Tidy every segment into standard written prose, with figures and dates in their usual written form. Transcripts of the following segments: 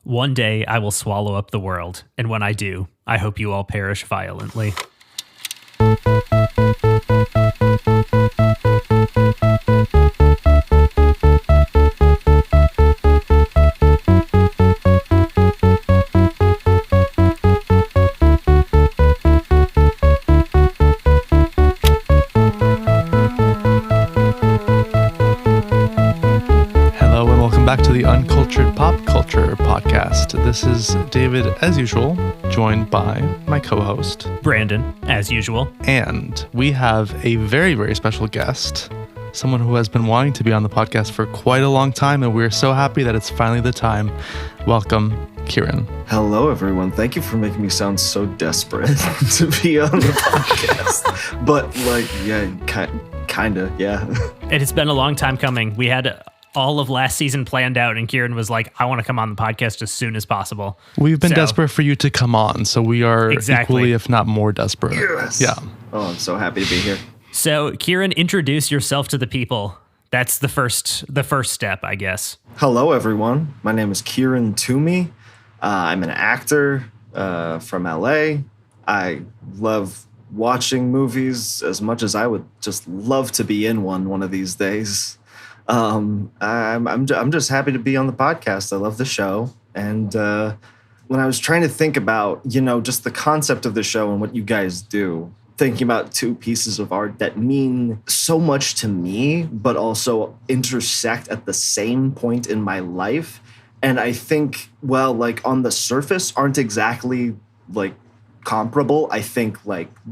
One day I will swallow up the world, and when I do, I hope you all perish violently. Back to the Uncultured Pop Culture podcast. This is David, as usual, joined by my co-host, Brandon, as usual. And we have a very, very special guest, someone who has been wanting to be on the podcast for quite a long time, and we're so happy that it's finally the time. Welcome, Kieran. Hello, everyone. Thank you for making me sound so desperate to be on the podcast. But, kind of, yeah. It has been a long time coming. We had all of last season planned out, and Kieran was like, I want to come on the podcast as soon as possible. We've been desperate for you to come on, so we are equally, if not more, desperate. Yes. Yeah. Oh, I'm so happy to be here. So, Kieran, introduce yourself to the people. That's the first step, I guess. Hello, everyone. My name is Kieran Tuomey. I'm an actor from LA. I love watching movies as much as I would just love to be in one of these days. I'm just happy to be on the podcast. I love the show. And when I was trying to think about, just the concept of the show and what you guys do, thinking about two pieces of art that mean so much to me, but also intersect at the same point in my life. And I think, on the surface aren't exactly comparable. I think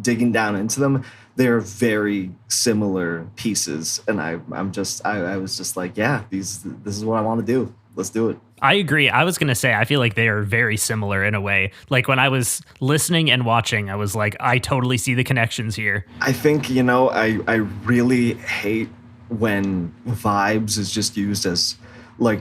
digging down into them, they're very similar pieces, and I was just like, yeah, this is what I want to do. Let's do it. I agree. I was going to say, I feel like they are very similar in a way. Like when I was listening and watching, I was like, I totally see the connections here. I think, I really hate when vibes is just used as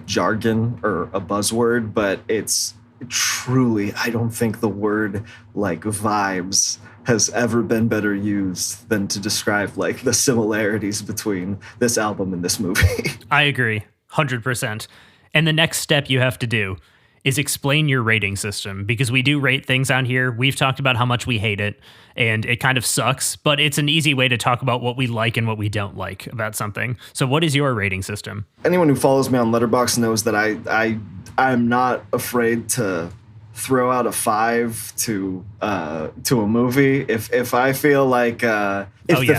jargon or a buzzword, but it's truly, I don't think the word vibes has ever been better used than to describe the similarities between this album and this movie. I agree, 100%. And the next step you have to do is explain your rating system, because we do rate things on here. We've talked about how much we hate it, and it kind of sucks, but it's an easy way to talk about what we like and what we don't like about something. So what is your rating system? Anyone who follows me on Letterboxd knows that I'm not afraid to throw out a 5 to a movie if I feel the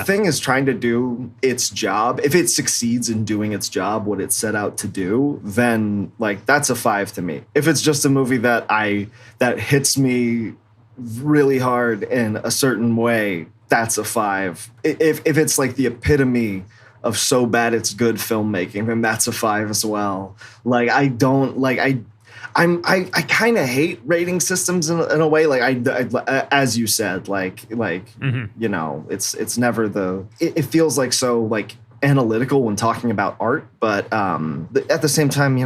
thing is trying to do its job, if it succeeds in doing its job, what it set out to do, then that's a 5 to me. If it's just a movie that hits me really hard in a certain way, that's a 5. If it's the epitome of so bad it's good filmmaking, then that's a 5 as well. I kind of hate rating systems in a way. As you said, it's never it feels so analytical when talking about art, but at the same time,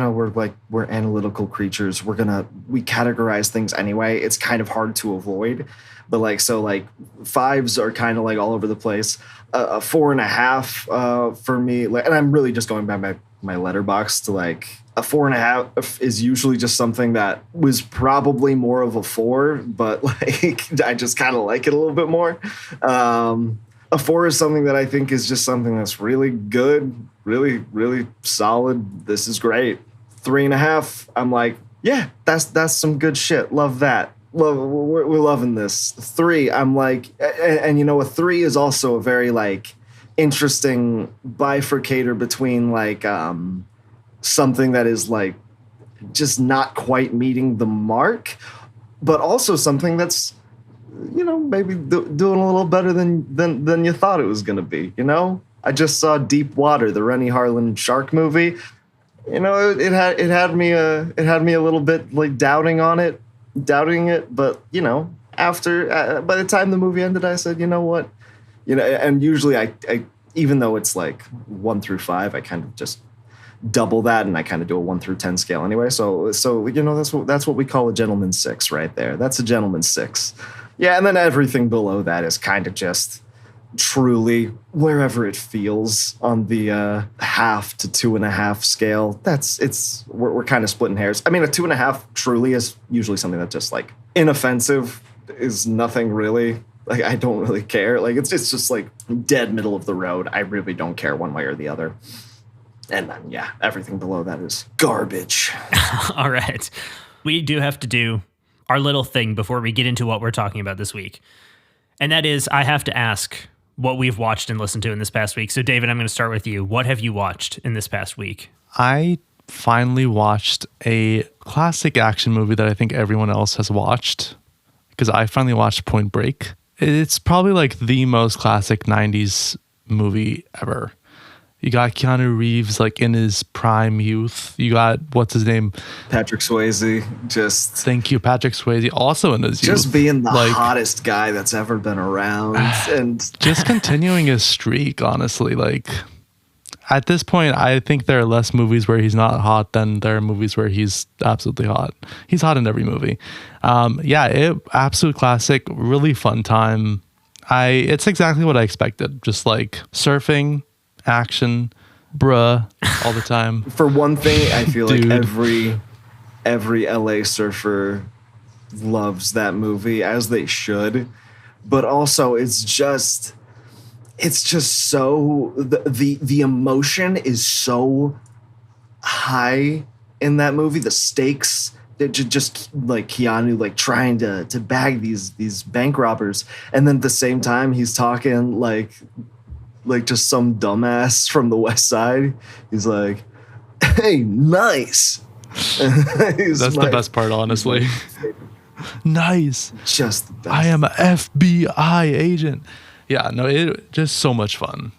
we're analytical creatures. We categorize things anyway. It's kind of hard to avoid, but 5s are kind of all over the place. A 4.5 for me, and I'm really just going by my Letterboxd to a 4.5 is usually just something that was probably more of a 4, but I just kind of like it a little bit more. A 4 is something that I think is just something that's really good, really, really solid. This is great. 3.5, I'm yeah, that's some good shit. Love that. We're loving this. 3, I'm and a 3 is also a very interesting bifurcator between something that is just not quite meeting the mark, but also something that's maybe doing a little better than you thought it was going to be. I just saw Deep Water, the Rennie Harlin shark movie. It had me a little bit doubting it, but after by the time the movie ended, I said, you know what, and usually I even though it's 1 through 5, I kind of just double that, and I kind of do a 1 through 10 scale anyway. So that's what we call a gentleman's 6 right there. That's a gentleman's 6. Yeah, and then everything below that is kind of just truly wherever it feels on the 1/2 to 2.5 scale. We're kind of splitting hairs. I mean, a 2.5 truly is usually something that just like inoffensive is nothing really. Like, I don't really care. Like, it's just like dead middle of the road. I really don't care one way or the other. And then, yeah, everything below that is garbage. All right. We do have to do our little thing before we get into what we're talking about this week. And that is, I have to ask what we've watched and listened to in this past week. So, David, I'm going to start with you. What have you watched in this past week? I finally watched a classic action movie that I think everyone else has watched, because I finally watched Point Break. It's probably like the most classic 90s movie ever. You got Keanu Reeves like in his prime youth. You got, what's his name? Patrick Swayze. Thank you, Patrick Swayze. Also in his youth. Just being the hottest guy that's ever been around. And just continuing his streak, honestly. Like, at this point, I think there are less movies where he's not hot than there are movies where he's absolutely hot. He's hot in every movie. Absolute classic, really fun time. It's exactly what I expected. Just like surfing, action, bruh, all the time. For one thing, I feel like every LA surfer loves that movie, as they should. But also, it's just so the emotion is so high in that movie. The stakes, just like Keanu like trying to bag these bank robbers, and then at the same time he's talking like just some dumbass from the West Side. He's like, "Hey, nice." That's the best part, honestly. Nice. Just the best. I am an FBI agent. Yeah, no, it just so much fun.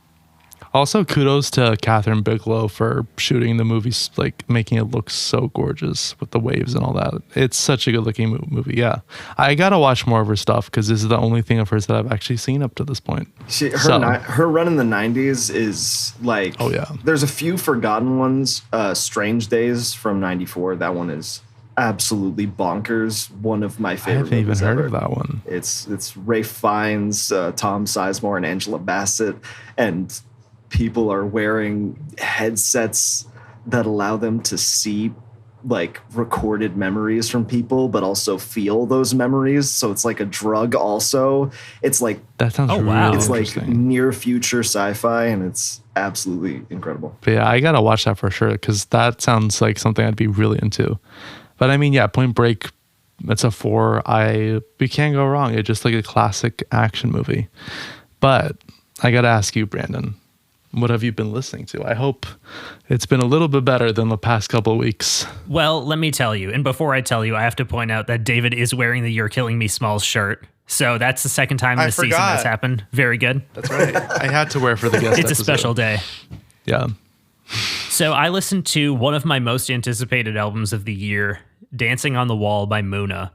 Also, kudos to Catherine Bigelow for shooting the movie, like making it look so gorgeous with the waves and all that. It's such a good looking movie. Yeah, I gotta watch more of her stuff because this is the only thing of hers that I've actually seen up to this point. Her run in the 90s is like, oh yeah, there's a few forgotten ones. Strange Days from 94. That one is absolutely bonkers. One of my favorite. I haven't even heard ever. of that one. It's Ralph Fiennes, Tom Sizemore, and Angela Bassett, and people are wearing headsets that allow them to see like recorded memories from people, but also feel those memories. So it's like a drug. Also, it's like that sounds really it's like interesting. near future sci-fi, and it's absolutely incredible. But yeah, I gotta watch that for sure because that sounds like something I'd be really into. But I mean, yeah, Point Break, it's a 4. We can't go wrong. It's just like a classic action movie. But I got to ask you, Brandon, what have you been listening to? I hope it's been a little bit better than the past couple of weeks. Well, let me tell you. And before I tell you, I have to point out that David is wearing the You're Killing Me Smalls shirt. So that's the second time this season that's happened. Very good. That's right. I had to wear for the guest It's episode. a special day. Yeah. So I listened to one of my most anticipated albums of the year, Dancing on the Wall by Muna.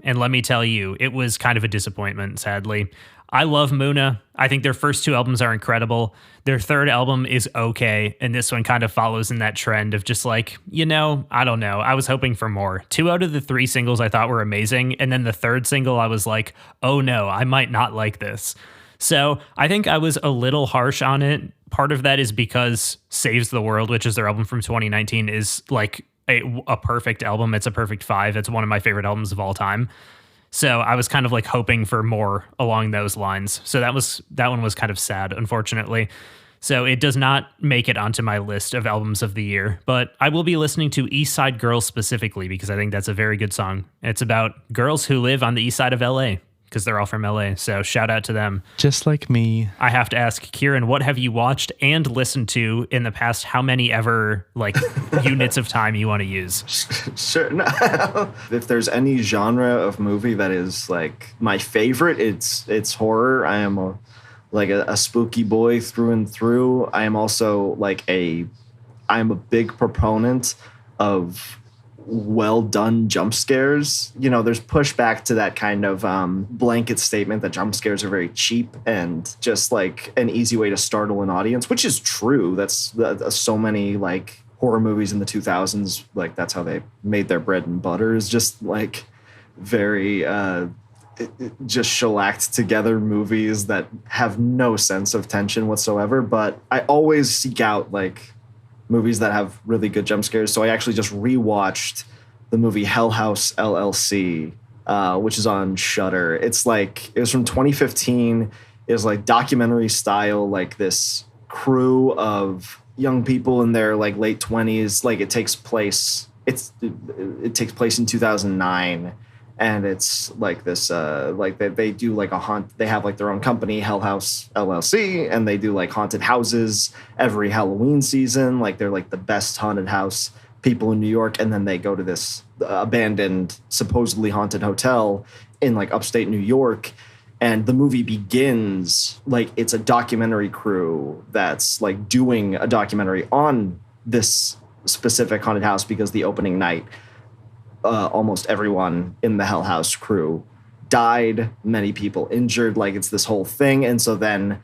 And let me tell you, it was kind of a disappointment, sadly. I love Muna. I think their first 2 albums are incredible. Their third album is okay, and this one kind of follows in that trend of just like, I don't know. I was hoping for more. 2 out of the 3 singles I thought were amazing, and then the third single I was like, oh no, I might not like this. So I think I was a little harsh on it. Part of that is because Saves the World, which is their album from 2019, is like a perfect album. It's a perfect 5. It's one of my favorite albums of all time. So I was kind of like hoping for more along those lines. So that one was kind of sad, unfortunately. So it does not make it onto my list of albums of the year, but I will be listening to East Side Girls specifically because I think that's a very good song. It's about girls who live on the east side of LA because they're all from LA. So shout out to them. Just like me. I have to ask, Kieran, what have you watched and listened to in the past how many ever like units of time you want to use? Sure. No. If there's any genre of movie that is like my favorite, it's horror. I am a spooky boy through and through. I am also I'm a big proponent of well done jump scares. There's pushback to that kind of blanket statement that jump scares are very cheap and just like an easy way to startle an audience, which is true. That's so many like horror movies in the 2000s, like that's how they made their bread and butter, is just like very just shellacked together movies that have no sense of tension whatsoever. But I always seek out like movies that have really good jump scares. So I actually just rewatched the movie Hell House LLC, which is on Shudder. It was from 2015. It was like documentary style, like this crew of young people in their like late 20s. Like it takes place in 2009. And it's like this, like they do like they have like their own company, Hell House LLC, and they do like haunted houses every Halloween season. Like they're like the best haunted house people in New York. And then they go to this abandoned, supposedly haunted hotel in like upstate New York. And the movie begins like it's a documentary crew that's like doing a documentary on this specific haunted house because the opening night, almost everyone in the Hell House crew died, many people injured, like it's this whole thing. And so then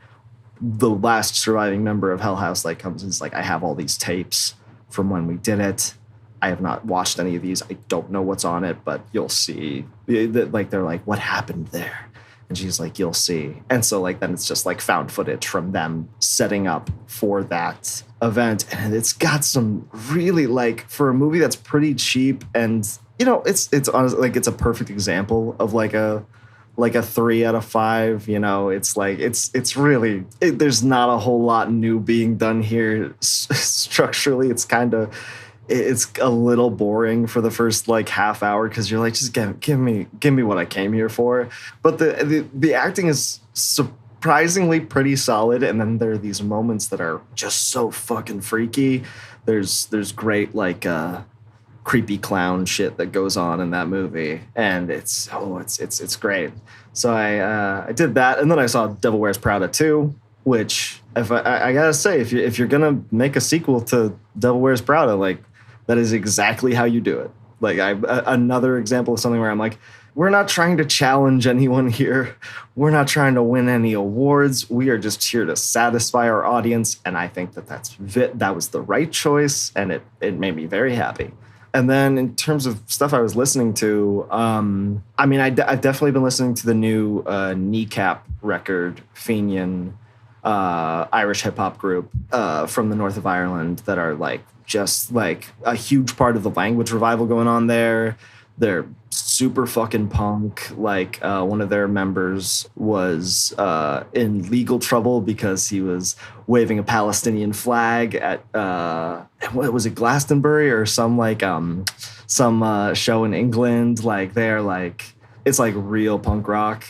the last surviving member of Hell House like comes and is like, I have all these tapes from when we did it. I have not watched any of these. I don't know what's on it, but you'll see. Like they're like, what happened there? And she's like, you'll see. And so like then it's just like found footage from them setting up for that event. And it's got some really like, for a movie that's pretty cheap, and you know, it's honestly like it's a perfect example of like a 3 out of 5. You know, it's like it's really there's not a whole lot new being done here structurally. It's a little boring for the first like half hour because you're like, just give me what I came here for. But the acting is surprisingly pretty solid, and then there are these moments that are just so fucking freaky. There's great like creepy clown shit that goes on in that movie, and it's great. So I did that, and then I saw Devil Wears Prada 2, which if I gotta say, if you're gonna make a sequel to Devil Wears Prada, like that is exactly how you do it. Like another example of something where I'm like, we're not trying to challenge anyone here. We're not trying to win any awards. We are just here to satisfy our audience, and I think that was the right choice, and it made me very happy. And then in terms of stuff I was listening to, I've definitely been listening to the new Kneecap record, Fenian, Irish hip hop group from the north of Ireland that are like just like a huge part of the language revival going on there. They're super fucking punk. Like one of their members was in legal trouble because he was waving a Palestinian flag at what was it, Glastonbury or some show in England. Like they're like, it's like real punk rock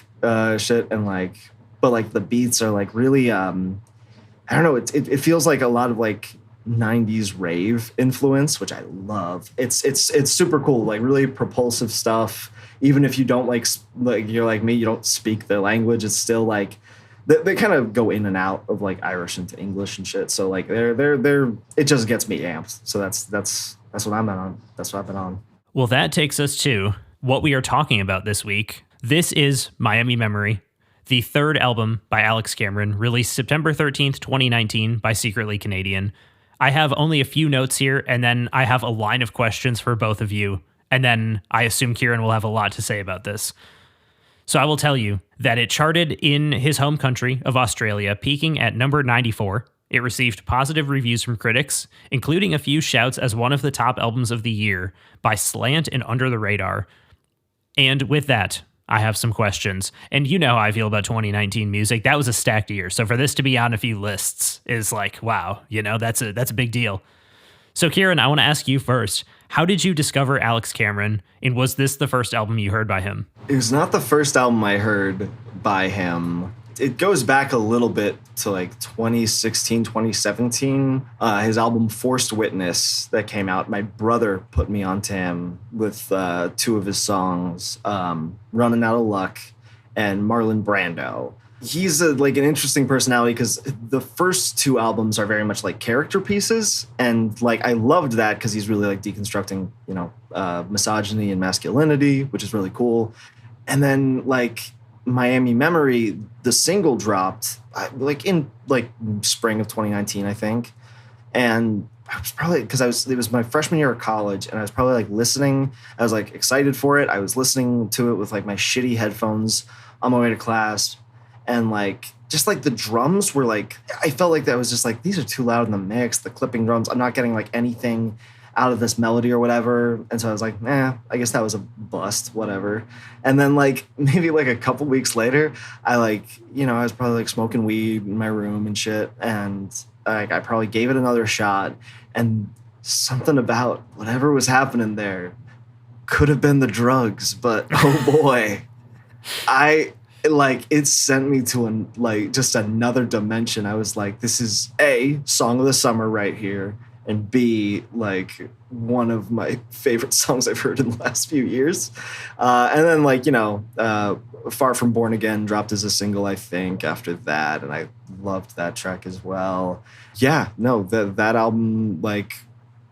shit, and like, but like the beats are like really I don't know. It feels like a lot of like 90s rave influence, which I love. It's super cool, like really propulsive stuff. Even if you don't like you're like me, you don't speak the language, it's still like they kind of go in and out of like Irish into English and shit. So like they're it just gets me amped. So that's what I'm on. That's what I've been on. Well, that takes us to what we are talking about this week. This is Miami Memory, the third album by Alex Cameron, released September 13th, 2019 by Secretly Canadian. I have only a few notes here, and then I have a line of questions for both of you, and then I assume Kieran will have a lot to say about this. So I will tell you that it charted in his home country of Australia, peaking at number 94. It received positive reviews from critics, including a few shouts as one of the top albums of the year by Slant and Under the Radar. And with that, I have some questions. And you know how I feel about 2019 music. That was a stacked year. So for this to be on a few lists is like, wow, you know, that's a big deal. So Kieran, I want to ask you first. How did you discover Alex Cameron? And was this the first album you heard by him? It was not the first album I heard by him. It goes back a little bit to like 2016, 2017. His album Forced Witness that came out. My brother put me onto him with 2 of his songs, Running Out of Luck and Marlon Brando. He's like an interesting personality because the first 2 albums are very much like character pieces. And like I loved that because he's really like deconstructing, you know, misogyny and masculinity, which is really cool. And then like Miami Memory, the single dropped like in like spring of 2019, I think. And I was probably, because it was my freshman year of college, and I was probably like listening. I was like excited for it. I was listening to it with like my shitty headphones on my way to class, and like just like the drums were like, I felt like that was just like, these are too loud in the mix. The clipping drums, I'm not getting like anything out of this melody or whatever. And so I was like, I guess that was a bust, whatever. And then like maybe like a couple weeks later, I like, I was probably like smoking weed in my room and shit. And like I probably gave it another shot, and something about whatever was happening there could have been the drugs, but oh boy, it sent me to just another dimension. I was like, this is A, song of the summer right here, and B, like one of my favorite songs I've heard in the last few years. And then like, Far From Born Again dropped as a single, I think, after that. And I loved that track as well. Yeah, no, that album like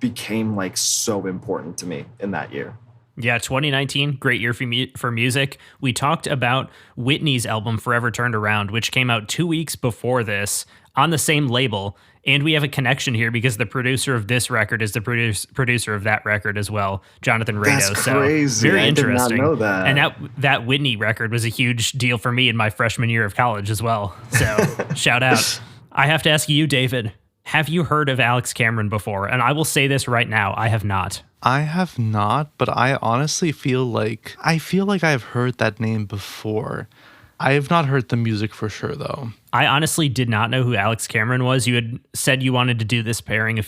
became like so important to me in that year. Yeah, 2019, great year for music. We talked about Whitney's album Forever Turned Around, which came out 2 weeks before this on the same label. And we have a connection here because the producer of this record is the producer of that record as well, Jonathan Rado. That's crazy. So very interesting. I did not know that. And that Whitney record was a huge deal for me in my freshman year of college as well. So shout out. I have to ask you, David, have you heard of Alex Cameron before? And I will say this right now, I have not. I have not, but I honestly feel like I have heard that name before. I have not heard the music for sure, though. I honestly did not know who Alex Cameron was. You had said you wanted to do this pairing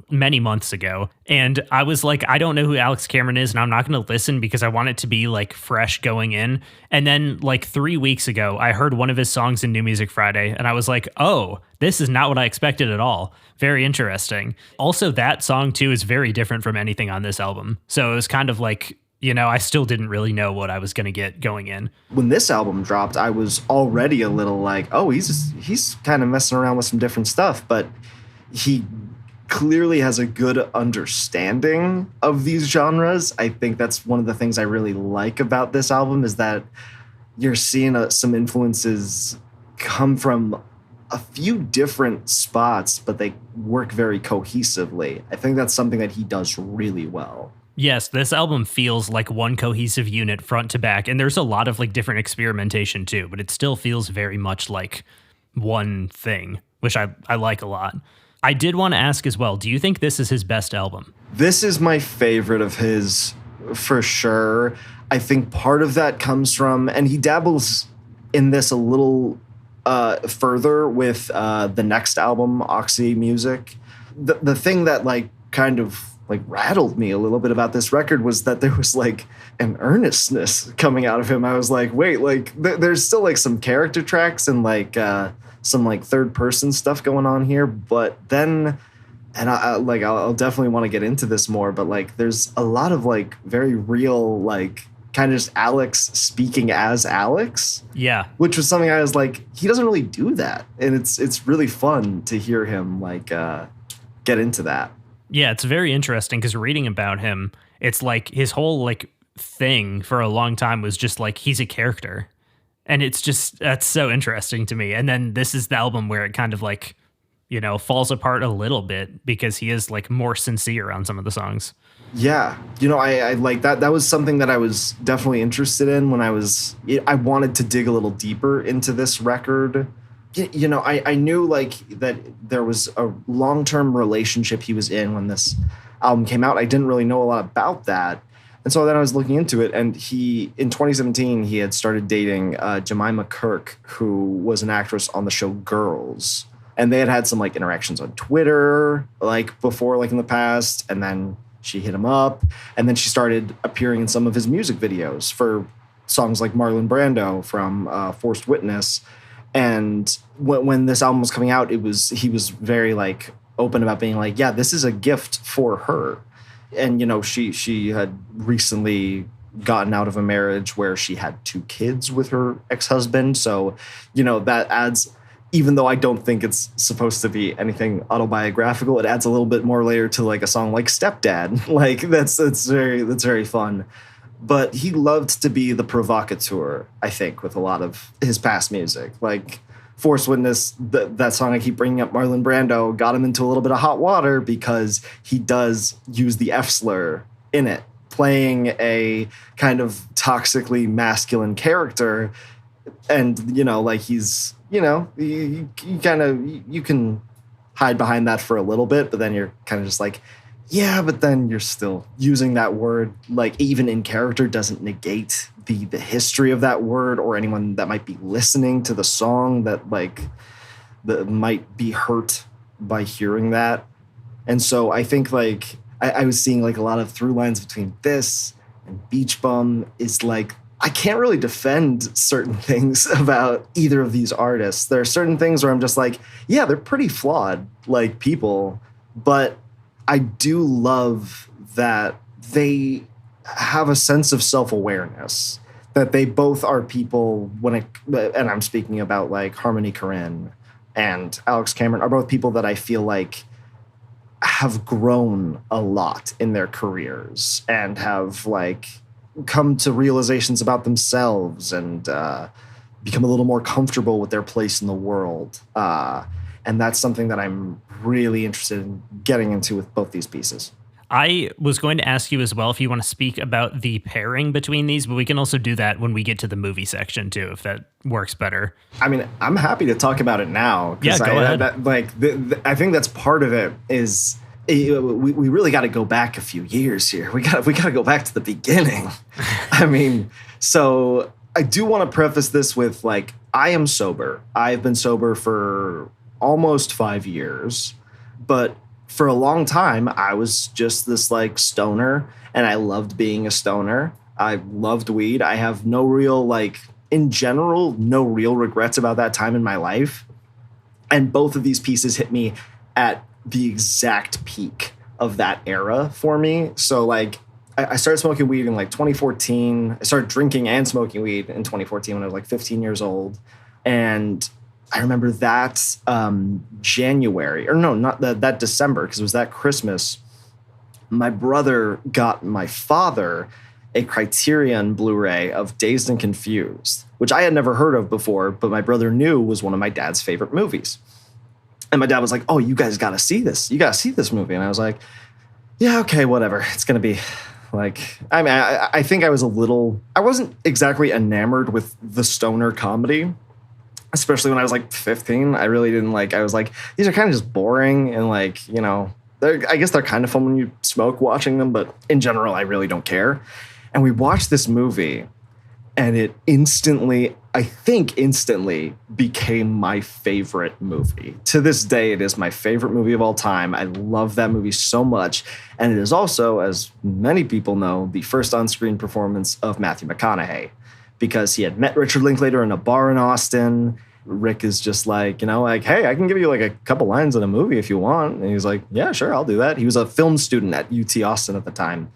many months ago. And I was like, I don't know who Alex Cameron is, and I'm not going to listen because I want it to be like fresh going in. And then like 3 weeks ago, I heard one of his songs in New Music Friday, and I was like, oh, this is not what I expected at all. Very interesting. Also, that song too is very different from anything on this album. So it was kind of like, I still didn't really know what I was going to get going in. When this album dropped, I was already a little like, oh, he's kind of messing around with some different stuff, but he clearly has a good understanding of these genres. I think that's one of the things I really like about this album is that you're seeing some influences come from a few different spots, but they work very cohesively. I think that's something that he does really well. Yes, this album feels like one cohesive unit front to back, and there's a lot of like different experimentation too, but it still feels very much like one thing, which I like a lot. I did want to ask as well, do you think this is his best album? This is my favorite of his for sure. I think part of that comes from, and he dabbles in this a little further with the next album, Oxy Music. The thing that like kind of like rattled me a little bit about this record was that there was like an earnestness coming out of him. I was like, wait, like there's still like some character tracks and like some like third person stuff going on here. But then, and I'll definitely want to get into this more, but like there's a lot of like very real, like kind of just Alex speaking as Alex. Yeah. Which was something I was like, he doesn't really do that. And it's really fun to hear him like get into that. Yeah, it's very interesting because reading about him, it's like his whole like thing for a long time was just like he's a character. And it's just, that's so interesting to me. And then this is the album where it kind of like, falls apart a little bit because he is like more sincere on some of the songs. Yeah. I like that. That was something that I was definitely interested in when I wanted to dig a little deeper into this record. I knew like that there was a long-term relationship he was in when this album came out. I didn't really know a lot about that. And so then I was looking into it, and in 2017, he had started dating Jemima Kirk, who was an actress on the show Girls. And they had some like interactions on Twitter, like before, like in the past. And then she hit him up, and then she started appearing in some of his music videos for songs like Marlon Brando from Forced Witness. And when this album was coming out, he was very like open about being like, yeah, this is a gift for her. And, she had recently gotten out of a marriage where she had 2 kids with her ex-husband. So, that adds, even though I don't think it's supposed to be anything autobiographical, it adds a little bit more layer to like a song like Stepdad. Like that's very fun. But he loved to be the provocateur, I think, with a lot of his past music. Like Force Witness, that song I keep bringing up, Marlon Brando, got him into a little bit of hot water because he does use the F slur in it, playing a kind of toxically masculine character. And, you know, like he's, you know, you can hide behind that for a little bit, but then you're kind of just like, yeah, but then you're still using that word, like even in character, doesn't negate the history of that word or anyone that might be listening to the song that might be hurt by hearing that. And so I think like I was seeing like a lot of through lines between this and Beach Bum is like, I can't really defend certain things about either of these artists. There are certain things where I'm just like, yeah, they're pretty flawed like people, but I do love that they have a sense of self-awareness, that they both are people and I'm speaking about like Harmony Korine and Alex Cameron are both people that I feel like have grown a lot in their careers and have like come to realizations about themselves and become a little more comfortable with their place in the world. And that's something that I'm really interested in getting into with both these pieces. I was going to ask you as well if you want to speak about the pairing between these, but we can also do that when we get to the movie section too, if that works better. I mean, I'm happy to talk about it now. Yeah, go ahead. I think that's part of it is we really got to go back a few years here. We got to go back to the beginning. I mean, so I do want to preface this with like, I am sober. I've been sober for almost 5 years, but for a long time, I was just this like stoner, and I loved being a stoner. I loved weed. I have no real regrets about that time in my life. And both of these pieces hit me at the exact peak of that era for me. So like I started smoking weed in like 2014. I started drinking and smoking weed in 2014 when I was like 15 years old. And I remember that January, or no, not that December, because it was that Christmas, my brother got my father a Criterion Blu-ray of Dazed and Confused, which I had never heard of before, but my brother knew was one of my dad's favorite movies. And my dad was like, oh, you guys got to see this. You got to see this movie. And I was like, yeah, okay, whatever. It's going to be like, I mean, I think I wasn't exactly enamored with the stoner comedy, especially when I was like 15. I really didn't like, I was like, these are kind of just boring. And like, you know, I guess they're kind of fun when you smoke watching them, but in general, I really don't care. And we watched this movie and it instantly became my favorite movie. To this day, it is my favorite movie of all time. I love that movie so much. And it is also, as many people know, the first on-screen performance of Matthew McConaughey, because he had met Richard Linklater in a bar in Austin. Rick is just like, you know, like, hey, I can give you like a couple lines in a movie if you want. And he's like, yeah, sure, I'll do that. He was a film student at UT Austin at the time.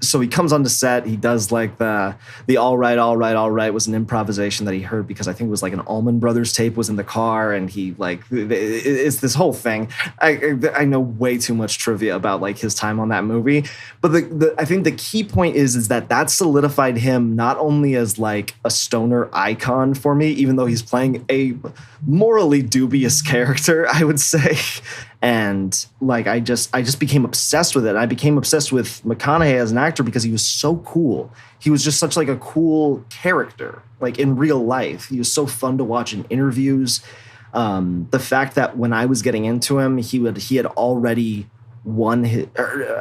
So he comes onto set. He does like the all right was an improvisation that he heard because I think it was like an Allman Brothers tape was in the car, and he like it's this whole thing. I know way too much trivia about like his time on that movie, but I think the key point is that solidified him not only as like a stoner icon for me, even though he's playing a morally dubious character, I would say. And like I just became obsessed with it. I became obsessed with McConaughey as an actor because he was so cool. He was just such like a cool character, like in real life. He was so fun to watch in interviews. The fact that when I was getting into him, he had already won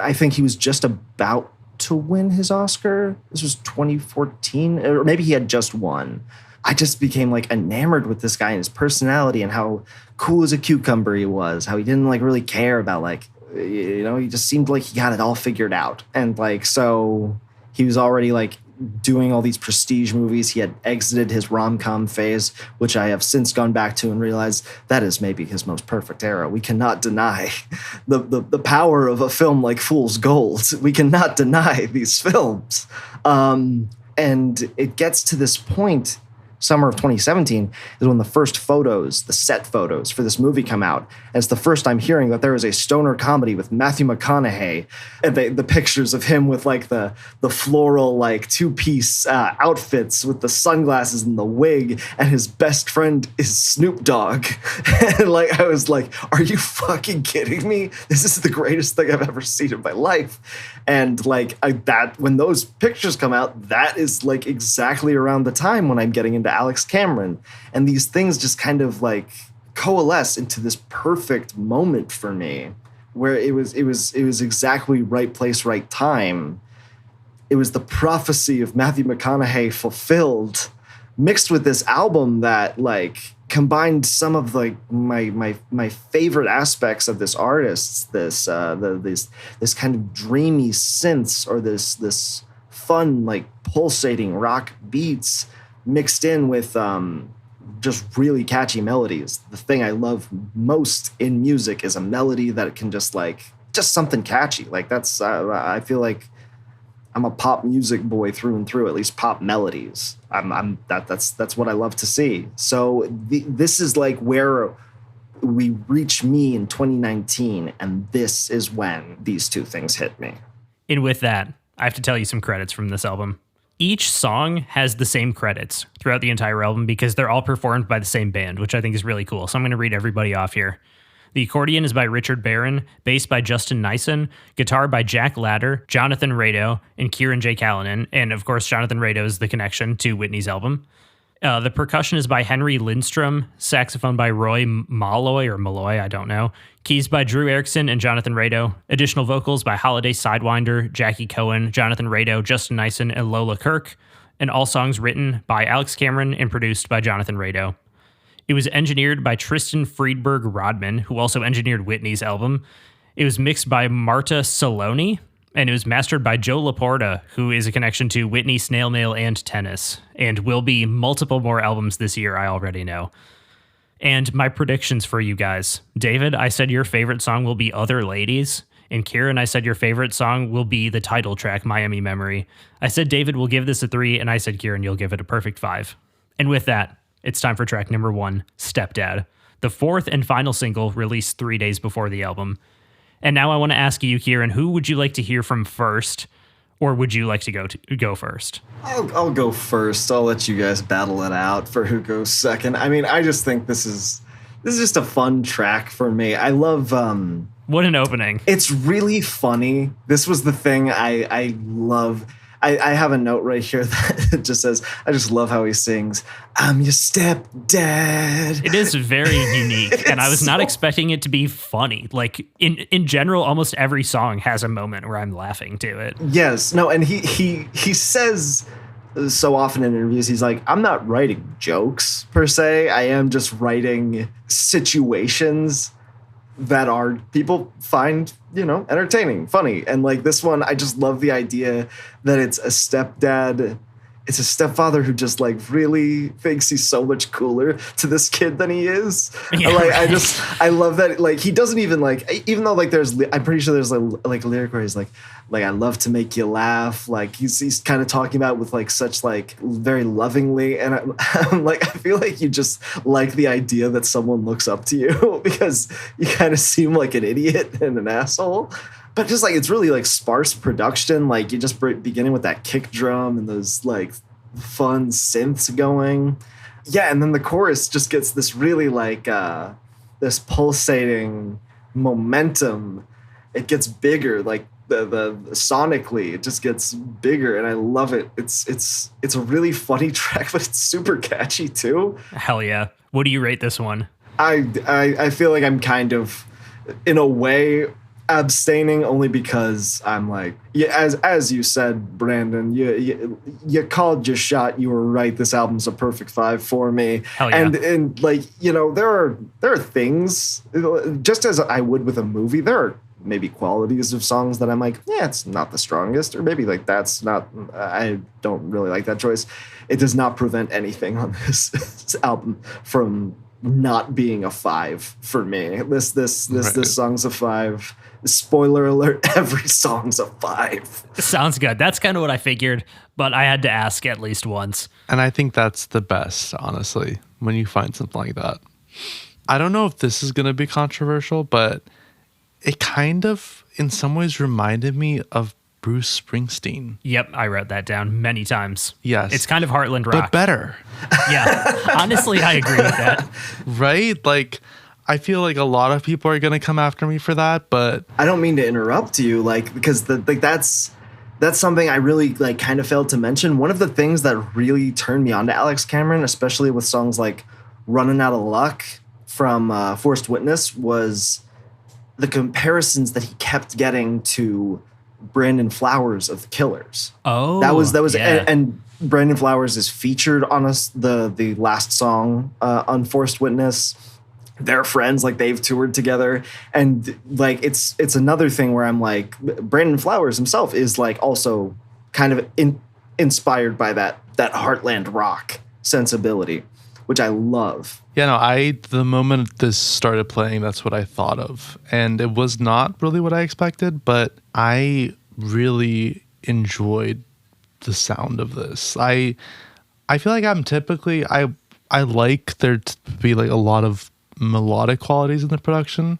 I think he was just about to win his Oscar. This was 2014, or maybe he had just won. I just became like enamored with this guy and his personality and how cool as a cucumber he was, how he didn't like really care about like, you know, he just seemed like he got it all figured out. And like, so he was already like doing all these prestige movies. He had exited his rom-com phase, which I have since gone back to and realized that is maybe his most perfect era. We cannot deny the power of a film like Fool's Gold. We cannot deny these films. And it gets to this point summer of 2017 is when the first photos, the set photos for this movie come out. And it's the first I'm hearing that there is a stoner comedy with Matthew McConaughey, and the pictures of him with like the floral like two-piece outfits with the sunglasses and the wig, and his best friend is Snoop Dogg. And like I was like, are you fucking kidding me? This is the greatest thing I've ever seen in my life. And like when those pictures come out, that is like exactly around the time when I'm getting into Alex Cameron, and these things just kind of like coalesce into this perfect moment for me, where it was exactly right place, right time. It was the prophecy of Matthew McConaughey fulfilled, mixed with this album that like combined some of like my favorite aspects of this artist, this kind of dreamy synths, or this fun like pulsating rock beats mixed in with just really catchy melodies. The thing I love most in music is a melody that can just something catchy. Like that's I feel like I'm a pop music boy through and through, at least pop melodies. That's what I love to see. So this is like where we reach me in 2019, and this is when these two things hit me. And with that, I have to tell you some credits from this album. Each song has the same credits throughout the entire album because they're all performed by the same band, which I think is really cool. So I'm going to read everybody off here. The accordion is by Richard Barron, bass by Justin Nyson, guitar by Jack Ladder, Jonathan Rado, and Kieran J. Callanan. And of course, Jonathan Rado is the connection to Whitney's album. The percussion is by Henry Lindstrom, saxophone by Roy Malloy, I don't know. Keys by Drew Erickson and Jonathan Rado. Additional vocals by Holiday Sidewinder, Jackie Cohen, Jonathan Rado, Justin Nyson, and Lola Kirk. And all songs written by Alex Cameron and produced by Jonathan Rado. It was engineered by Tristan Friedberg Rodman, who also engineered Whitney's album. It was mixed by Marta Saloni, and it was mastered by Joe Laporta, who is a connection to Whitney, Snail Mail, and Tennis, and will be multiple more albums this year, I already know. And my predictions for you guys. David, I said your favorite song will be Other Ladies, and Kieran, I said your favorite song will be the title track, Miami Memory. I said David will give this a 3, and I said Kieran, you'll give it a perfect 5. And with that, it's time for track number 1, Stepdad, the fourth and final single released 3 days before the album. And now I want to ask you, Kieran, who would you like to hear from first, or would you like to go first? I'll go first. I'll let you guys battle it out for who goes second. I mean, I just think this is just a fun track for me. I love what an opening. It's really funny. This was the thing I love. I have a note right here that just says, I just love how he sings, I'm your stepdad. It is very unique, and I was not expecting it to be funny. Like, in general, almost every song has a moment where I'm laughing to it. Yes. No, and he says so often in interviews, he's like, I'm not writing jokes, per se. I am just writing situations that are people find, entertaining, funny. And like this one, I just love the idea that it's a stepdad. It's a stepfather who just like really thinks he's so much cooler to this kid than he is. Yeah, like, right. I love that. Like, he doesn't even like, even though like I'm pretty sure there's like a lyric where he's like, I love to make you laugh. Like he's kind of talking about with like such like very lovingly. And I'm like, I feel like you just like the idea that someone looks up to you because you kind of seem like an idiot and an asshole. But just like, it's really like sparse production. Like you just beginning with that kick drum and those like fun synths going. Yeah. And then the chorus just gets this really like this pulsating momentum. It gets bigger, like the sonically, it just gets bigger. And I love it. It's a really funny track, but it's super catchy too. Hell yeah. What do you rate this one? I feel like I'm kind of, in a way, abstaining only because I'm like, yeah, as you said, Brandon, you called your shot. You were right. This album's a perfect 5 for me. Hell yeah. And like, there are things, just as I would with a movie, there are maybe qualities of songs that I'm like, yeah, it's not the strongest, or maybe like that's not, I don't really like that choice. It does not prevent anything on this album from not being a 5 for me. This Right. song's a 5. Spoiler alert, every song's a 5. Sounds good. That's kind of what I figured, but I had to ask at least once. And I think that's the best, honestly, when you find something like that. I don't know if this is going to be controversial, but it kind of, in some ways, reminded me of Bruce Springsteen. Yep, I wrote that down many times. Yes. It's kind of Heartland rock. But better, Yeah, honestly, I agree with that. right? Like, I feel like a lot of people are going to come after me for that, but I don't mean to interrupt you, like, because that's something I really like kind of failed to mention. One of the things that really turned me on to Alex Cameron, especially with songs like Running Out of Luck from Forced Witness, was the comparisons that he kept getting to Brandon Flowers of the Killers. Oh, that was yeah. and Brandon Flowers is featured on the last song on Forced Witness. They're friends, like they've toured together, and like it's another thing where I'm like, Brandon Flowers himself is like also kind of inspired by that Heartland rock sensibility, which I love. yeah, no, the moment this started playing, that's what I thought of. And it was not really what I expected, but I really enjoyed the sound of this. I feel like I'm typically, I like there to be like a lot of melodic qualities in the production,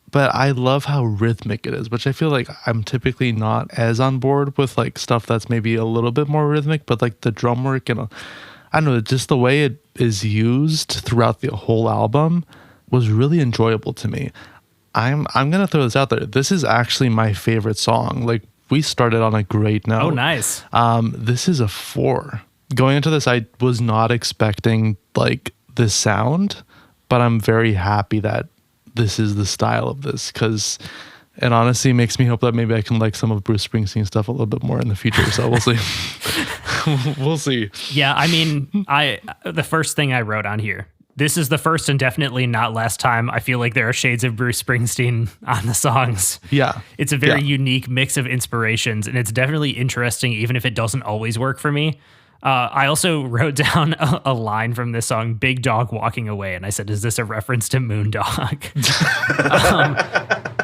but I love how rhythmic it is, which I feel like I'm typically not as on board with, like stuff that's maybe a little bit more rhythmic, but like the drum work and I don't know, just the way it is used throughout the whole album was really enjoyable to me. I'm gonna throw this out there. This is actually my favorite song. Like, we started on a great note. Oh, nice. This is a 4. Going into this, I was not expecting like this sound, but I'm very happy that this is the style of this, because it honestly makes me hope that maybe I can like some of Bruce Springsteen stuff a little bit more in the future. So we'll see. We'll see. Yeah, I mean, the first thing I wrote on here, this is the first and definitely not last time I feel like there are shades of Bruce Springsteen on the songs. Yeah. It's a very Yeah. unique mix of inspirations, and it's definitely interesting, even if it doesn't always work for me. I also wrote down a line from this song, Big Dog Walking Away, and I said, is this a reference to Moondog?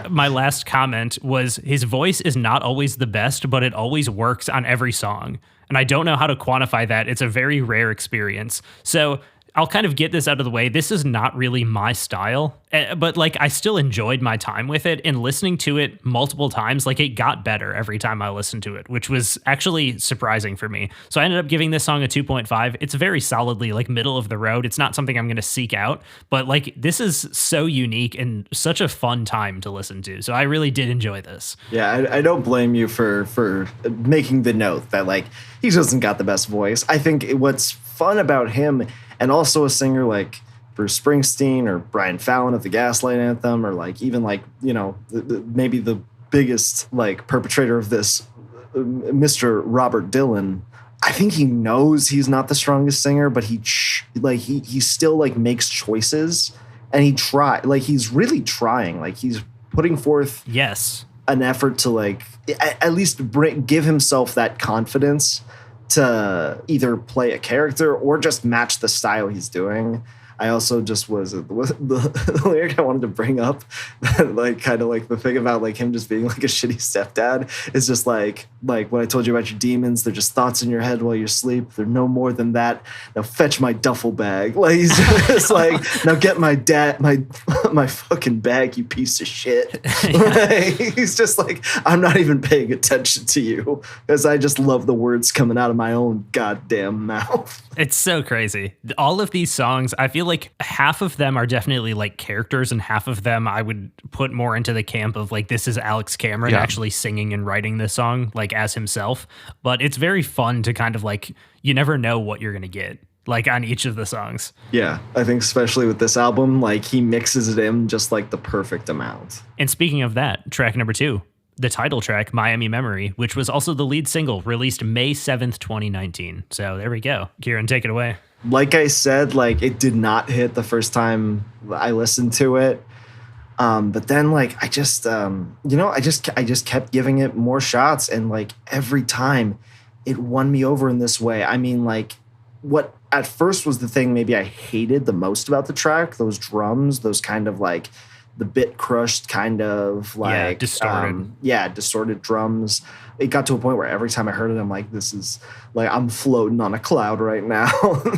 My last comment was, his voice is not always the best, but it always works on every song. And I don't know how to quantify that. It's a very rare experience. So I'll kind of get this out of the way. This is not really my style, but like I still enjoyed my time with it, and listening to it multiple times, like it got better every time I listened to it, which was actually surprising for me. So I ended up giving this song a 2.5. It's very solidly like middle of the road. It's not something I'm going to seek out, but like this is so unique and such a fun time to listen to. So I really did enjoy this. Yeah, I don't blame you for making the note that like he doesn't got the best voice. I think what's fun about him, and also a singer like Bruce Springsteen or Brian Fallon of the Gaslight Anthem, or like even like, you know, maybe the biggest like perpetrator of this, Mr. Robert Dylan. I think he knows he's not the strongest singer, but he still like makes choices, and he's really trying, like he's putting forth Yes. an effort to like at least give himself that confidence to either play a character or just match the style he's doing. I also just the lyric I wanted to bring up, like kind of like the thing about like him just being like a shitty stepdad, is just like when I told you about your demons, they're just thoughts in your head while you sleep. They're no more than that. Now fetch my duffel bag. Like he's just like, now get my fucking bag, you piece of shit. Like, he's just like, I'm not even paying attention to you because I just love the words coming out of my own goddamn mouth. It's so crazy. All of these songs, I feel like half of them are definitely like characters, and half of them I would put more into the camp of like, this is Alex Cameron actually singing and writing this song like as himself. But it's very fun to kind of like, you never know what you're going to get like on each of the songs. Yeah, I think especially with this album, like he mixes it in just like the perfect amount. And speaking of that, track number 2, the title track, Miami Memory, which was also the lead single, released May 7th, 2019. So there we go. Kieran, take it away. Like I said, like it did not hit the first time I listened to it. But then like I just kept giving it more shots, and like every time it won me over in this way. I mean, like what at first was the thing maybe I hated the most about the track, those drums, those kind of like the bit crushed kind of like distorted. Distorted drums. It got to a point where every time I heard it, I'm like, this is like I'm floating on a cloud right now.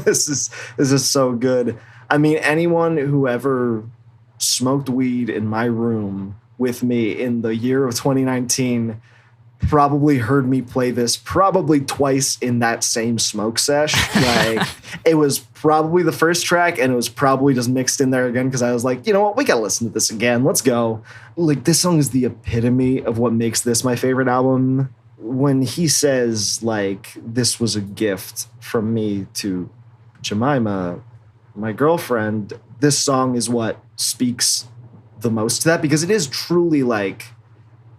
This is so good. I mean, anyone who ever smoked weed in my room with me in the year of 2019 probably heard me play this probably twice in that same smoke sesh. Like, it was probably the first track, and it was probably just mixed in there again because I was like, you know what, we gotta listen to this again. Let's go. Like, this song is the epitome of what makes this my favorite album. When he says, like, this was a gift from me to Jemima, my girlfriend, this song is what speaks the most to that, because it is truly like,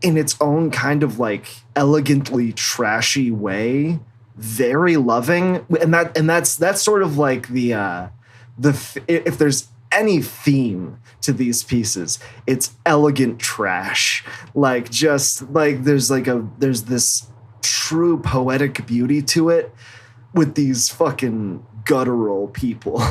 in its own kind of like elegantly trashy way, very loving, and that's sort of like if there's any theme to these pieces, it's elegant trash. Like, just like there's this true poetic beauty to it with these fucking guttural people.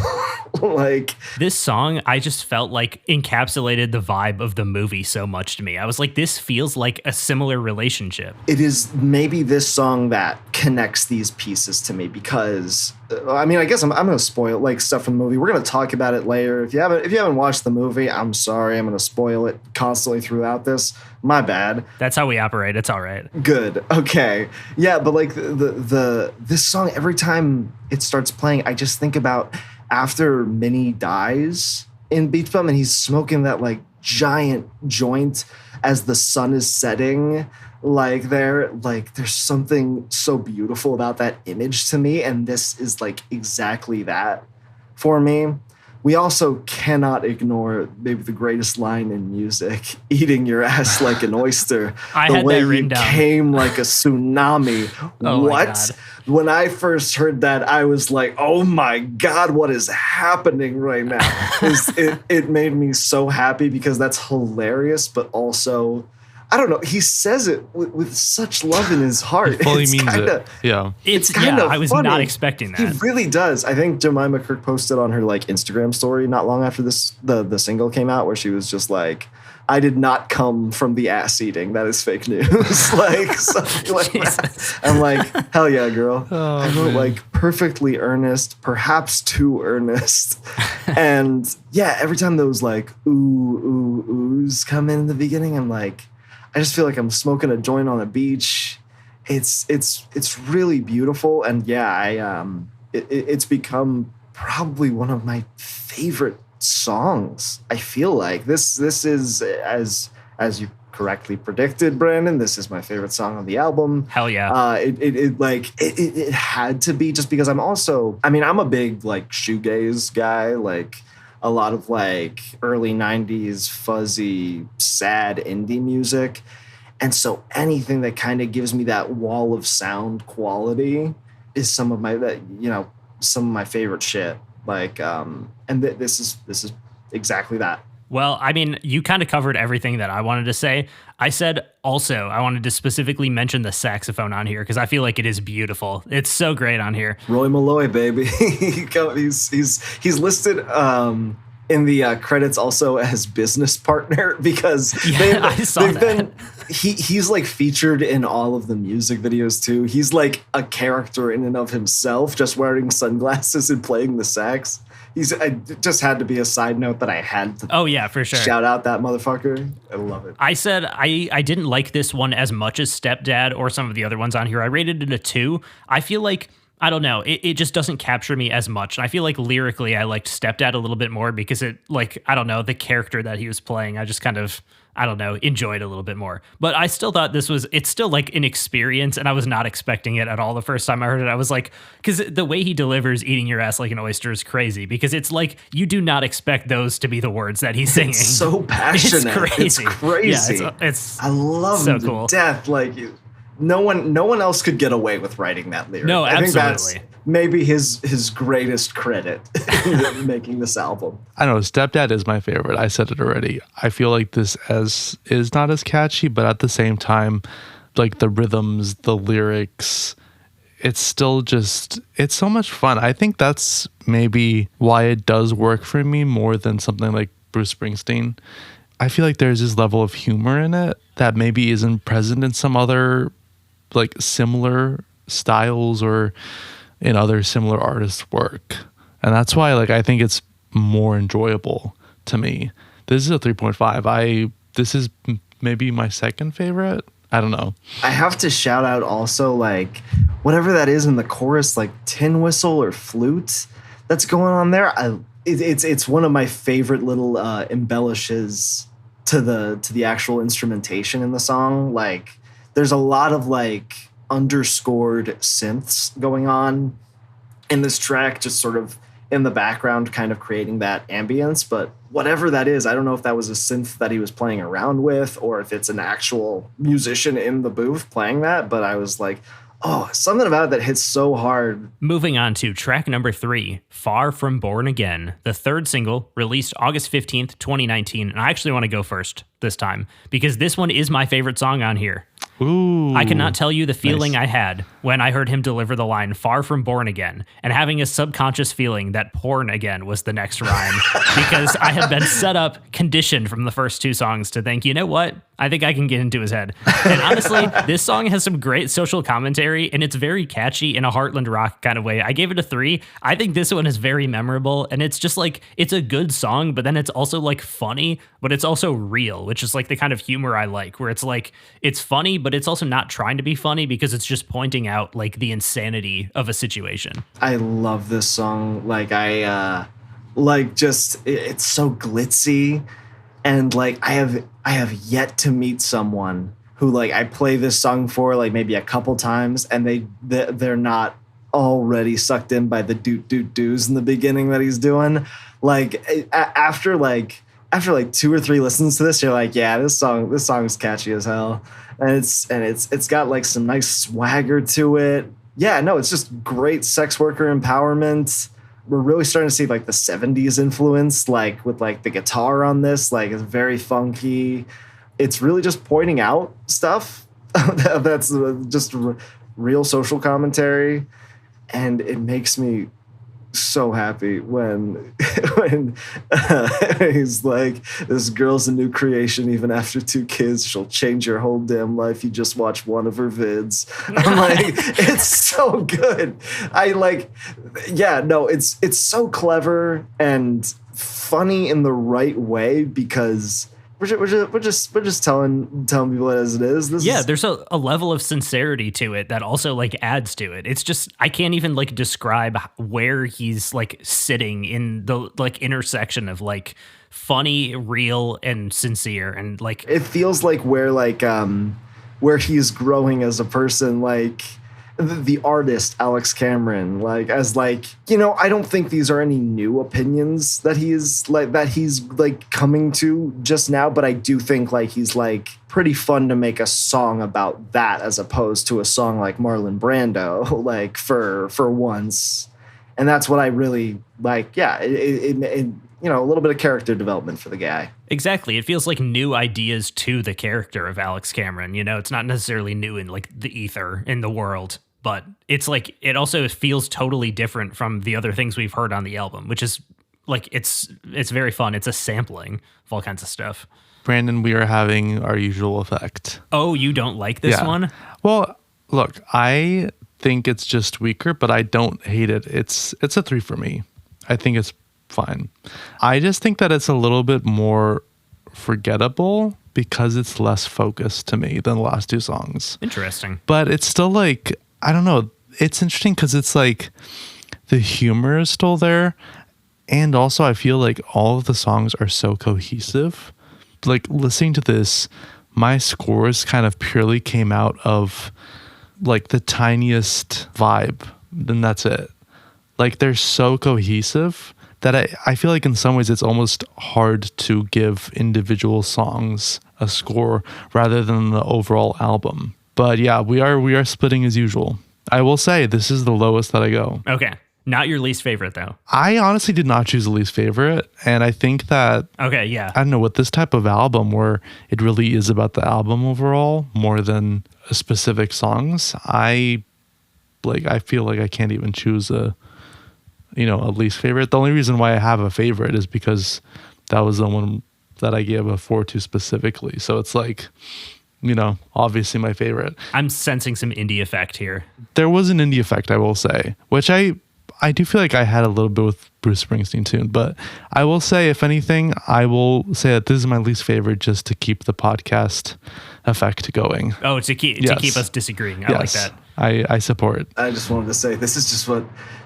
Like, this song, I just felt like encapsulated the vibe of the movie so much to me. I was like, this feels like a similar relationship. it is maybe this song that connects these pieces to me, because I mean, I guess I'm going to spoil like stuff from the movie. We're going to talk about it later. If you haven't watched the movie, I'm sorry. I'm going to spoil it constantly throughout this. My bad. That's how we operate. It's all right. Good. Okay. Yeah, but like this song, every time it starts playing, I just think about after Minnie dies in Beach Bum and he's smoking that like giant joint as the sun is setting, like there's something so beautiful about that image to me, and this is like exactly that for me. We also cannot ignore maybe the greatest line in music, eating your ass like an oyster. I the had way that written you down. Came like a tsunami. Oh my What? God. When I first heard that, I was like, oh my God, what is happening right now? It made me so happy, because that's hilarious, but also, I don't know, he says it with such love in his heart. He fully It's means kinda- it. Yeah. It's kinda I was funny. not expecting that. He really does. I think Jemima Kirk posted on her like Instagram story not long after the single came out, where she was just like, I did not come from the ass eating. That is fake news. Like, something like that. I'm like, hell yeah, girl. Oh, I wrote man. like perfectly earnest, perhaps too earnest. And yeah, every time those like oohs come in the beginning, I'm like, I just feel like I'm smoking a joint on a beach. It's really beautiful, and yeah, it's become probably one of my favorite songs. I feel like this is, as you correctly predicted, Brandon, this is my favorite song on the album. Hell yeah. It had to be, just because I'm a big like shoegaze guy, like a lot of like early 90s fuzzy sad indie music, and so anything that kind of gives me that wall of sound quality is some of my favorite shit. Like, this is exactly that. Well, I mean, you kind of covered everything that I wanted to say. I said also I wanted to specifically mention the saxophone on here, because I feel like it is beautiful. It's so great on here. Roy Malloy, baby. He's listed in the credits also as business partner, because I saw that. He's like featured in all of the music videos too. He's like a character in and of himself, just wearing sunglasses and playing the sax. It just had to be a side note that I had to Oh yeah, for sure. shout out that motherfucker. I love it. I said I didn't like this one as much as Stepdad or some of the other ones on here. I rated it a 2. I feel like, I don't know, it just doesn't capture me as much. And I feel like lyrically I liked Stepdad a little bit more, because it, like, I don't know, the character that he was playing, I just kind of, I don't know, enjoyed a little bit more. But I still thought it's still like an experience, and I was not expecting it at all the first time I heard it. I was like, because the way he delivers eating your ass like an oyster is crazy, because it's like, you do not expect those to be the words that he's singing. It's so passionate. It's crazy. It's crazy. Yeah, it's I love so him to cool. death. Like, no one else could get away with writing that lyric. No, I think that's absolutely. maybe his greatest credit in making this album. I know Stepdad is my favorite. I said it already. I feel like this is not as catchy, but at the same time, like the rhythms, the lyrics, it's still just, it's so much fun. I think that's maybe why it does work for me more than something like Bruce Springsteen. I feel like there's this level of humor in it that maybe isn't present in some other like similar styles or in other similar artists' work. And that's why like I think it's more enjoyable to me. This is a 3.5. This is maybe my second favorite. I don't know. I have to shout out also like whatever that is in the chorus, like tin whistle or flute that's going on there. It's one of my favorite little embellishes to the actual instrumentation in the song. Like there's a lot of like underscored synths going on in this track, just sort of in the background, kind of creating that ambience. But whatever that is, I don't know if that was a synth that he was playing around with or if it's an actual musician in the booth playing that. But I was like, oh, something about it that hits so hard. Moving on to track number 3, Far From Born Again, the third single, released August 15th, 2019. And I actually want to go first this time because this one is my favorite song on here. Ooh, I cannot tell you the feeling nice. I had when I heard him deliver the line "Far from born again" and having a subconscious feeling that "porn again" was the next rhyme because I had been set up, conditioned from the first 2 songs to think, you know what? I think I can get into his head. And honestly, this song has some great social commentary and it's very catchy in a Heartland rock kind of way. I gave it a 3. I think this one is very memorable and it's just like, it's a good song, but then it's also like funny, but it's also real, which is like the kind of humor I like, where it's like, it's funny, but it's also not trying to be funny because it's just pointing out like the insanity of a situation. I love this song. Like it's so glitzy. And like I have yet to meet someone who like I play this song for like maybe a couple times and they're not already sucked in by the doot doot doos in the beginning that he's doing. Like after 2 or 3 listens to this, you're like, yeah, this song's catchy as hell. And it's got like some nice swagger to it. Yeah, no, it's just great sex worker empowerment. We're really starting to see like the 70s influence, like with like the guitar on this, like it's very funky. It's really just pointing out stuff that's just real social commentary. And it makes me so happy when he's like, this girl's a new creation. Even after 2 kids, she'll change your whole damn life. You just watch one of her vids. I'm like, it's so good. It's so clever and funny in the right way because we're just telling people it as it is. There's a level of sincerity to it that also like adds to it. It's just, I can't even like describe where he's like sitting in the like intersection of like funny, real, and sincere. And like, it feels like where he's growing as a person, like the artist Alex Cameron, like as like, you know, I don't think these are any new opinions that he's coming to just now, but I do think like he's like pretty fun to make a song about that as opposed to a song like Marlon Brando, like for once. And that's what I really like. Yeah, it you know, a little bit of character development for the guy. Exactly. It feels like new ideas to the character of Alex Cameron. You know, it's not necessarily new in like the ether in the world, but it's like, it also feels totally different from the other things we've heard on the album, which is like, it's very fun. It's a sampling of all kinds of stuff. Brandon, we are having our usual effect. Oh, you don't like this one? Well, look, I think it's just weaker, but I don't hate it. It's a 3 for me. I think it's fine. I just think that it's a little bit more forgettable because it's less focused to me than the last 2 songs. Interesting. But it's still like, I don't know. It's interesting because it's like the humor is still there. And also I feel like all of the songs are so cohesive. Like listening to this, my scores kind of purely came out of like the tiniest vibe. Then that's it. Like they're so cohesive that I feel like in some ways it's almost hard to give individual songs a score rather than the overall album. But yeah, we are splitting as usual. I will say this is the lowest that I go. Okay. Not your least favorite though. I honestly did not choose the least favorite. And I think that, okay, yeah, I don't know, with this type of album where it really is about the album overall more than specific songs, I like I feel like I can't even choose a least favorite. The only reason why I have a favorite is because that was the one that I gave a 4 to specifically. So it's like, obviously my favorite. I'm sensing some indie effect here. There was an indie effect, I will say, which I do feel like I had a little bit with Bruce Springsteen too. But I will say, if anything, I will say that this is my least favorite just to keep the podcast effect going. Oh, to keep us disagreeing. I like that. I support. I just wanted to say this is just what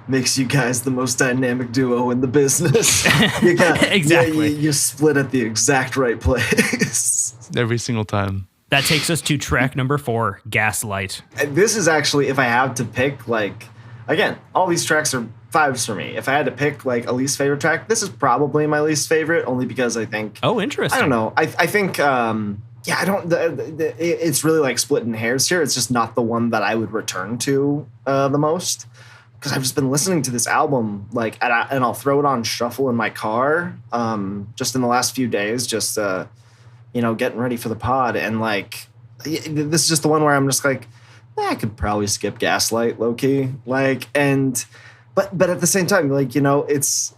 makes you guys the most dynamic duo in the business. You got exactly. You split at the exact right place every single time. That takes us to track number 4, Gaslight. And this is actually, if I have to pick, like, again, all these tracks are 5s for me. If I had to pick like a least favorite track, this is probably my least favorite, only because I think. Oh, interesting. I don't know. I think. I don't. It's really like splitting hairs here. It's just not the one that I would return to the most, because I've just been listening to this album like, and I'll throw it on shuffle in my car, just in the last few days, just getting ready for the pod, and like this is just the one where I'm just like, I could probably skip Gaslight, low key, like, but at the same time, like, it's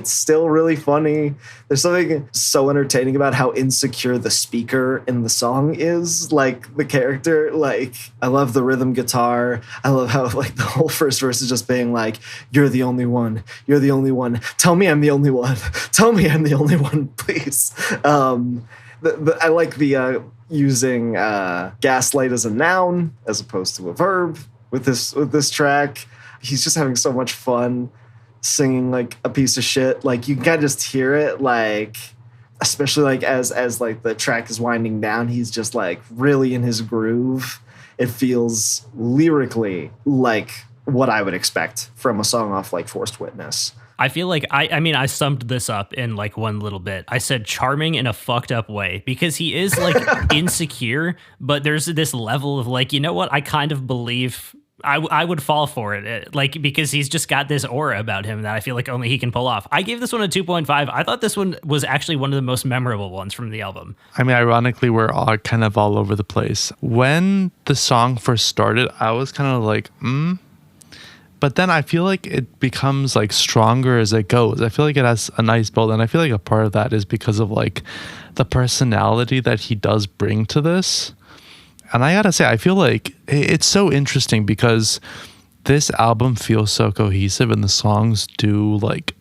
still really funny. There's something so entertaining about how insecure the speaker in the song is, like the character. Like, I love the rhythm guitar. I love how like the whole first verse is just being like, "You're the only one. You're the only one. Tell me I'm the only one. Tell me I'm the only one, please." I like the using gaslight as a noun as opposed to a verb with this track. He's just having so much fun singing like a piece of shit. Like, you can kind of just hear it, like, especially like as like the track is winding down, he's just like really in his groove. It feels lyrically like what I would expect from a song off like Forced Witness. I feel like I summed this up in like one little bit. I said charming in a fucked up way, because he is like insecure, but there's this level of like, you know what? I kind of believe I would fall for it, like, because he's just got this aura about him that I feel like only he can pull off. I gave this one a 2.5. I thought this one was actually one of the most memorable ones from the album. I mean, ironically, we're all kind of all over the place. When the song first started, I was kind of like, But then I feel like it becomes like stronger as it goes. I feel like it has a nice build, and I feel like a part of that is because of like the personality that he does bring to this. And I gotta say, I feel like it's so interesting because this album feels so cohesive, and the songs do like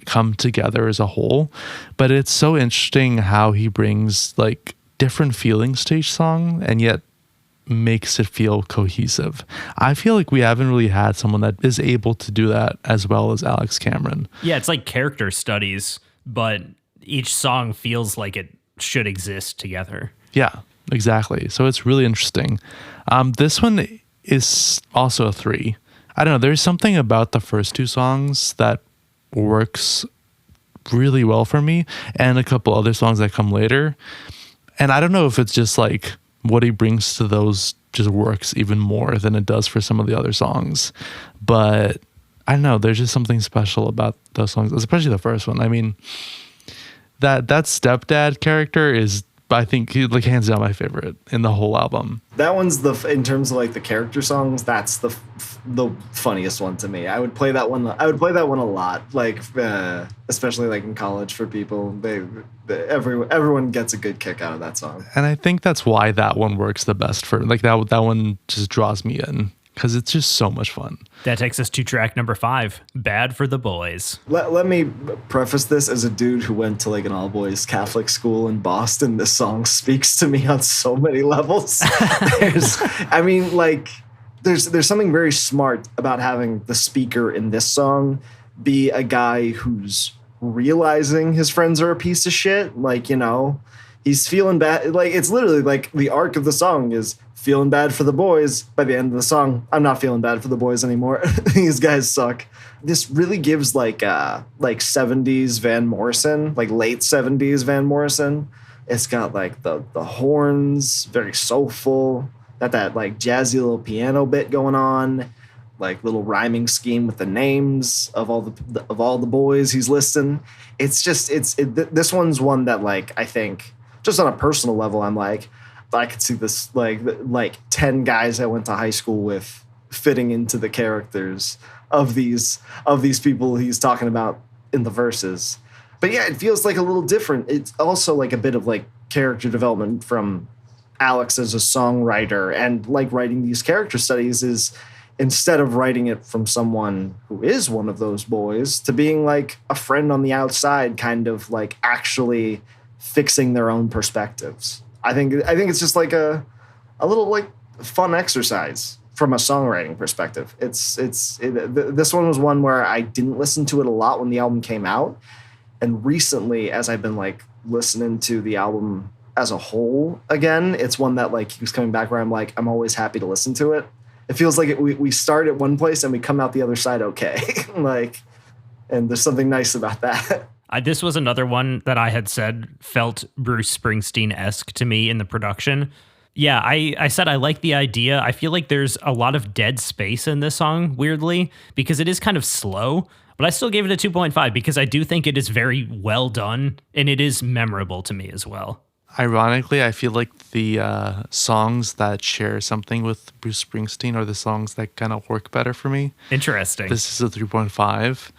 come together as a whole. But it's so interesting how he brings like different feelings to each song, and yet makes it feel cohesive. I feel like we haven't really had someone that is able to do that as well as Alex Cameron. Yeah, it's like character studies, but each song feels like it should exist together. Yeah, exactly. So it's really interesting. This one is also a 3. I don't know. There's something about the first 2 songs that works really well for me, and a couple other songs that come later. And I don't know if it's just like what he brings to those just works even more than it does for some of the other songs. But I don't know, there's just something special about those songs, especially the first one. I mean, that stepdad character is, I think, like hands down my favorite in the whole album. That one's in terms of like the character songs, that's the funniest one to me. I would play that one a lot, like especially like in college for people. Everyone gets a good kick out of that song. And I think that's why that one works the best for like that one just draws me in, because it's just so much fun. That takes us to track number 5, Bad for the Boys. Let me preface this as a dude who went to like an all-boys Catholic school in Boston. This song speaks to me on so many levels. There's something very smart about having the speaker in this song be a guy who's realizing his friends are a piece of shit. Like, he's feeling bad. Like, it's literally like the arc of the song is feeling bad for the boys. By the end of the song, I'm not feeling bad for the boys anymore. These guys suck. This really gives like 70s Van Morrison, like late 70s Van Morrison. It's got like the horns, very soulful. Got that like jazzy little piano bit going on, like little rhyming scheme with the names of all the boys he's listing. It's just this one's one that, like, I think just on a personal level, I'm like, I could see this like 10 guys I went to high school with fitting into the characters of these people he's talking about in the verses. But yeah, it feels like a little different. It's also like a bit of like character development from Alex as a songwriter, and like writing these character studies is, instead of writing it from someone who is one of those boys, to being like a friend on the outside, kind of like actually fixing their own perspectives. I think it's just like a little like fun exercise from a songwriting perspective. This one was one where I didn't listen to it a lot when the album came out, and recently, as I've been like listening to the album as a whole again, it's one that like keeps coming back where I'm like, I'm always happy to listen to it. It feels like we start at one place and we come out the other side okay. Like, and there's something nice about that. This was another one that I had said felt Bruce Springsteen-esque to me in the production. Yeah, I said I like the idea. I feel like there's a lot of dead space in this song, weirdly, because it is kind of slow, but I still gave it a 2.5 because I do think it is very well done, and it is memorable to me as well. Ironically, I feel like the songs that share something with Bruce Springsteen are the songs that kind of work better for me. Interesting. This is a 3.5.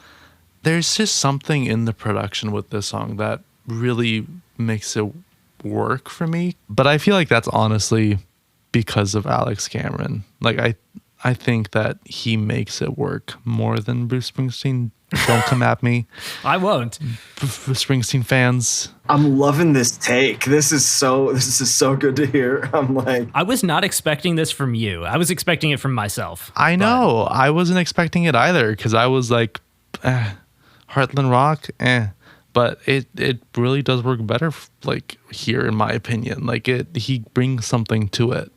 There's just something in the production with this song that really makes it work for me. But I feel like that's honestly because of Alex Cameron. Like, I think that he makes it work more than Bruce Springsteen. Don't come at me. I won't. Springsteen fans. I'm loving this take. This is so good to hear. I'm like, I was not expecting this from you. I was expecting it from myself. I know. I wasn't expecting it either, because I was like, Heartland Rock, but it really does work better like here, in my opinion. Like, he brings something to it,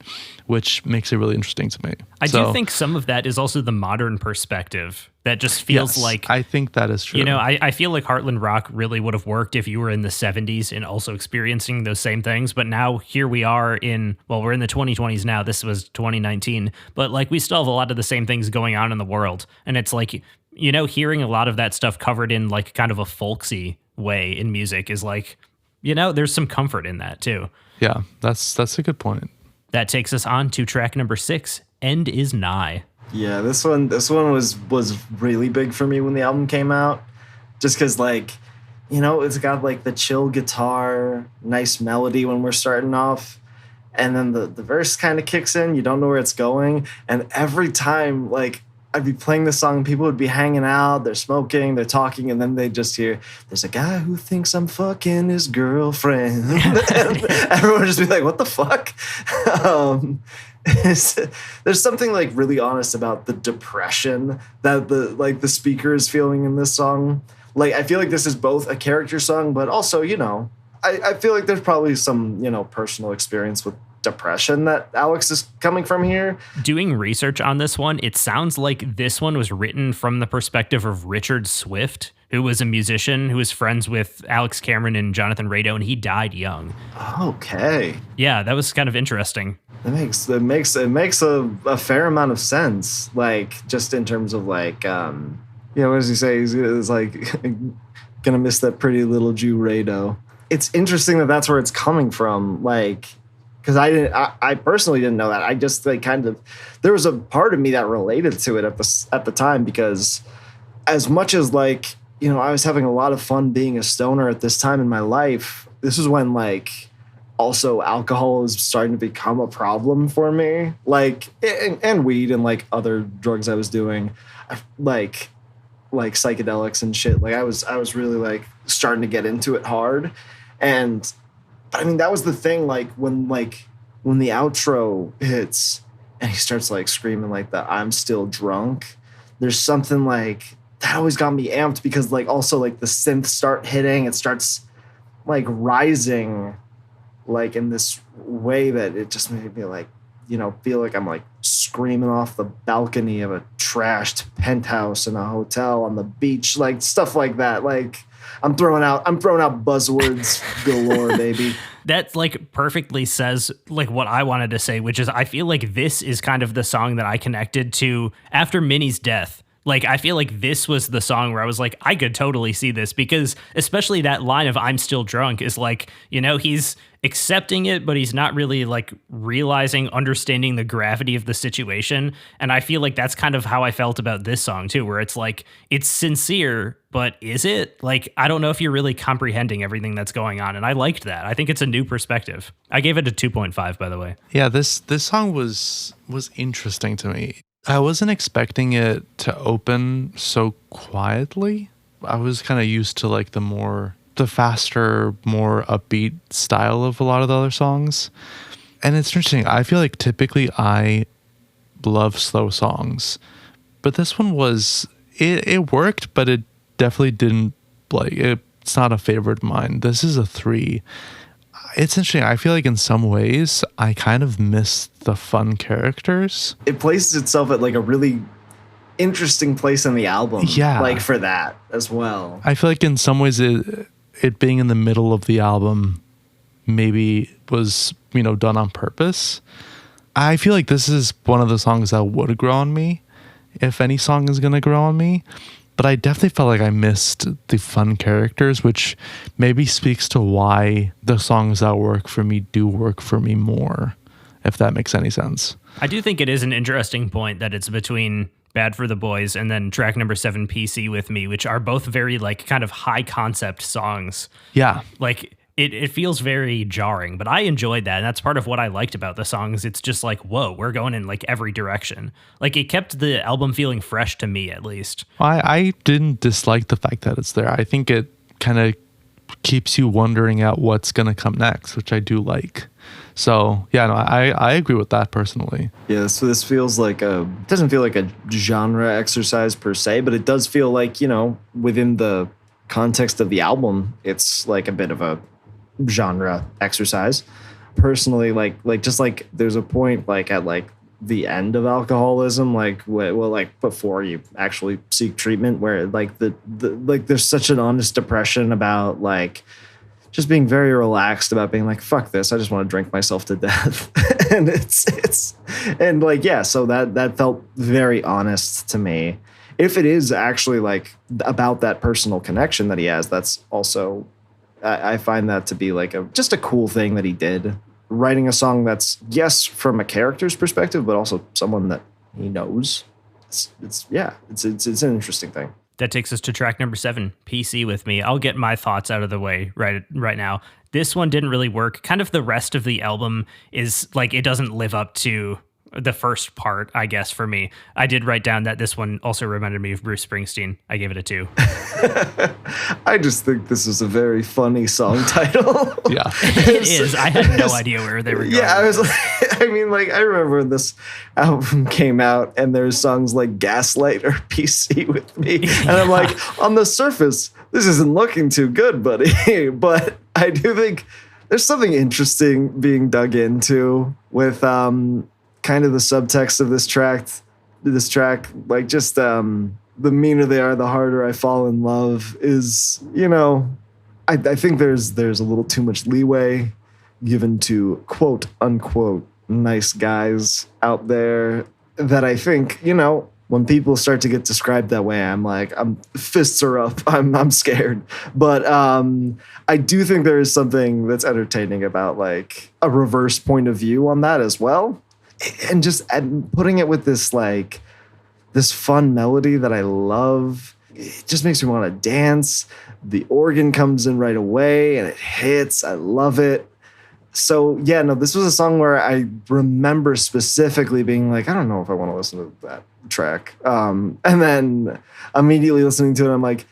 which makes it really interesting to me. I do think some of that is also the modern perspective that just feels like, I think that is true. You know, I feel like Heartland Rock really would have worked if you were in the 70s and also experiencing those same things. But now here we are we're in the 2020s now. This was 2019. But like, we still have a lot of the same things going on in the world. And it's like, you know, hearing a lot of that stuff covered in like kind of a folksy way in music is like, you know, there's some comfort in that too. Yeah, that's a good point. That takes us on to track number 6, End Is Nigh. yeah, this one was really big for me when the album came out, just because like, you know, it's got like the chill guitar, nice melody when we're starting off, and then the verse kind of kicks in. You don't know where it's going, and every time like I'd be playing this song, people would be hanging out, they're smoking, they're talking, and then they just hear, there's a guy who thinks I'm fucking his girlfriend. And everyone would just be like, what the fuck? There's something like really honest about the depression that the speaker is feeling in this song. Like, I feel like this is both a character song, but also, you know, I feel like there's probably some, you know, personal experience with depression that Alex is coming from here. Doing research on this one, it sounds like this one was written from the perspective of Richard Swift, who was a musician who was friends with Alex Cameron and Jonathan Rado, and he died young. Okay. Yeah, that was kind of interesting. It makes a fair amount of sense. Like, just in terms of like, what does he say? He's like, gonna miss that pretty little Jew Rado. It's interesting that that's where it's coming from. Like, because I personally didn't know that. I just like there was a part of me that related to it at the time, because as much as like, you know, I was having a lot of fun being a stoner at this time in my life, this is when like also alcohol was starting to become a problem for me, like, and weed and like other drugs I was doing, like psychedelics and shit. Like, I was really like starting to get into it hard. And I mean, that was the thing, like when the outro hits and he starts like screaming like the I'm still drunk, there's something like that always got me amped, because like also like the synths start hitting, it starts like rising like in this way that it just made me like, you know, feel like I'm like screaming off the balcony of a trashed penthouse in a hotel on the beach, like stuff like that. Like, I'm throwing out buzzwords galore, baby. That like perfectly says like what I wanted to say, which is I feel like this is kind of the song that I connected to after Minnie's death. Like, I feel like this was the song where I was like, I could totally see this, because especially that line of "I'm still drunk" is like, he's accepting it, but he's not really like realizing, understanding the gravity of the situation. And I feel like that's kind of how I felt about this song too, where it's like, it's sincere, but is it? Like, I don't know if you're really comprehending everything that's going on. And I liked that. I think it's a new perspective. I gave it a 2.5, by the way. Yeah, this song was interesting to me. I wasn't expecting it to open so quietly. I was kind of used to like the faster, more upbeat style of a lot of the other songs. And it's interesting. I feel like typically I love slow songs, but this one it worked, but it definitely didn't it's not a favorite of mine. This is a 3. It's interesting. I feel like in some ways I kind of miss the fun characters. It places itself at like a really interesting place in the album. Yeah. Like for that as well. I feel like in some ways it being in the middle of the album maybe was, done on purpose. I feel like this is one of the songs that would grow on me if any song is going to grow on me. But I definitely felt like I missed the fun characters, which maybe speaks to why the songs that work for me do work for me more, if that makes any sense. I do think it is an interesting point that it's between Bad for the Boys and then track number 7, PC with Me, which are both very like kind of high concept songs. Yeah. Like it feels very jarring, but I enjoyed that. And that's part of what I liked about the songs. It's just like, whoa, we're going in like every direction. Like it kept the album feeling fresh to me, at least. I didn't dislike the fact that it's there. I think it kind of keeps you wondering at what's going to come next, which I do like. So yeah, no, I agree with that personally. Yeah, so this feels like doesn't feel like a genre exercise per se, but it does feel like, within the context of the album, it's like a bit of a genre exercise. Personally, like just like there's a point like at like the end of alcoholism, like before you actually seek treatment, where like like there's such an honest depression about like just being very relaxed about being like, fuck this, I just want to drink myself to death. And it's and like, yeah, so that felt very honest to me. If it is actually like about that personal connection that he has, that's also, I find that to be like just a cool thing that he did. Writing a song that's, yes, from a character's perspective, but also someone that he knows. It's an interesting thing. That takes us to track number 7, PC with Me. I'll get my thoughts out of the way right now. This one didn't really work. Kind of the rest of the album is like, it doesn't live up to the first part, I guess, for me. I did write down that this one also reminded me of Bruce Springsteen. I gave it a 2. I just think this is a very funny song title. Yeah. It is. I had no idea where they were going. Yeah, I was like, I remember when this album came out and there's songs like Gaslight or PC with Me. And I'm like, on the surface, this isn't looking too good, buddy. But I do think there's something interesting being dug into with kind of the subtext of this track, like just the meaner they are, the harder I fall in love is, I think there's a little too much leeway given to quote unquote nice guys out there that I think, when people start to get described that way, I'm fists are up. I'm scared. But I do think there is something that's entertaining about like a reverse point of view on that as well. And putting it with this like this fun melody that I love, it just makes me want to dance. The organ comes in right away and it hits. I love it. So yeah, no, this was a song where I remember specifically being like, I don't know if I want to listen to that track. And then immediately listening to it, I'm like,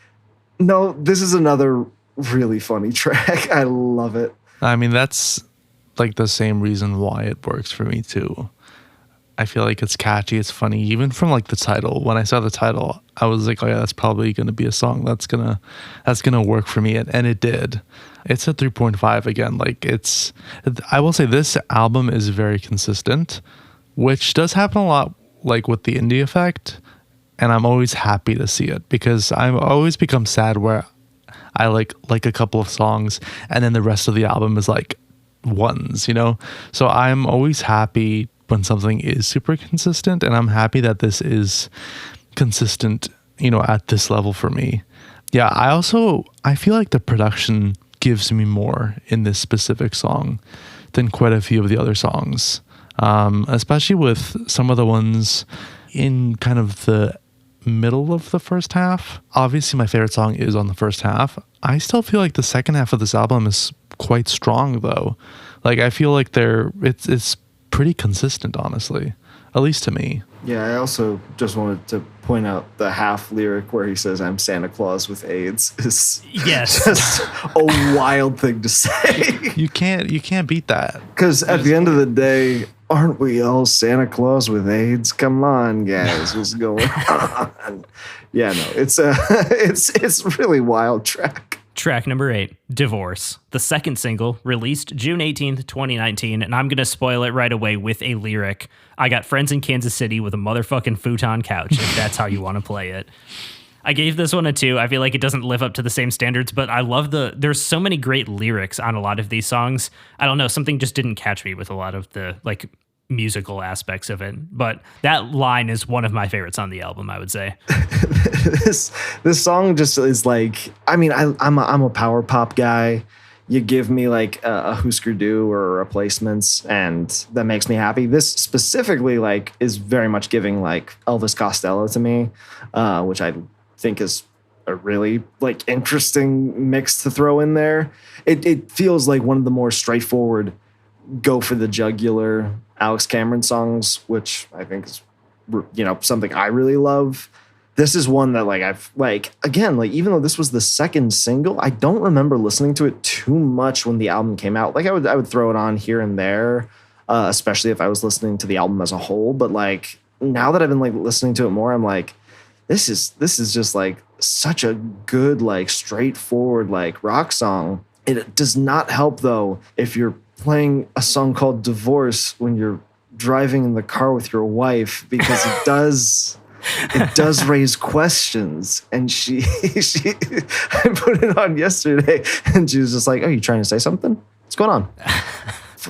no, this is another really funny track. I love it. I mean, that's like the same reason why it works for me too. I feel like it's catchy, it's funny. Even from like the title, when I saw the title, I was like, oh yeah, that's probably going to be a song that's gonna work for me, and it did. It's a 3.5 again. Like I will say this album is very consistent, which does happen a lot, like with the indie effect, and I'm always happy to see it because I've always become sad where I like a couple of songs and then the rest of the album is like ones, So I'm always happy when something is super consistent, and I'm happy that this is consistent, at this level for me. Yeah, I feel like the production gives me more in this specific song than quite a few of the other songs, especially with some of the ones in kind of the middle of the first half. Obviously, my favorite song is on the first half. I still feel like the second half of this album is quite strong, though. Like, I feel like it's pretty consistent, honestly, at least to me. Yeah, I also just wanted to point out the half lyric where he says, "I'm Santa Claus with AIDS" is just a wild thing to say. You can't beat that. Because at the end of the day, aren't we all Santa Claus with AIDS? Come on, guys, what's going on? Yeah, no, it's a really wild track. Track number 8, Divorce, the second single, released June 18th, 2019, and I'm going to spoil it right away with a lyric. I got friends in Kansas City with a motherfucking futon couch, if that's how you want to play it. I gave this one a 2. I feel like it doesn't live up to the same standards, but I love there's so many great lyrics on a lot of these songs. I don't know, something just didn't catch me with a lot of the, musical aspects of it, but that line is one of my favorites on the album, I would say. this song just is I'm a power pop guy. You give me a Husker Du or Replacements and that makes me happy. This specifically is very much giving Elvis Costello to me, which I think is a really interesting mix to throw in there. It feels like one of the more straightforward, go for the jugular Alex Cameron songs, which I think is, something I really love. This is one that I've even though this was the second single, I don't remember listening to it too much when the album came out. I would throw it on here and there, especially if I was listening to the album as a whole. But now that I've been listening to it more, I'm this is just such a good straightforward rock song. It does not help though if you're playing a song called Divorce when you're driving in the car with your wife, because it does raise questions. And she I put it on yesterday and she was just like, "Oh, you trying to say something? What's going on?"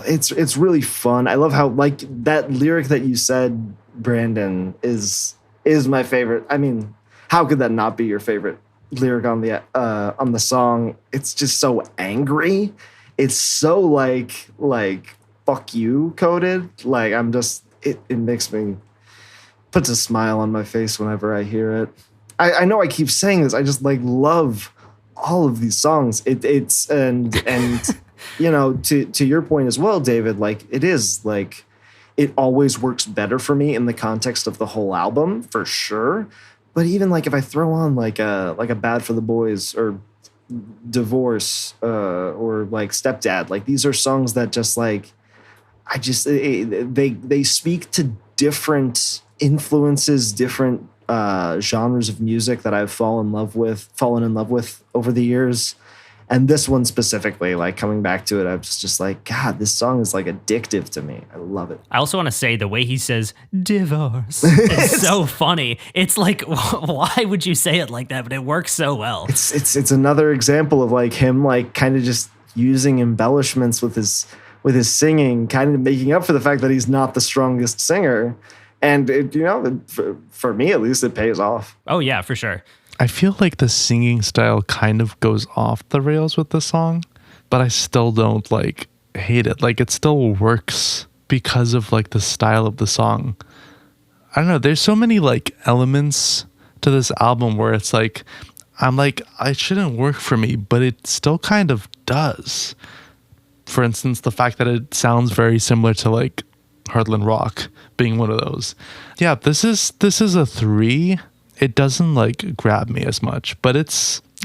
It's really fun. I love how that lyric that you said, Brandon, is my favorite. I mean, how could that not be your favorite lyric on the song? It's just so angry. It's so fuck you coded. It makes me, puts a smile on my face whenever I hear it. I know I keep saying this. I just love all of these songs. It's to your point as well, David, it is it always works better for me in the context of the whole album for sure. But even if I throw on a Bad for the Boys or Divorce or Stepdad, these are songs that just they speak to different influences, different genres of music that I've fallen in love with over the years. And this one specifically, coming back to it, I was just God, this song is addictive to me. I love it. I also want to say the way he says divorce is so funny. It's why would you say it like that? But it works so well. It's another example of him kind of just using embellishments with his singing, kind of making up for the fact that he's not the strongest singer. And for me at least, it pays off. Oh yeah, for sure. I feel like the singing style kind of goes off the rails with this song, but I still don't hate it. It still works because of the style of the song. I don't know. There's so many elements to this album where it's I'm it shouldn't work for me, but it still kind of does. For instance, the fact that it sounds very similar to Heartland Rock being one of those. Yeah, this is a 3. It doesn't grab me as much, but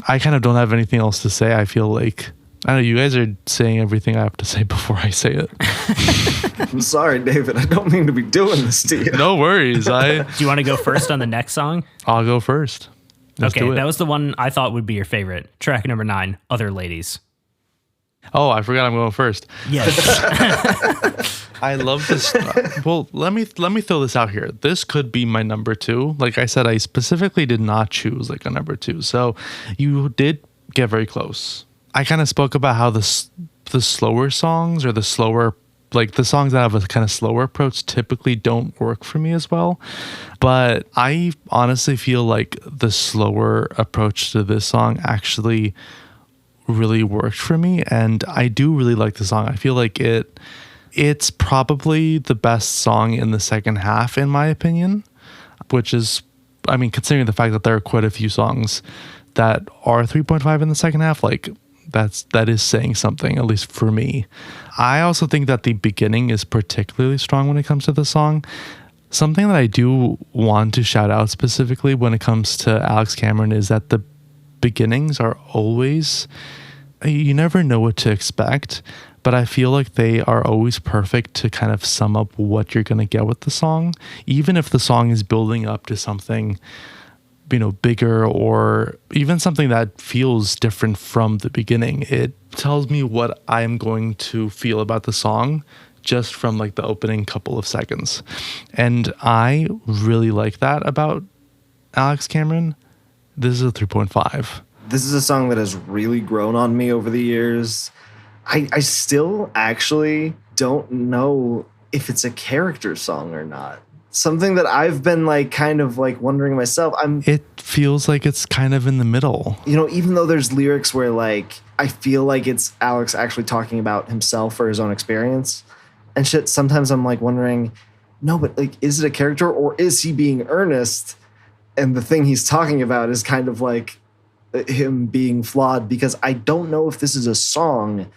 I kind of don't have anything else to say. I feel I don't know, you guys are saying everything I have to say before I say it. I'm sorry, David. I don't mean to be doing this to you. No worries. Do you want to go first on the next song? I'll go first. Let's okay, that was the one I thought would be your favorite. Track number 9, Other Ladies. Oh, I forgot I'm going first. Yes. I love this. Well, let me throw this out here. This could be my number 2. Like I said, I specifically did not choose a number 2. So you did get very close. I kind of spoke about how the slower songs or the slower like the songs that have a kind of slower approach typically don't work for me as well. But I honestly feel like the slower approach to this song actually really worked for me, and I do really like the song. I feel like it's probably the best song in the second half in my opinion, which is, I mean, considering the fact that there are quite a few songs that are 3.5 in the second half, like that is saying something, at least for me. I also think that the beginning is particularly strong when it comes to the song. Something that I do want to shout out specifically when it comes to Alex Cameron is that the beginnings are always, you never know what to expect, but I feel like they are always perfect to kind of sum up what you're going to get with the song. Even if the song is building up to something, you know, bigger or even something that feels different from the beginning, it tells me what I'm going to feel about the song just from like the opening couple of seconds. And I really like that about Alex Cameron. This is a 3.5. This is a song that has really grown on me over the years. I still actually don't know if it's a character song or not. Something that I've been like kind of like wondering myself. It feels like it's kind of in the middle. You know, even though there's lyrics where like I feel like it's Alex actually talking about himself or his own experience and shit, sometimes I'm like wondering, no, but like, is it a character or is he being earnest? And the thing he's talking about is kind of like him being flawed, because I don't know if this is a song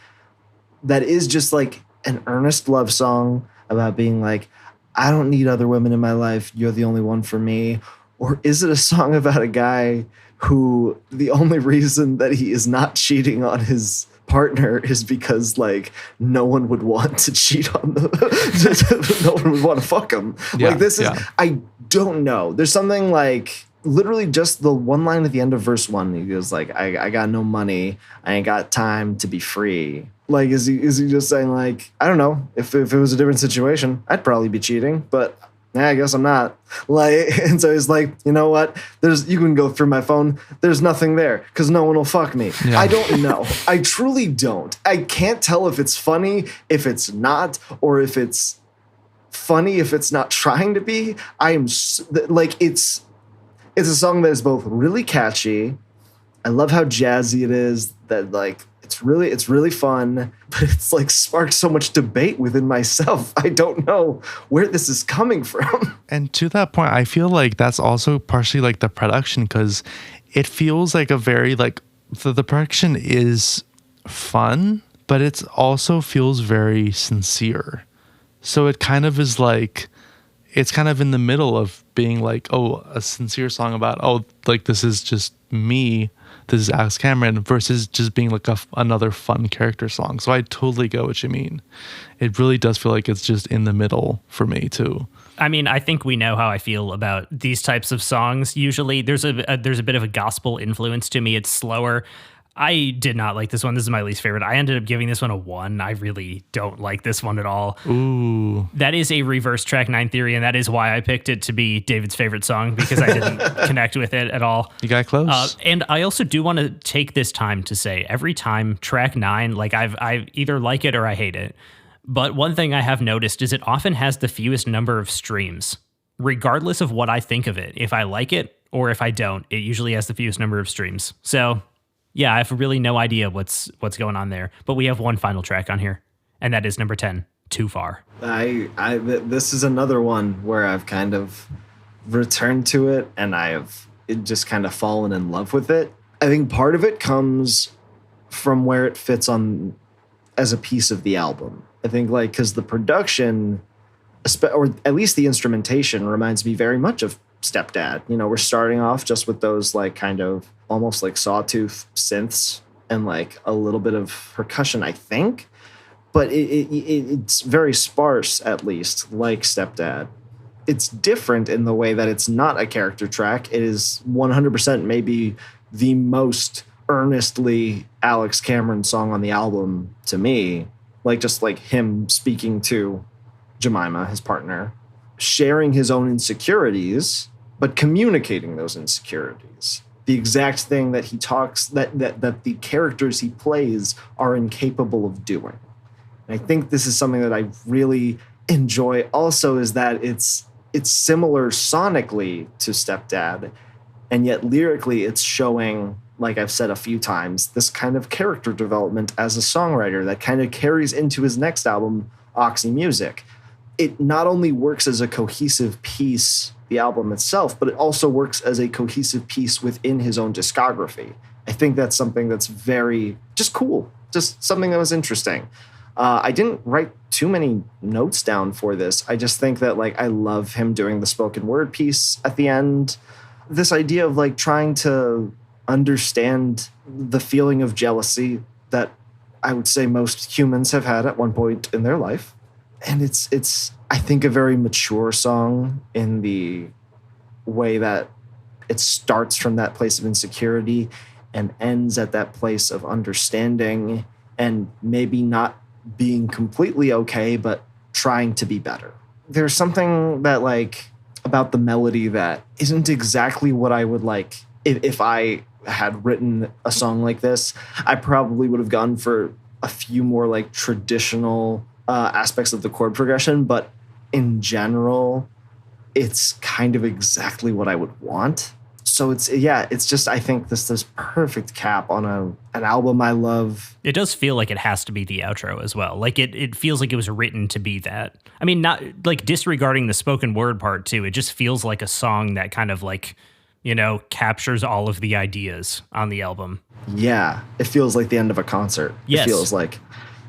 that is just like an earnest love song about being like, I don't need other women in my life, you're the only one for me. Or is it a song about a guy who the only reason that he is not cheating on his partner is because like no one would want to cheat on them. No one would want to fuck him. Yeah, like this is, yeah. I don't know. There's something like literally just the one line at the end of verse 1. He goes like, I got no money. I ain't got time to be free. Like, is he just saying like, I don't know, if it was a different situation, I'd probably be cheating, but I guess I'm not. Like, and so he's like, you know what? You can go through my phone. There's nothing there because no one will fuck me. Yeah. I don't know. I truly don't. I can't tell if it's funny, if it's not, or if it's funny, if it's not trying to be. I am like, it's a song that is both really catchy. I love how jazzy it is. That like, it's really fun, but it's like sparked so much debate within myself. I don't know where this is coming from. And to that point, I feel like that's also partially like the production, because it feels like a very like the production is fun, but it also feels very sincere. So it kind of is like, it's kind of in the middle of being like, oh, a sincere song about, oh, like this is just me. This is Alex Cameron, versus just being like another fun character song. So I totally get what you mean. It really does feel like it's just in the middle for me too. I mean, I think we know how I feel about these types of songs. Usually there's a bit of a gospel influence to me. It's slower. I did not like this one. This is my least favorite. I ended up giving this one a 1. I really don't like this one at all. Ooh. That is a reverse track 9 theory, and that is why I picked it to be David's favorite song, because I didn't connect with it at all. You got close. And I also do want to take this time to say, every time track 9, like I either like it or I hate it. But one thing I have noticed is it often has the fewest number of streams, regardless of what I think of it. If I like it or if I don't, it usually has the fewest number of streams. So yeah, I have really no idea what's going on there. But we have one final track on here, and that is number 10, Too Far. This is another one where I've kind of returned to it, and it just kind of fallen in love with it. I think part of it comes from where it fits on as a piece of the album. I think like because the production, or at least the instrumentation, reminds me very much of Stepdad. You know, we're starting off just with those like kind of almost like sawtooth synths and like a little bit of percussion, I think, but it's very sparse, at least, like Stepdad. It's different in the way that it's not a character track. It is 100% maybe the most earnestly Alex Cameron song on the album to me. Like just like him speaking to Jemima, his partner, sharing his own insecurities, but communicating those insecurities. The exact thing that he talks, that the characters he plays are incapable of doing. And I think this is something that I really enjoy also, is that it's similar sonically to Stepdad, and yet lyrically it's showing, like I've said a few times, this kind of character development as a songwriter that kind of carries into his next album, Oxy Music. It not only works as a cohesive piece, the album itself, but it also works as a cohesive piece within his own discography. I think that's something that's very just cool, just something that was interesting. I didn't write too many notes down for this. I just think that like I love him doing the spoken word piece at the end. This idea of like trying to understand the feeling of jealousy that I would say most humans have had at one point in their life. And it's I think a very mature song in the way that it starts from that place of insecurity and ends at that place of understanding and maybe not being completely okay, but trying to be better. There's something that like about the melody that isn't exactly what I would like. If I had written a song like this, I probably would have gone for a few more like traditional aspects of the chord progression, but in general, it's kind of exactly what I would want. So it's just, I think this perfect cap on an album I love. It does feel like it has to be the outro as well. Like it feels like it was written to be that. I mean, not like disregarding the spoken word part too. It just feels like a song that kind of like, you know, captures all of the ideas on the album. Yeah, it feels like the end of a concert. Yes. It feels like,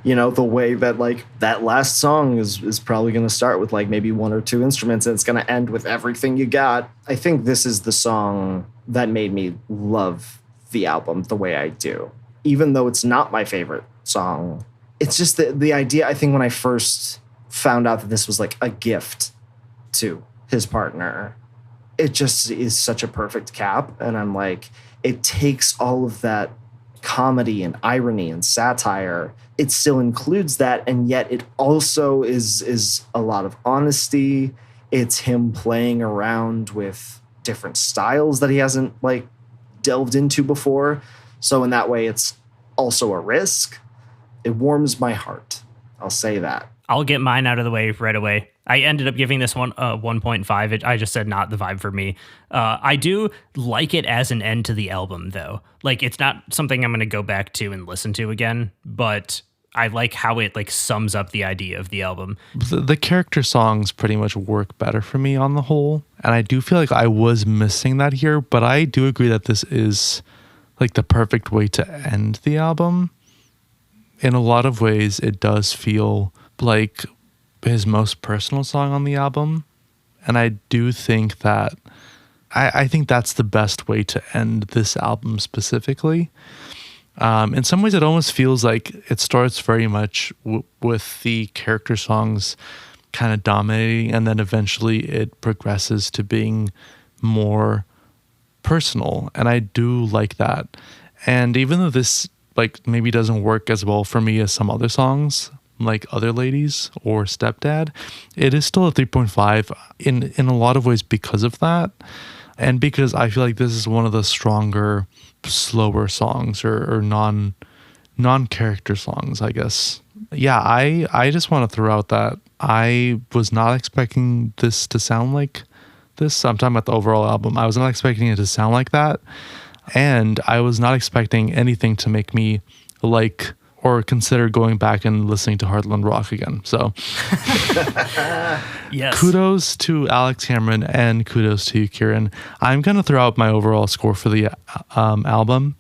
you know, the way that like that last song is probably going to start with like maybe one or two instruments and it's going to end with everything you got. I think this is the song that made me love the album the way I do. Even though it's not my favorite song, it's just the idea. I think when I first found out that this was like a gift to his partner, it just is such a perfect cap. And I'm like, it takes all of that comedy and irony and satire. It still includes that, and yet it also is a lot of honesty. It's him playing around with different styles that he hasn't like delved into before. So in that way, it's also a risk. It warms my heart. I'll say that. I'll get mine out of the way right away. I ended up giving this one 1.5. I just said not the vibe for me. I do like it as an end to the album, though. Like, it's not something I'm going to go back to and listen to again, but I like how it like sums up the idea of the album. The character songs pretty much work better for me on the whole, and I do feel like I was missing that here, but I do agree that this is like the perfect way to end the album. In a lot of ways, it does feel like his most personal song on the album. And I do think that I think that's the best way to end this album specifically. In some ways, it almost feels like it starts very much with the character songs kind of dominating, and then eventually it progresses to being more personal. And I do like that. And even though this like maybe doesn't work as well for me as some other songs, like Other Ladies or Stepdad, it is still a 3.5 in a lot of ways because of that, and because I feel like this is one of the stronger, slower songs or non-character songs, I guess. Yeah, I just want to throw out that I was not expecting this to sound like this. I'm talking about the overall album. I was not expecting it to sound like that, and I was not expecting anything to make me like or consider going back and listening to Heartland Rock again. So Yes. Kudos to Alex Cameron and kudos to you, Kieran. I'm going to throw out my overall score for the album.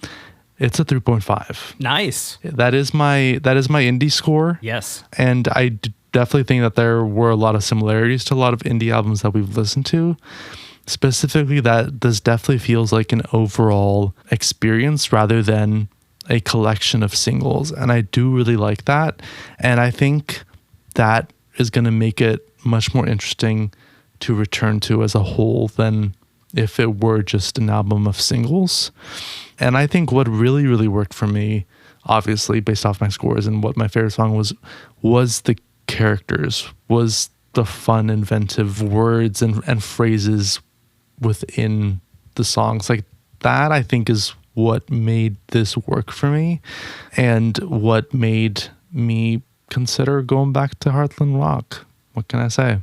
It's a 3.5. Nice. That is my indie score. Yes. And I definitely think that there were a lot of similarities to a lot of indie albums that we've listened to. Specifically, that this definitely feels like an overall experience rather than a collection of singles, and I do really like that, and I think that is going to make it much more interesting to return to as a whole than if it were just an album of singles. And I think what really, really worked for me, obviously based off my scores and what my favorite song was the characters, was the fun, inventive words and phrases within the songs. Like that, I think, is what made this work for me and what made me consider going back to Heartland Rock. What can I say?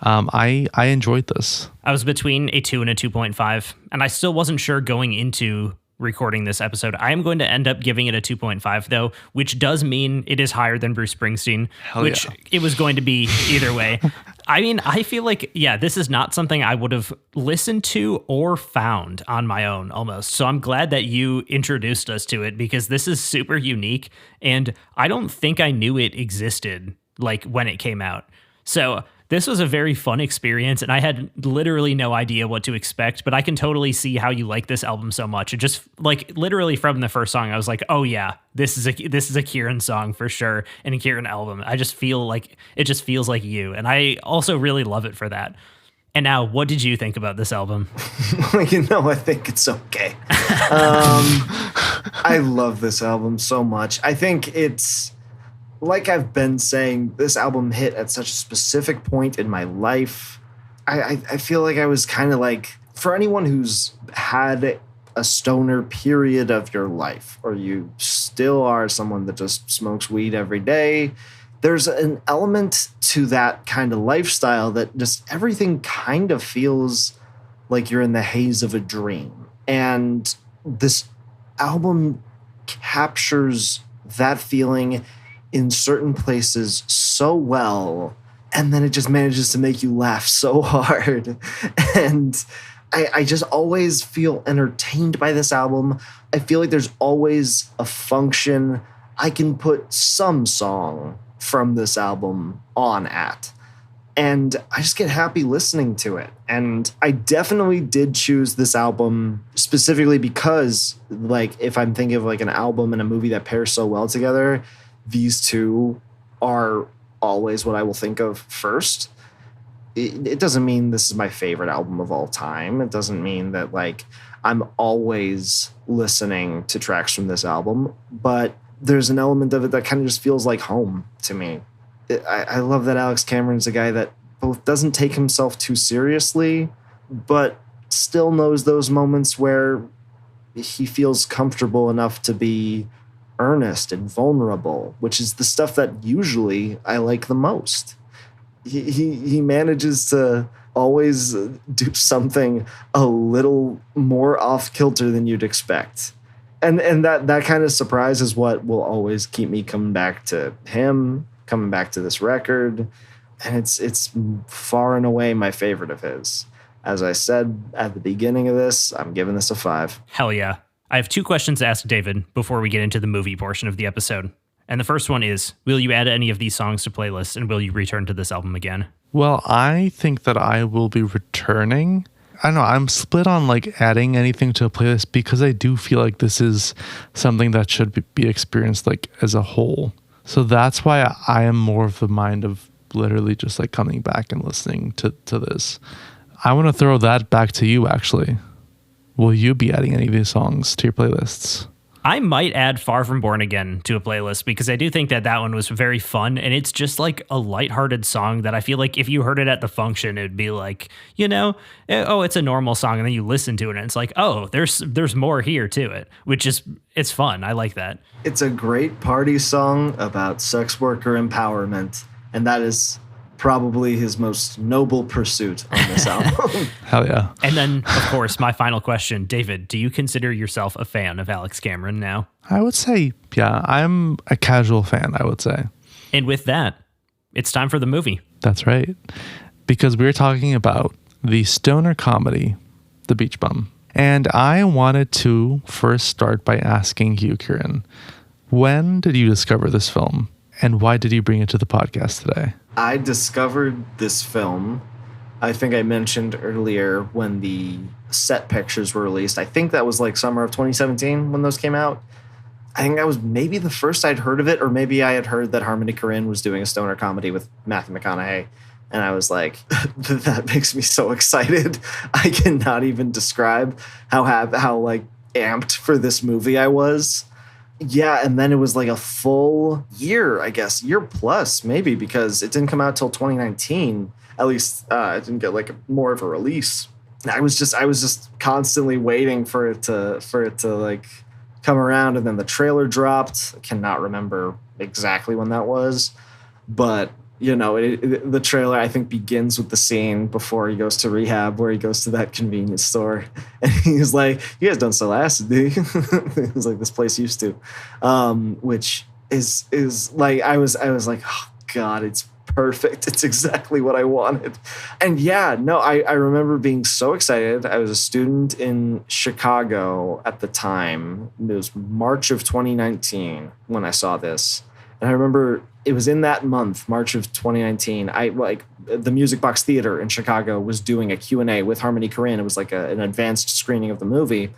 I enjoyed this. I was between a 2 and a 2.5, and I still wasn't sure going into recording this episode. I am going to end up giving it a 2.5 though, which does mean it is higher than Bruce Springsteen, which it was going to be either way. I mean, I feel like, yeah, this is not something I would have listened to or found on my own almost. So I'm glad that you introduced us to it because this is super unique and I don't think I knew it existed like when it came out. So this was a very fun experience, and I had literally no idea what to expect, but I can totally see how you like this album so much. It just, like, literally from the first song, I was like, oh yeah, this is a Kieran song for sure, and a Kieran album. I just feel like, it just feels like you, and I also really love it for that. And now, what did you think about this album? I think it's okay. I love this album so much. I think it's... like I've been saying, this album hit at such a specific point in my life. I feel like I was kind of like, for anyone who's had a stoner period of your life, or you still are someone that just smokes weed every day, there's an element to that kind of lifestyle that just everything kind of feels like you're in the haze of a dream. And this album captures that feeling in certain places so well, and then it just manages to make you laugh so hard. And I just always feel entertained by this album. I feel like there's always a function I can put some song from this album on at. And I just get happy listening to it. And I definitely did choose this album specifically because, like, if I'm thinking of like an album and a movie that pairs so well together, these two are always what I will think of first. It doesn't mean this is my favorite album of all time. It doesn't mean that like I'm always listening to tracks from this album, but there's an element of it that kind of just feels like home to me. I love that Alex Cameron's a guy that both doesn't take himself too seriously, but still knows those moments where he feels comfortable enough to be earnest and vulnerable, which is the stuff that usually I like the most. He manages to always do something a little more off kilter than you'd expect. And that kind of surprise is what will always keep me coming back to him, coming back to this record. And it's far and away my favorite of his. As I said at the beginning of this, I'm giving this a 5. Hell yeah. I have 2 questions to ask David before we get into the movie portion of the episode. And the first one is, will you add any of these songs to playlists and will you return to this album again? Well, I think that I will be returning. I don't know, I'm split on like adding anything to a playlist because I do feel like this is something that should be experienced like as a whole. So that's why I am more of the mind of literally just like coming back and listening to this. I want to throw that back to you actually. Will you be adding any of these songs to your playlists? I might add Far From Born Again to a playlist because I do think that one was very fun, and it's just like a lighthearted song that I feel like if you heard it at the function, it'd be like, oh, it's a normal song, and then you listen to it and it's like, oh, there's more here to it, which is, it's fun. I like that. It's a great party song about sex worker empowerment, and that is probably his most noble pursuit on this album. Hell yeah. And then, of course, my final question, David, do you consider yourself a fan of Alex Cameron now? I would say, yeah, I'm a casual fan, I would say. And with that, it's time for the movie. That's right. Because we're talking about the stoner comedy, The Beach Bum. And I wanted to first start by asking you, Kieran, when did you discover this film? And why did you bring it to the podcast today? I discovered this film, I think I mentioned earlier, when the set pictures were released. I think that was like summer of 2017 when those came out. I think that was maybe the first I'd heard of it, or maybe I had heard that Harmony Korine was doing a stoner comedy with Matthew McConaughey. And I was like, that makes me so excited. I cannot even describe how like amped for this movie I was. Yeah, and then it was like a full year, I guess, year plus maybe, because it didn't come out till 2019. At least it didn't get like more of a release. I was just constantly waiting for it to like come around, and then the trailer dropped. I cannot remember exactly when that was, but the trailer, I think, begins with the scene before he goes to rehab where he goes to that convenience store and he's like, you guys don't sell acid, do you? He's like, this place used to, which is like, I was like, oh God, it's perfect. It's exactly what I wanted. And yeah, no, I remember being so excited. I was a student in Chicago at the time. It was March of 2019 when I saw this. And I remember it was in that month, March of 2019. The Music Box Theater in Chicago was doing a Q&A with Harmony Korine. It was like an advanced screening of the movie.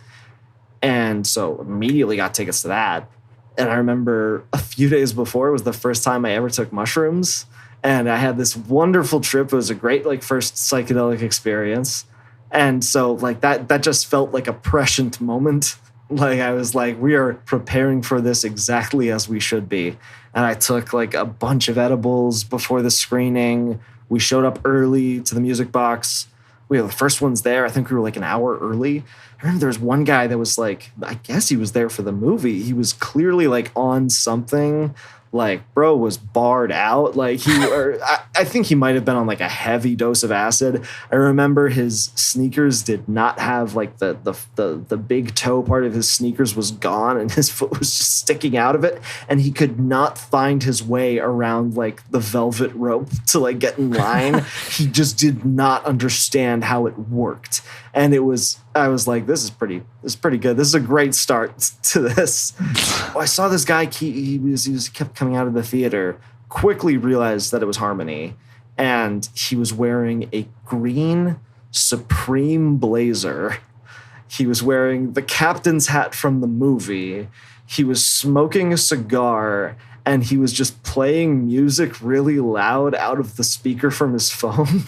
And so immediately got tickets to that. And I remember a few days before, it was the first time I ever took mushrooms. And I had this wonderful trip. It was a great first psychedelic experience. And so that just felt like a prescient moment. I was like, we are preparing for this exactly as we should be. And I took a bunch of edibles before the screening. We showed up early to the Music Box. We were the first ones there. I think we were an hour early. I remember there was one guy that was I guess he was there for the movie. He was clearly on something. Bro was barred out. I think he might have been on a heavy dose of acid. I remember his sneakers did not have the big toe part of his sneakers was gone and his foot was just sticking out of it. And he could not find his way around the velvet rope to get in line. He just did not understand how it worked. And I was like, this is pretty good. This is a great start to this. I saw this guy, he kept coming out of the theater, quickly realized that it was Harmony, and he was wearing a green Supreme blazer. He was wearing the captain's hat from the movie. He was smoking a cigar, and he was just playing music really loud out of the speaker from his phone.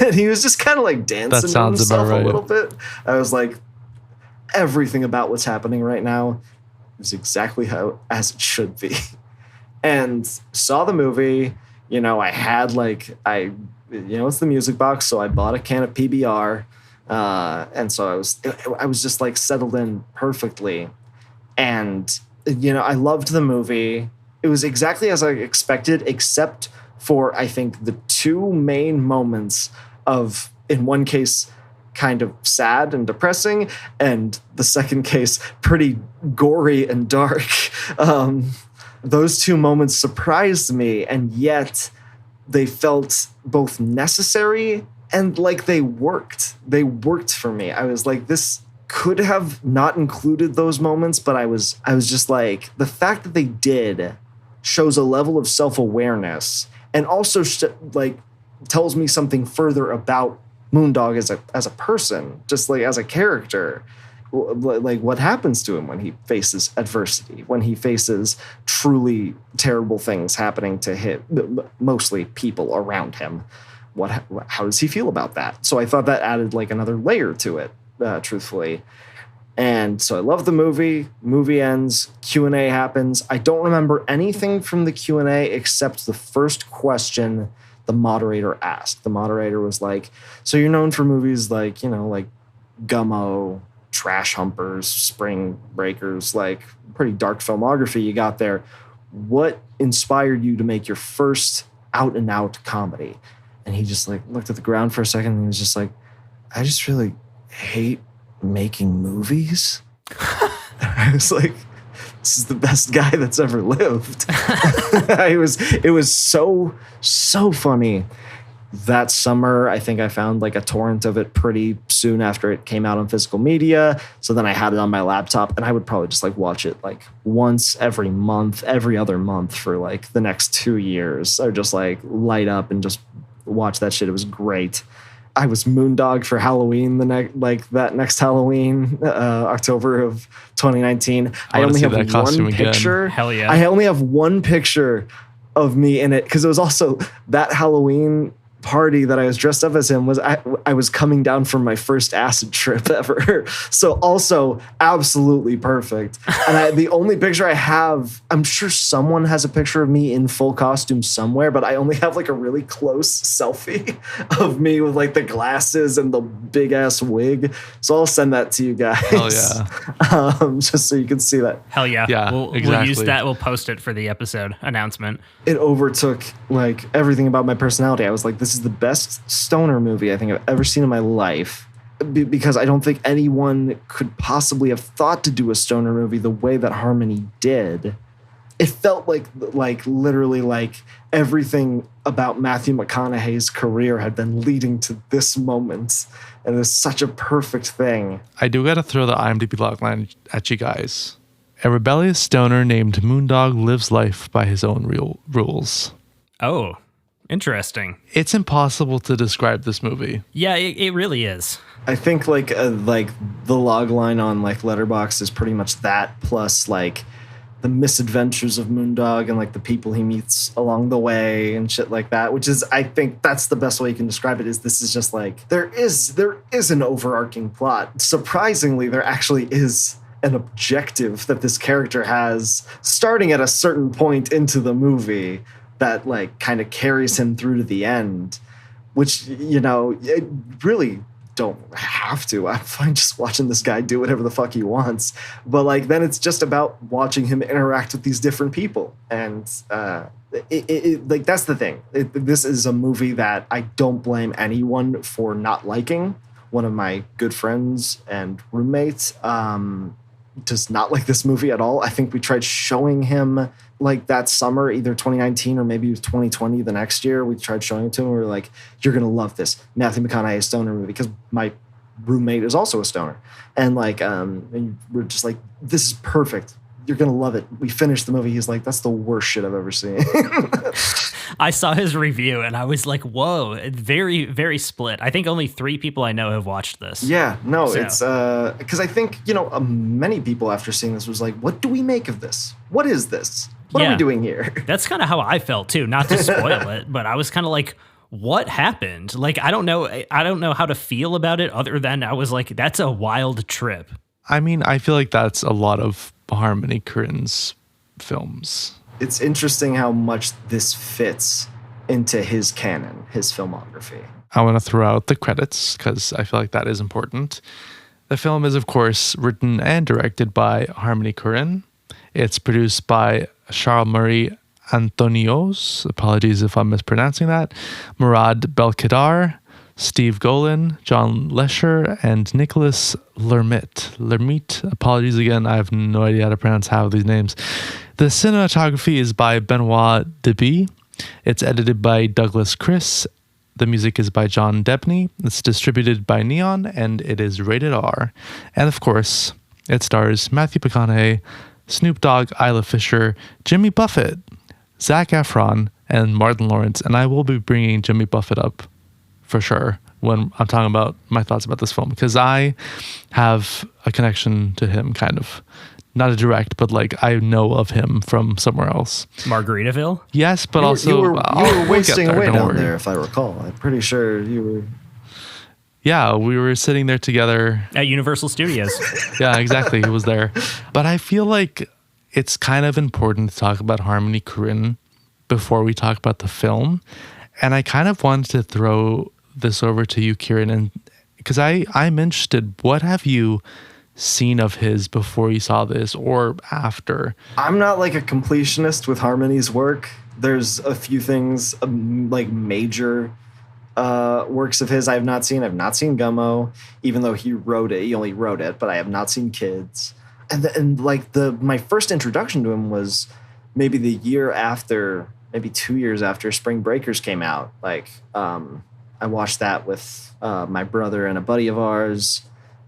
And he was just kind of dancing to himself a little bit. I was like, everything about what's happening right now is exactly as it should be. And saw the movie, I had it's the Music Box, so I bought a can of PBR. And so I was just settled in perfectly. And, I loved the movie. It was exactly as I expected, except for, I think, the two main moments of, in one case, kind of sad and depressing, and the second case, pretty gory and dark. Those two moments surprised me, and yet they felt both necessary and they worked. They worked for me. I was like, this could have not included those moments, but I was just the fact that they did shows a level of self-awareness and also tells me something further about Moondog as a person, just as a character. What happens to him when he faces adversity, when he faces truly terrible things happening to him, mostly people around him. How does he feel about that? So I thought that added another layer to it, truthfully. And so I love the movie. Movie ends. Q&A happens. I don't remember anything from the Q&A except the first question the moderator asked. The moderator was like, so you're known for movies like Gummo, Trash Humpers, Spring Breakers, pretty dark filmography you got there. What inspired you to make your first out-and-out comedy? And he just looked at the ground for a second and he was just like, I just really hate making movies. I was like, this is the best guy that's ever lived. It was so funny. That summer, I think I found a torrent of it pretty soon after it came out on physical media. So then I had it on my laptop, and I would probably just watch it once every month, every other month for the next 2 years. I would just light up and just watch that shit. It was great. I was Moondog for Halloween that next Halloween, October of 2019. I only have one picture. Hell yeah. I only have one picture of me in it because it was also that Halloween party that I was dressed up as him was I was coming down from my first acid trip ever. So also absolutely perfect. And the only picture I have, I'm sure someone has a picture of me in full costume somewhere, but I only have like a really close selfie of me with like the glasses and the big ass wig. So I'll send that to you guys. Hell yeah. Just so you can see that. Hell yeah. Yeah, We'll exactly. use that. We'll post it for the episode announcement. It overtook like everything about my personality. I was like, this is the best stoner movie I think I've ever seen in my life. Because I don't think anyone could possibly have thought to do a stoner movie the way that Harmony did. It felt like literally like everything about Matthew McConaughey's career had been leading to this moment. And it was such a perfect thing. I do got to throw the IMDb logline at you guys. A rebellious stoner named Moondog lives life by his own rules. Oh, interesting. It's impossible to describe this movie. Yeah, it really is. I think like the log line on like Letterboxd is pretty much that, plus like the misadventures of Moondog and like the people he meets along the way and shit like that, which is, I think that's the best way you can describe it, is this is just like there is an overarching plot. Surprisingly, there actually is an objective that this character has starting at a certain point into the movie that like kind of carries him through to the end, which, you know, it really don't have to. I'm fine just watching this guy do whatever the fuck he wants. But like, then it's just about watching him interact with these different people. And like, that's the thing. This is a movie that I don't blame anyone for not liking. One of my good friends and roommates does not like this movie at all. I think we tried showing him like that summer, either 2019 or maybe it was 2020 the next year. We tried showing it to him. We were like, you're going to love this Matthew McConaughey stoner movie, because my roommate is also a stoner. And like, and we're just like, this is perfect. You're going to love it. We finished the movie. He's like, that's the worst shit I've ever seen. I saw his review and I was like, whoa, very, very split. I think only 3 people I know have watched this. Yeah, no, So- it's because I think, you know, many people after seeing this was like, what do we make of this? What is this? What are Yeah. we doing here? That's kind of how I felt too, not to spoil it, but I was kind of like, what happened? Like, I don't know how to feel about it other than I was like, that's a wild trip. I mean, I feel like that's a lot of Harmony Korine's films. It's interesting how much this fits into his canon, his filmography. I want to throw out the credits because I feel like that is important. The film is, of course, written and directed by Harmony Korine. It's produced by Charles-Marie Antonios, apologies if I'm mispronouncing that, Murad Belkadar, Steve Golan, John Lesher, and Nicholas Lermite. Apologies again, I have no idea how to pronounce half of these names. The cinematography is by Benoit Deby. It's edited by Douglas Chris. The music is by John Debney. It's distributed by Neon, and it is rated R. And of course, it stars Matthew McConaughey, Snoop Dogg, Isla Fisher, Jimmy Buffett, Zac Efron, and Martin Lawrence. And I will be bringing Jimmy Buffett up for sure when I'm talking about my thoughts about this film, because I have a connection to him, kind of. Not a direct, but like I know of him from somewhere else. Margaritaville? Yes, but also you were we'll get wasting there, away don't down worry. there, if I recall. I'm pretty sure you were. Yeah, we were sitting there together. At Universal Studios. Yeah, exactly. He was there. But I feel like it's kind of important to talk about Harmony Korine before we talk about the film. And I kind of wanted to throw this over to you, Kieran, and because I'm interested, what have you seen of his before you saw this or after? I'm not like a completionist with Harmony's work. There's a few things, like major works of his I have not seen. I've not seen Gummo, even though he wrote it. He only wrote it, but I have not seen Kids. And my first introduction to him was maybe the year after, maybe 2 years after Spring Breakers came out. Like, I watched that with my brother and a buddy of ours,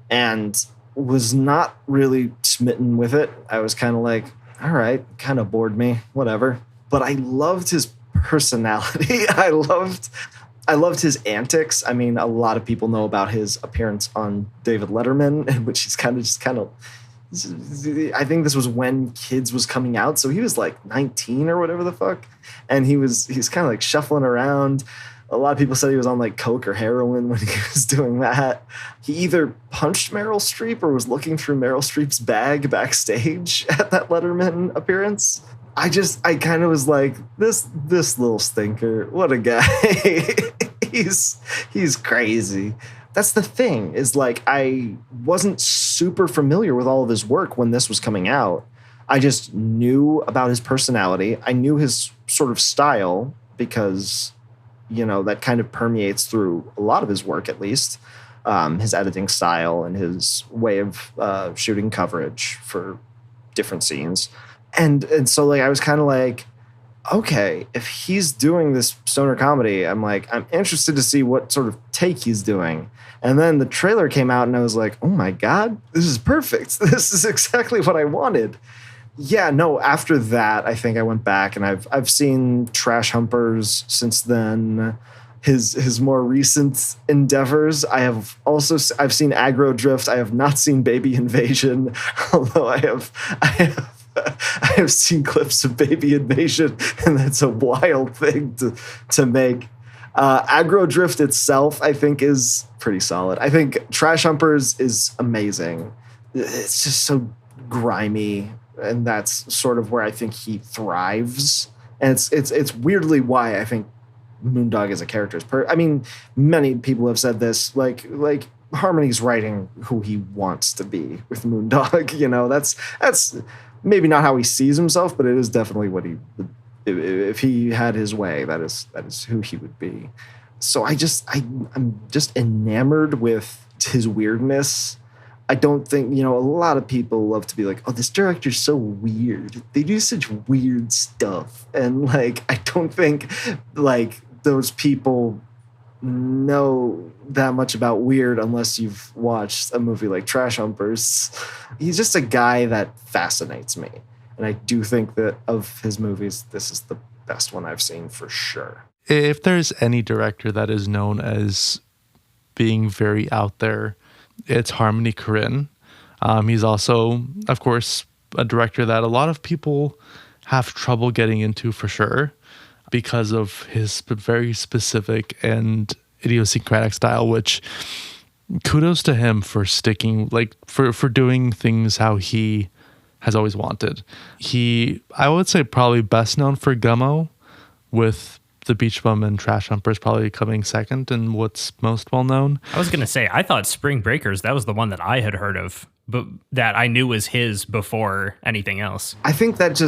and was not really smitten with it. I was kind of like, all right, kind of bored me, whatever. But I loved his personality. I loved his antics. I mean, a lot of people know about his appearance on David Letterman, in which he's kind of. I think this was when Kids was coming out, so he was like 19 or whatever the fuck, and he's kind of like shuffling around. A lot of people said he was on like coke or heroin when he was doing that. He either punched Meryl Streep or was looking through Meryl Streep's bag backstage at that Letterman appearance. I kind of was like, this little stinker, what a guy. he's crazy. That's the thing, is like, I wasn't super familiar with all of his work when this was coming out. I just knew about his personality. I knew his sort of style because, you know, that kind of permeates through a lot of his work, at least. His editing style and his way of shooting coverage for different scenes. And so like I was kind of like, okay, if he's doing this stoner comedy, I'm interested to see what sort of take he's doing. And then the trailer came out and I was like, oh my God, this is perfect. This is exactly what I wanted. Yeah, no, after that, I think I went back and I've seen Trash Humpers since then. His more recent endeavors. I've seen Aggro Drift. I have not seen Baby Invasion, although I have seen clips of Baby Invasion, and that's a wild thing to make. Aggro Drift itself, I think, is pretty solid. I think Trash Humpers is amazing. It's just so grimy, and that's sort of where I think he thrives. And it's weirdly why I think Moondog as a character is I mean, many people have said this, like Harmony's writing who he wants to be with Moondog. You know, that's maybe not how he sees himself, but it is definitely what he would. If he had his way, that is who he would be. So I'm just enamored with his weirdness. I don't think, you know, a lot of people love to be like, oh, this director's so weird. They do such weird stuff. And like, I don't think like those people know that much about weird unless you've watched a movie like Trash Humpers. He's just a guy that fascinates me. And I do think that of his movies, this is the best one I've seen for sure. If there's any director that is known as being very out there, it's Harmony Korine. He's also, of course, a director that a lot of people have trouble getting into for sure because of his very specific and idiosyncratic style, which kudos to him for sticking, like for doing things how he has always wanted. I would say probably best known for Gummo, with The Beach Bum and Trash Humpers probably coming second and what's most well known. I was going to say, I thought Spring Breakers, that was the one that I had heard of, but that I knew was his before anything else. I think it's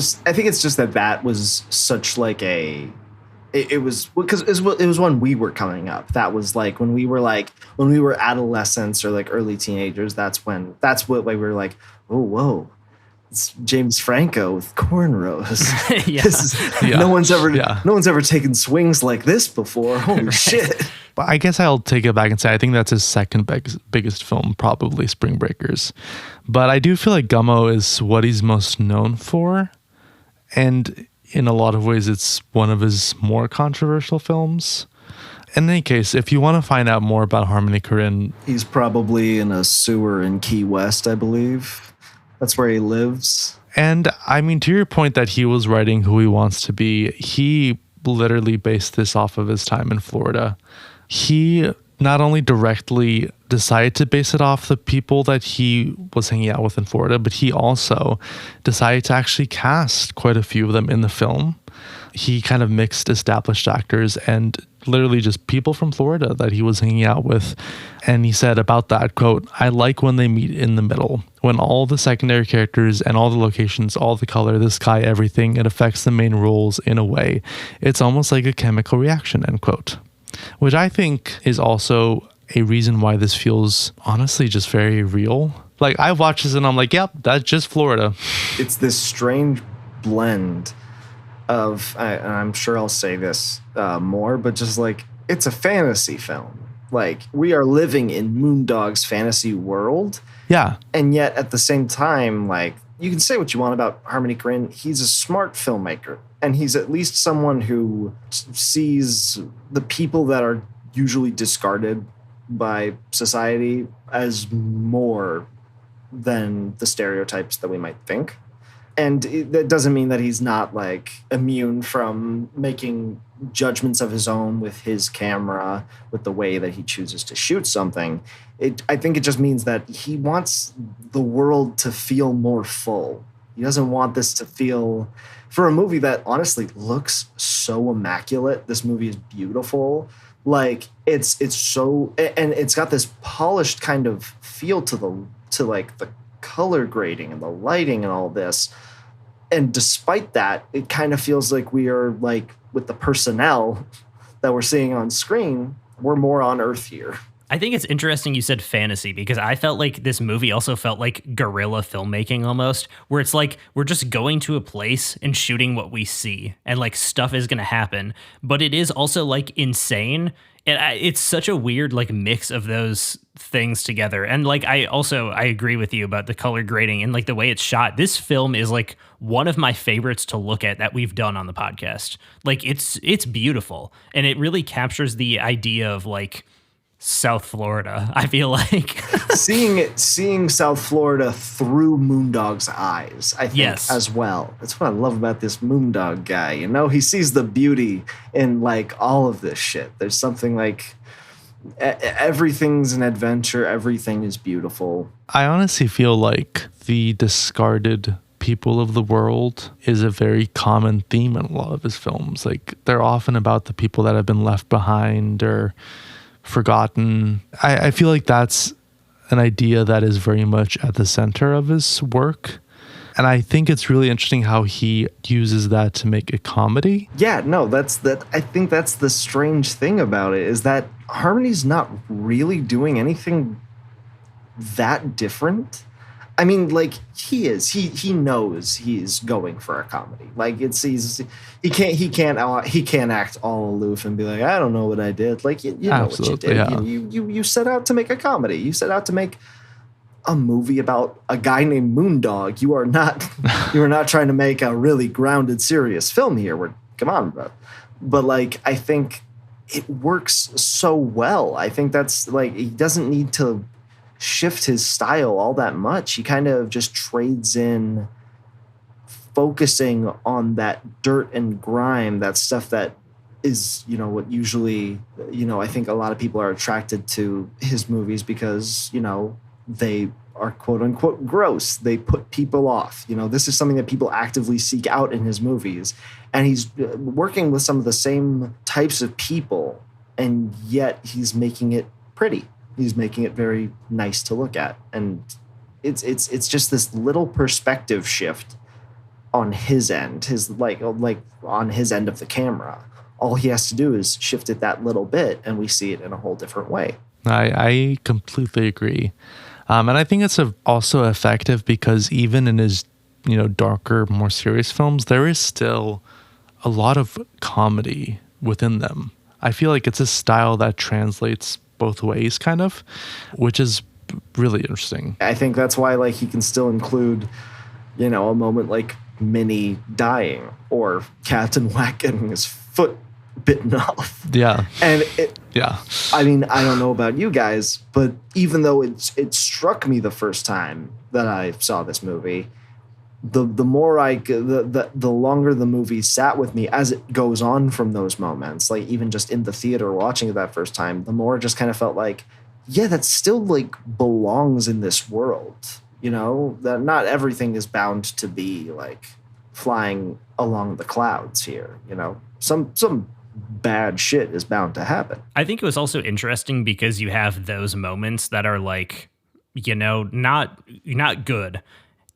just that was such like it was because it was when we were coming up. That was like when we were adolescents or like early teenagers. That's what we were like, oh, whoa. It's James Franco with cornrows. Yeah. No one's ever taken swings like this before. Holy shit. But I guess I'll take it back and say I think that's his second biggest film, probably Spring Breakers. But I do feel like Gummo is what he's most known for. And in a lot of ways, it's one of his more controversial films. In any case, if you want to find out more about Harmony Korine, he's probably in a sewer in Key West, I believe. That's where he lives. And I mean, to your point that he was writing who he wants to be, he literally based this off of his time in Florida. He not only directly decided to base it off the people that he was hanging out with in Florida, but he also decided to actually cast quite a few of them in the film. He kind of mixed established actors and literally just people from Florida that he was hanging out with. And he said about that, quote, "I like when they meet in the middle, when all the secondary characters and all the locations, all the color, the sky, everything, it affects the main roles in a way. It's almost like a chemical reaction," end quote. Which I think is also a reason why this feels honestly just very real. Like I watch this and I'm like, yep, that's just Florida. It's this strange blend of, and I'm sure I'll say this more, but just like, it's a fantasy film. Like we are living in Moondog's fantasy world. Yeah. And yet at the same time, like you can say what you want about Harmony Korine. He's a smart filmmaker. And he's at least someone who sees the people that are usually discarded by society as more than the stereotypes that we might think. And that doesn't mean that he's not like immune from making judgments of his own with his camera, with the way that he chooses to shoot something. I think it just means that he wants the world to feel more full. He doesn't want this to feel, for a movie that honestly looks so immaculate. This movie is beautiful. Like it's so, and it's got this polished kind of feel to the color grading and the lighting and all this. And despite that, it kind of feels like we are like with the personnel that we're seeing on screen, we're more on Earth here. I think it's interesting you said fantasy, because I felt like this movie also felt like guerrilla filmmaking almost, where it's like we're just going to a place and shooting what we see and like stuff is going to happen. But it is also like insane. And it's such a weird like mix of those things together. And like I agree with you about the color grading and like the way it's shot. This film is like one of my favorites to look at that we've done on the podcast. Like it's beautiful, and it really captures the idea of like South Florida, I feel like. seeing South Florida through Moondog's eyes, I think, yes, as well. That's what I love about this Moondog guy. You know, he sees the beauty in like all of this shit. There's something like everything's an adventure. Everything is beautiful. I honestly feel like the discarded people of the world is a very common theme in a lot of his films. Like they're often about the people that have been left behind or forgotten. I feel like that's an idea that is very much at the center of his work. And I think it's really interesting how he uses that to make a comedy. Yeah, no, I think that's the strange thing about it, is that Harmony's not really doing anything that different. I mean, like he knows he's going for a comedy. Like he can't act all aloof and be like, I don't know what I did. Like you know what you did. Yeah. You set out to make a comedy. You set out to make a movie about a guy named Moondog. You are not trying to make a really grounded, serious film here. Come on, bro. But like I think it works so well. I think that's like he doesn't need to shift his style all that much. He kind of just trades in focusing on that dirt and grime, that stuff that is, you know, what usually, you know, I think a lot of people are attracted to his movies because, you know, they are quote unquote gross. They put people off. You know, this is something that people actively seek out in his movies. And he's working with some of the same types of people, and yet he's making it pretty. He's making it very nice to look at. And it's just this little perspective shift on his end, his like on his end of the camera. All he has to do is shift it that little bit, and we see it in a whole different way. I completely agree. And I think it's also effective because even in his, you know, darker, more serious films, there is still a lot of comedy within them. I feel like it's a style that translates both ways, kind of, which is really interesting. I think that's why like he can still include, you know, a moment like Minnie dying or Captain Whack getting his foot bitten off. Yeah. And yeah. I mean, I don't know about you guys, but even though it struck me the first time that I saw this movie, the longer the movie sat with me as it goes on from those moments, like even just in the theater watching it that first time, the more it just kind of felt like, yeah, that still like belongs in this world. You know, that not everything is bound to be like flying along the clouds here. You know, some bad shit is bound to happen. I think it was also interesting because you have those moments that are like, you know, not good.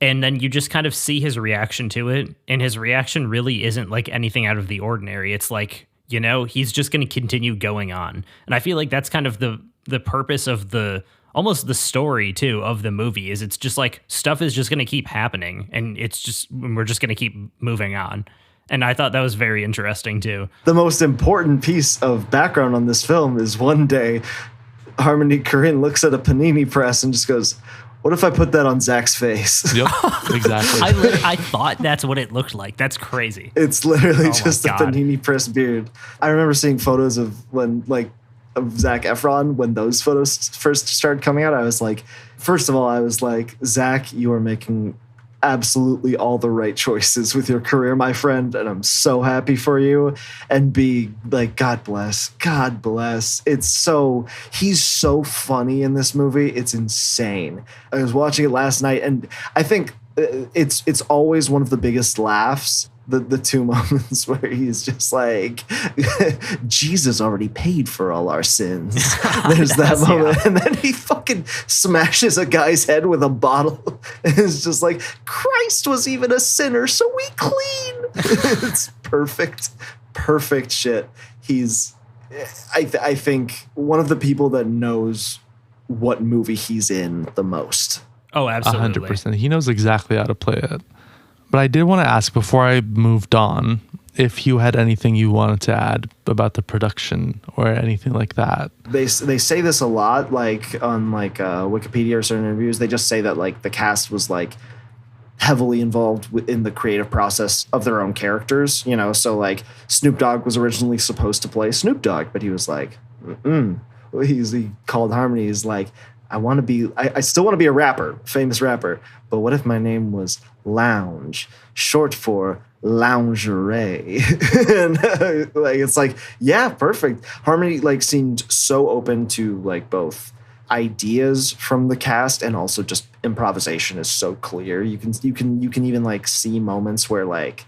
And then you just kind of see his reaction to it. And his reaction really isn't like anything out of the ordinary. It's like, you know, he's just going to continue going on. And I feel like that's kind of the purpose of almost the story too of the movie, is it's just like stuff is just going to keep happening, and we're just going to keep moving on. And I thought that was very interesting too. The most important piece of background on this film is one day Harmony Korine looks at a panini press and just goes, what if I put that on Zach's face? Yep, exactly. I thought that's what it looked like. That's crazy. It's literally just a panini press beard. I remember seeing photos of of Zac Efron when those photos first started coming out. I was like, first of all, Zach, you are making absolutely all the right choices with your career, my friend, and I'm so happy for you. And B, like, God bless. God bless. He's so funny in this movie. It's insane. I was watching it last night, and I think it's always one of the biggest laughs. The two moments where he's just like, Jesus already paid for all our sins. There's that moment. Yeah. And then he fucking smashes a guy's head with a bottle. And it's just like, Christ was even a sinner, so we clean. It's perfect shit. He's, I think, one of the people that knows what movie he's in the most. Oh, absolutely. 100%. He knows exactly how to play it. But I did want to ask before I moved on if you had anything you wanted to add about the production or anything like that. They say this a lot, like on Wikipedia or certain interviews. They just say that like the cast was like heavily involved in the creative process of their own characters. You know, so like Snoop Dogg was originally supposed to play Snoop Dogg, but he was like, he called Harmony. He's like, I still want to be a rapper, famous rapper. But what if my name was Lounge, short for lingerie? And like, it's like, yeah, perfect. Harmony like seemed so open to like both ideas from the cast and also just improvisation is so clear. You can even like see moments where like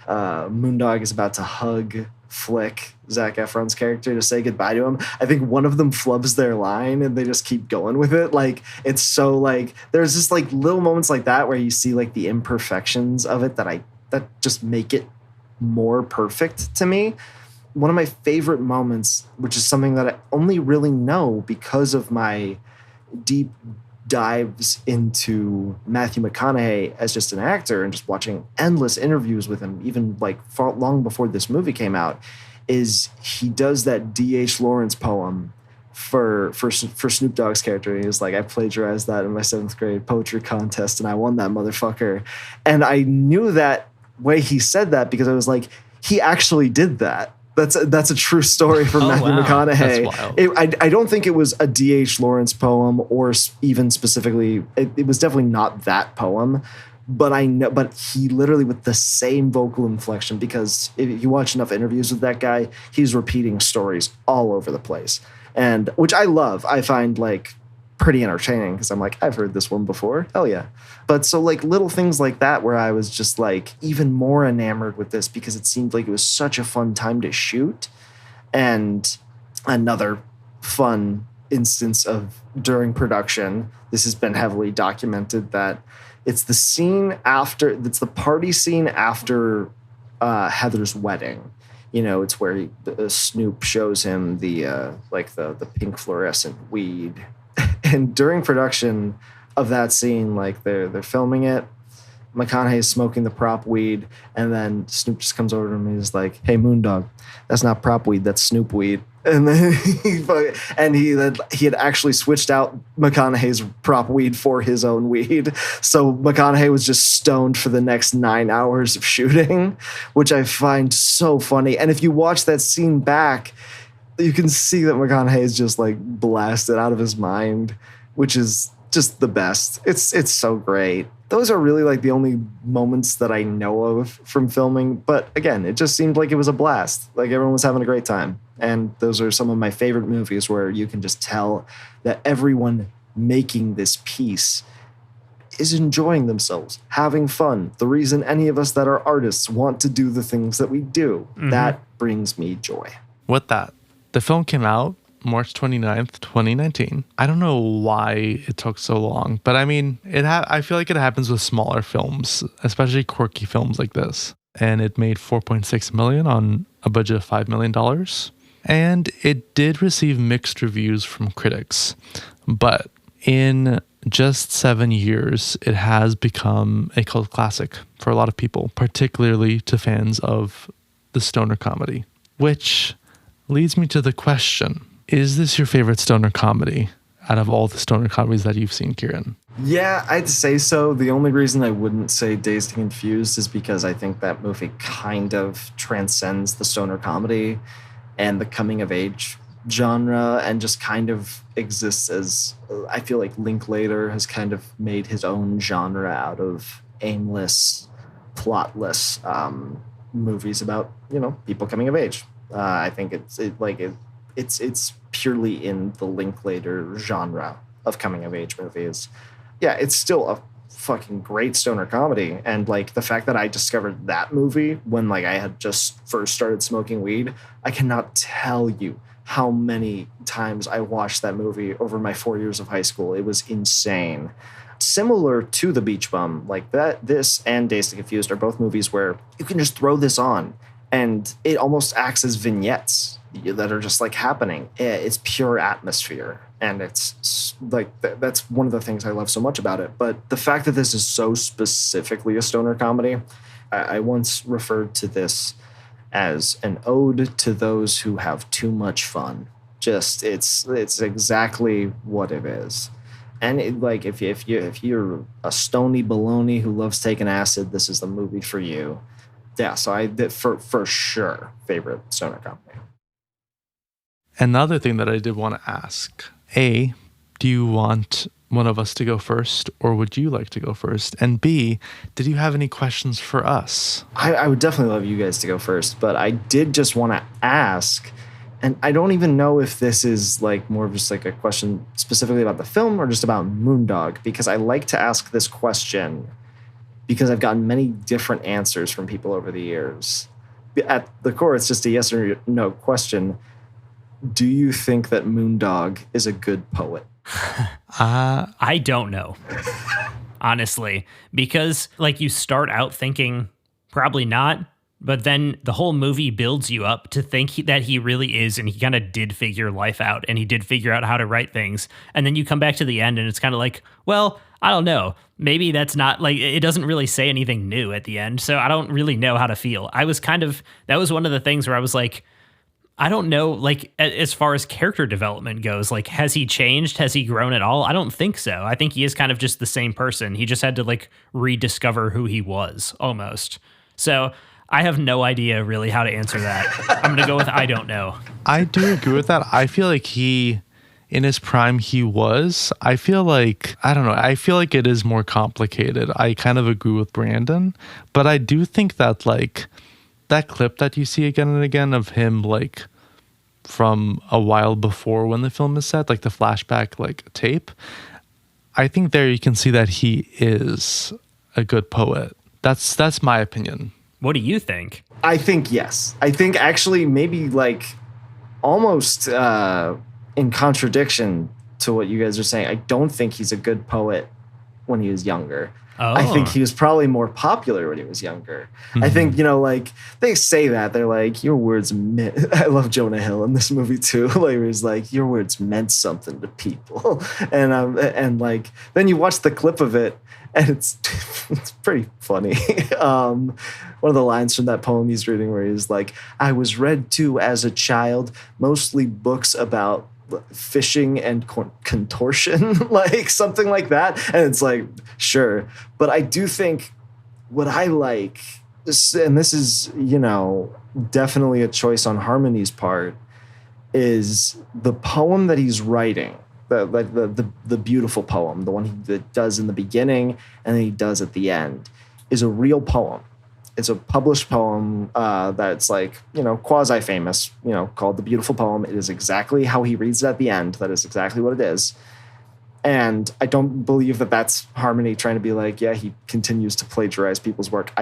Moondog is about to hug Flick, Zac Efron's character, to say goodbye to him. I think one of them flubs their line and they just keep going with it. Like, it's so like, there's just like little moments like that where you see like the imperfections of it that just make it more perfect to me. One of my favorite moments, which is something that I only really know because of my deep dives into Matthew McConaughey as just an actor and just watching endless interviews with him, even like long before this movie came out, is he does that D.H. Lawrence poem for Snoop Dogg's character. He was like, I plagiarized that in my 7th grade poetry contest and I won that motherfucker. And I knew that way he said that because I was like, he actually did that. That's a true story from Matthew McConaughey. That's wild. I don't think it was a D.H. Lawrence poem or even specifically. It was definitely not that poem, but I know. But he literally with the same vocal inflection, because if you watch enough interviews with that guy, he's repeating stories all over the place, and which I love. I find like pretty entertaining because I'm like, I've heard this one before. Hell yeah. But so like little things like that where I was just like even more enamored with this because it seemed like it was such a fun time to shoot. And another fun instance of during production, this has been heavily documented, that it's the party scene after Heather's wedding. You know, it's where Snoop shows him the pink fluorescent weed. And during production of that scene, like they're filming it, McConaughey's smoking the prop weed, and then Snoop just comes over to him and he's like, "Hey, Moondog, that's not prop weed, that's Snoop weed." And then he had actually switched out McConaughey's prop weed for his own weed. So McConaughey was just stoned for the next 9 hours of shooting, which I find so funny. And if you watch that scene back, you can see that McConaughey is just like blasted out of his mind, which is just the best. It's so great. Those are really like the only moments that I know of from filming. But again, it just seemed like it was a blast. Like everyone was having a great time. And those are some of my favorite movies where you can just tell that everyone making this piece is enjoying themselves, having fun. The reason any of us that are artists want to do the things that we do, that brings me joy. With that, the film came out March 29th, 2019. I don't know why it took so long, but I mean, I feel like it happens with smaller films, especially quirky films like this. And it made $4.6 million on a budget of $5 million. And it did receive mixed reviews from critics. But in just 7 years, it has become a cult classic for a lot of people, particularly to fans of the stoner comedy. Which leads me to the question, is this your favorite stoner comedy out of all the stoner comedies that you've seen, Kieran? Yeah, I'd say so. The only reason I wouldn't say Dazed and Confused is because I think that movie kind of transcends the stoner comedy and the coming of age genre and just kind of exists as, I feel like Linklater has kind of made his own genre out of aimless, plotless movies about people coming of age. I think it's purely in the Linklater genre of coming of age movies. Yeah, it's still a fucking great stoner comedy, and like the fact that I discovered that movie when like I had just first started smoking weed, I cannot tell you how many times I watched that movie over my 4 years of high school. It was insane. Similar to The Beach Bum, like this and Dazed and Confused are both movies where you can just throw this on and it almost acts as vignettes that are just like happening. It's pure atmosphere, and it's like that's one of the things I love so much about it. But the fact that this is so specifically a stoner comedy, I once referred to this as an ode to those who have too much fun. Just it's exactly what it is. And if you're a stony baloney who loves taking acid, this is the movie for you. Yeah, so I did for sure favorite stoner comedy. Another thing that I did want to ask, A, do you want one of us to go first, or would you like to go first? And B, did you have any questions for us? I would definitely love you guys to go first, but I did just want to ask, and I don't even know if this is like more of just like a question specifically about the film or just about Moondog, because I like to ask this question because I've gotten many different answers from people over the years. At the core, it's just a yes or no question. Do you think that Moondog is a good poet? I don't know, honestly, because like you start out thinking probably not, but then the whole movie builds you up to think that he really is, and he kind of did figure life out, and he did figure out how to write things. And then you come back to the end and it's kind of like, well, I don't know. Maybe that's not like, it doesn't really say anything new at the end. So I don't really know how to feel. That was one of the things where I was like, I don't know, like, as far as character development goes, like, has he changed? Has he grown at all? I don't think so. I think he is kind of just the same person. He just had to, like, rediscover who he was, almost. So I have no idea, really, how to answer that. I'm going to go with I don't know. I do agree with that. I feel like in his prime, he was. I feel like, I don't know, I feel like it is more complicated. I kind of agree with Brandon, but I do think that, like, that clip that you see again and again of him, like, from a while before when the film is set, like the flashback, like, tape, I think there you can see that he is a good poet. That's my opinion. What do you think? I think yes. I think actually maybe, like, almost in contradiction to what you guys are saying, I don't think he's a good poet when he was younger. Oh. I think he was probably more popular when he was younger. Mm-hmm. I think, like, they say that. They're like, your words meant... I love Jonah Hill in this movie, too. Like, he's like, your words meant something to people. And like, then you watch the clip of it, and it's pretty funny. One of the lines from that poem he's reading where he's like, I was read to as a child, mostly books about fishing and contortion, like something like that. And it's like, sure. But I do think what I like, and this is, definitely a choice on Harmony's part, is the poem that he's writing, the beautiful poem, the one he does in the beginning and then he does at the end, is a real poem. It's a published poem that's like, quasi-famous, called The Beautiful Poem. It is exactly how he reads it at the end. That is exactly what it is. And I don't believe that that's Harmony trying to be like, yeah, he continues to plagiarize people's work.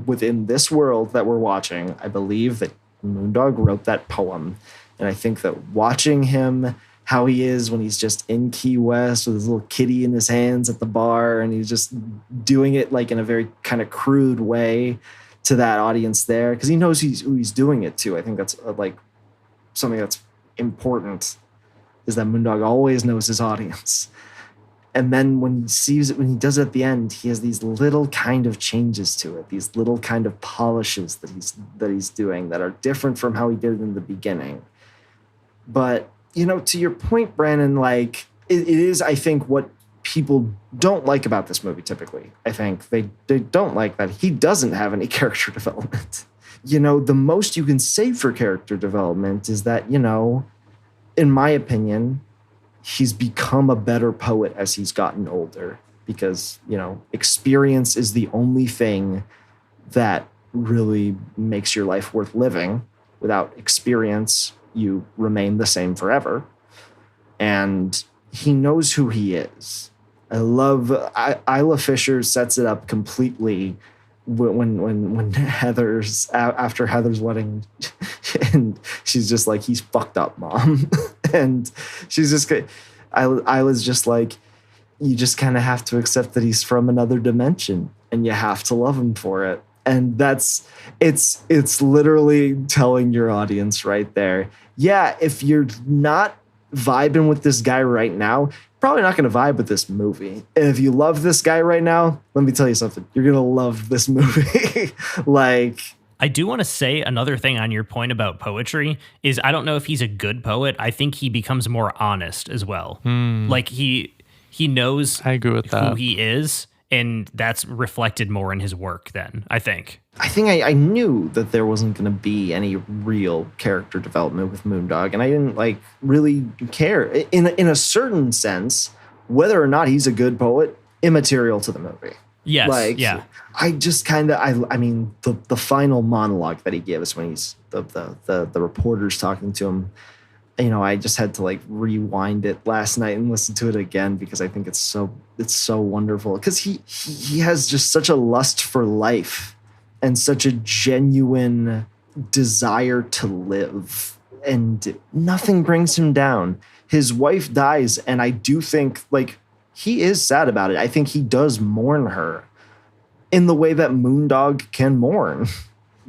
Within this world that we're watching, I believe that Moondog wrote that poem. And I think that watching him, how he is when he's just in Key West with his little kitty in his hands at the bar, and he's just doing it like in a very kind of crude way to that audience there, because he knows who he's doing it to. I think that's like something that's important, is that Moondog always knows his audience. And then when he sees it, when he does it at the end, he has these little kind of changes to it, these little kind of polishes that he's doing that are different from how he did it in the beginning. But, to your point, Brandon, like, it is, I think, what people don't like about this movie typically. I think they don't like that he doesn't have any character development. The most you can say for character development is that, in my opinion, he's become a better poet as he's gotten older. because, you know, experience is the only thing that really makes your life worth living. Without experience, you remain the same forever. And he knows who he is. I love Isla Fisher sets it up completely when Heather's after Heather's wedding, and she's just like, he's fucked up, Mom. And she's just, Isla's just like, you just kind of have to accept that he's from another dimension and you have to love him for it. And it's literally telling your audience right there. Yeah, if you're not vibing with this guy right now, probably not going to vibe with this movie. And if you love this guy right now, let me tell you something. You're going to love this movie. Like, I do want to say another thing on your point about poetry is I don't know if he's a good poet. I think he becomes more honest as well. Like he knows I agree with that. who he is, and that's reflected more in his work then, I think. I knew that there wasn't going to be any real character development with Moondog, and I didn't like really care. In a certain sense, whether or not he's a good poet, immaterial to the movie. Yes, like, yeah. I just kind of, I mean, the final monologue that he gives when he's the reporter's talking to him, you know, I just had to like rewind it last night and listen to it again because I think it's so wonderful, because he has just such a lust for life and such a genuine desire to live, and nothing brings him down. His wife dies, and I do think like he is sad about it. I think he does mourn her in the way that Moondog can mourn.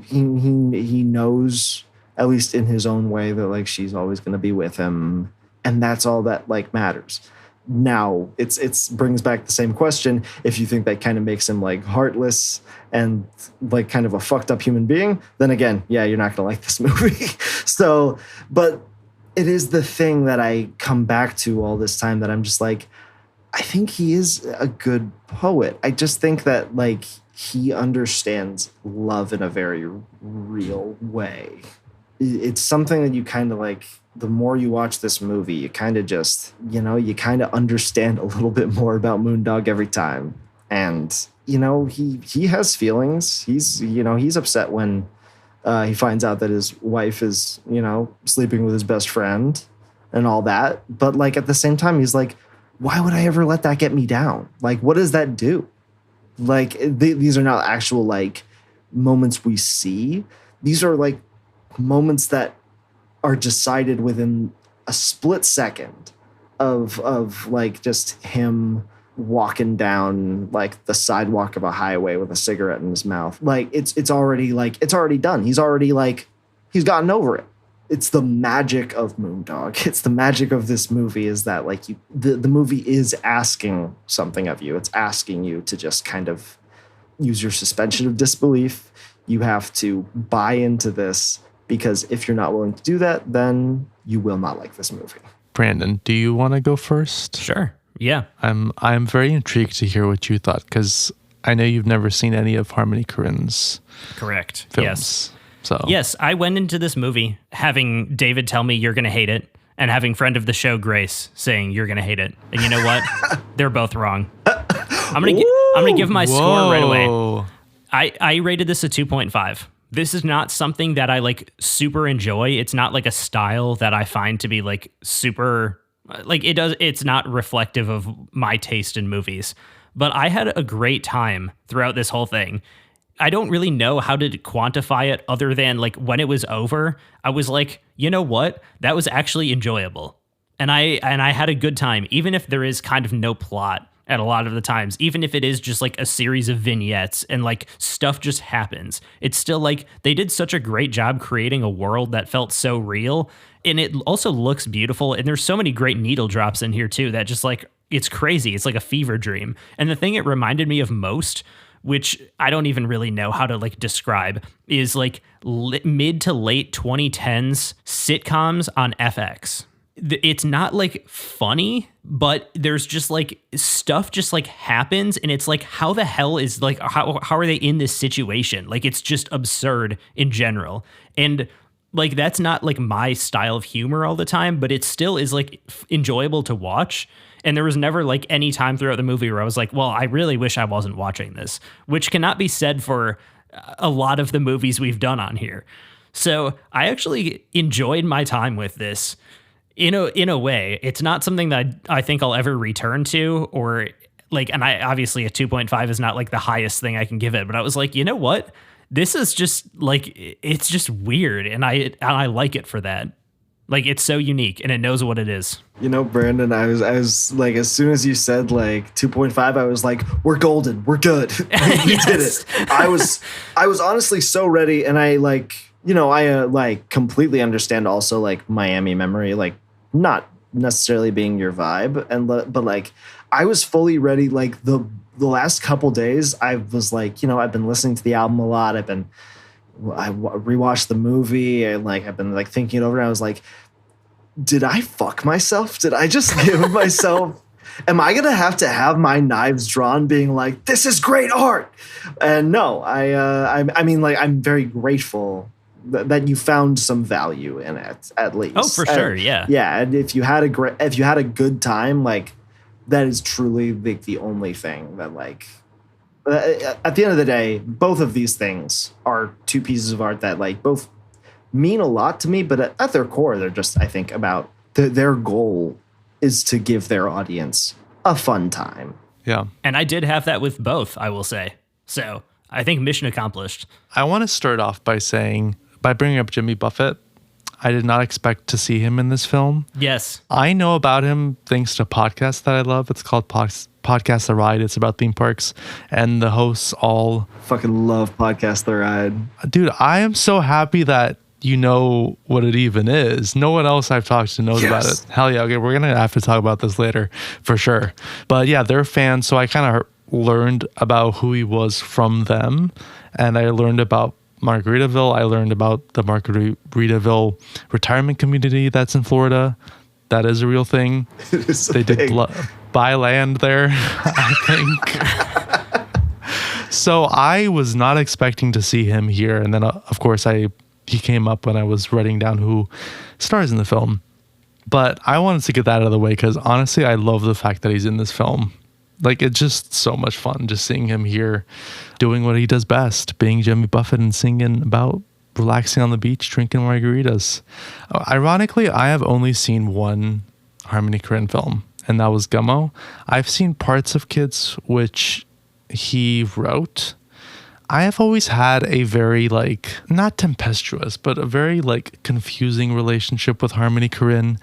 He knows, at least in his own way, that like she's always going to be with him, and that's all that like matters. Now it's brings back the same question. If you think that kind of makes him like heartless and like kind of a fucked up human being, then again, yeah, you're not going to like this movie. So, but it is the thing that I come back to all this time, that I'm just like, I think he is a good poet. I just think that like he understands love in a very real way. It's something that you kind of like, the more you watch this movie, you kind of just, you know, you kind of understand a little bit more about Moondog every time. And, you know, he has feelings. He's upset when he finds out that his wife is, you know, sleeping with his best friend and all that. But like at the same time, he's like, why would I ever let that get me down? Like, what does that do? Like, these are not actual like moments we see. These are like moments that are decided within a split second of like just him walking down like the sidewalk of a highway with a cigarette in his mouth. Like it's already done. He's gotten over it. It's the magic of Moondog. It's the magic of this movie, is that like the movie is asking something of you. It's asking you to just kind of use your suspension of disbelief. You have to buy into this, because if you're not willing to do that, then you will not like this movie. Brandon, do you want to go first? Sure. Yeah. I'm very intrigued to hear what you thought, because I know you've never seen any of Harmony Korine's Correct. films. Yes. So yes, I went into this movie having David tell me you're going to hate it, and having friend of the show Grace saying you're going to hate it. And you know what? They're both wrong. I'm going to give my score right away. I rated this a 2.5. This is not something that I like super enjoy. It's not like a style that I find to be like super, like it's not reflective of my taste in movies. But I had a great time throughout this whole thing. I don't really know how to quantify it, other than like when it was over, I was like, you know what? That was actually enjoyable. And I had a good time, even if there is kind of no plot at a lot of the times, even if it is just like a series of vignettes and like stuff just happens. It's still like they did such a great job creating a world that felt so real. And it also looks beautiful. And there's so many great needle drops in here too, that just like, it's crazy. It's like a fever dream. And the thing it reminded me of most, which I don't even really know how to like describe, is like mid to late 2010s sitcoms on FX. It's not like funny, but there's just like stuff just like happens, and it's like, how the hell is like, how are they in this situation? Like, it's just absurd in general. And like that's not like my style of humor all the time, but it still is like enjoyable to watch. And there was never like any time throughout the movie where I was like, well, I really wish I wasn't watching this, which cannot be said for a lot of the movies we've done on here. So I actually enjoyed my time with this in a way. It's not something that I think I'll ever return to, or like, and I obviously a 2.5 is not like the highest thing I can give it, but I was like, you know what? This is just like, it's just weird. And I like it for that. Like, it's so unique and it knows what it is. You know, Brandon, I was like, as soon as you said like 2.5, I was like, we're golden. We're good. We did it. I was honestly so ready. And I like, you know, I like completely understand also like Miami Memory, like not necessarily being your vibe. But like, I was fully ready. Like the last couple days, I was like, you know, I've been listening to the album a lot. I rewatched the movie and like I've been like thinking it over. And I was like, did I fuck myself? Did I just give myself? Am I gonna have to have my knives drawn, being like, this is great art? And no, I mean, like, I'm very grateful that you found some value in it, at least. Oh, for sure, yeah, yeah. And if you had a good time, like, that is truly like the only thing that like. At the end of the day, both of these things are two pieces of art that like both mean a lot to me, but at their core, they're just, I think, about their goal is to give their audience a fun time. Yeah. And I did have that with both, I will say. So I think mission accomplished. I want to start off by bringing up Jimmy Buffett. I did not expect to see him in this film. Yes. I know about him thanks to a podcast that I love. It's called Podcast The Ride. It's about theme parks, and the hosts all fucking love Podcast The Ride. Dude, I am so happy that you know what it even is. No one else I've talked to knows about it. Hell yeah. Okay, we're going to have to talk about this later for sure. But yeah, they're fans. So I kind of learned about who he was from them. And I learned about Margaritaville. I learned about the Margaritaville retirement community that's in Florida. That is a real thing. They did buy land there, I think. So I was not expecting to see him here. And then, of course, he came up when I was writing down who stars in the film. But I wanted to get that out of the way because honestly, I love the fact that he's in this film. Like, it's just so much fun just seeing him here doing what he does best, being Jimmy Buffett and singing about relaxing on the beach, drinking margaritas. Ironically, I have only seen one Harmony Korine film, and that was Gummo. I've seen parts of Kids, which he wrote. I have always had a very, like, not tempestuous, but a very, like, confusing relationship with Harmony Korine.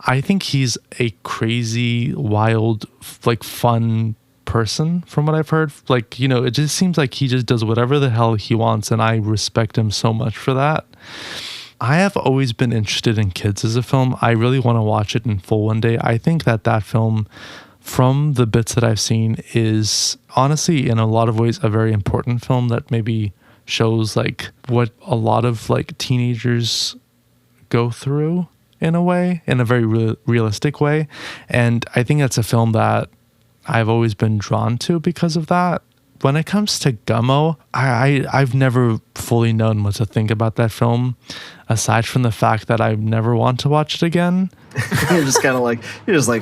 I think he's a crazy, wild, like, fun person from what I've heard. Like, you know, it just seems like he just does whatever the hell he wants, and I respect him so much for that. I have always been interested in Kids as a film. I really want to watch it in full one day. I think that film, from the bits that I've seen, is honestly in a lot of ways a very important film that maybe shows like what a lot of like teenagers go through in a way, in a very realistic way. And I think that's a film that I've always been drawn to because of that. When it comes to Gummo, I've never fully known what to think about that film, aside from the fact that I never want to watch it again. You're just kind of like,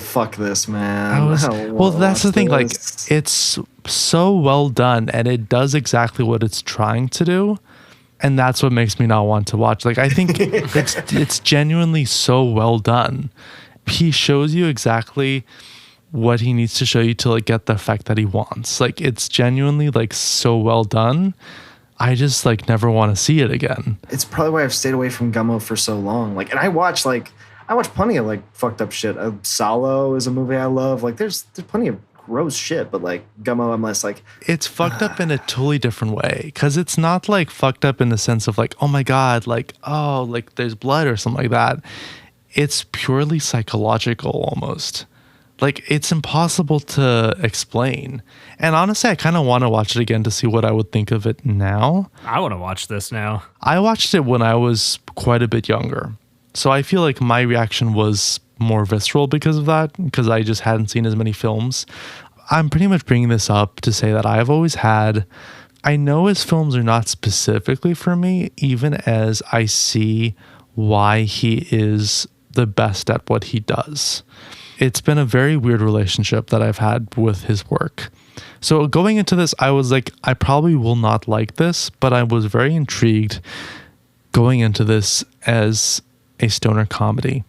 fuck this, man. Well, that's the thing. Like, it's so well done, and it does exactly what it's trying to do, and that's what makes me not want to watch. Like, I think it's genuinely so well done. He shows you exactly what he needs to show you to like get the effect that he wants. Like, it's genuinely like so well done. I just like never want to see it again. It's probably why I've stayed away from Gummo for so long. Like, and I watch plenty of like fucked up shit. Salo is a movie I love. Like, there's plenty of gross shit, but like Gummo, I'm less like, it's fucked up in a totally different way, because it's not like fucked up in the sense of like, oh my god, like, oh, like there's blood or something like that. It's purely psychological almost. Like, it's impossible to explain. And honestly, I kind of want to watch it again to see what I would think of it now. I want to watch this now. I watched it when I was quite a bit younger. So I feel like my reaction was more visceral because of that, because I just hadn't seen as many films. I'm pretty much bringing this up to say that I've always had I know his films are not specifically for me, even as I see why he is the best at what he does. It's been a very weird relationship that I've had with his work. So going into this, I was like, I probably will not like this, but I was very intrigued going into this as a stoner comedy.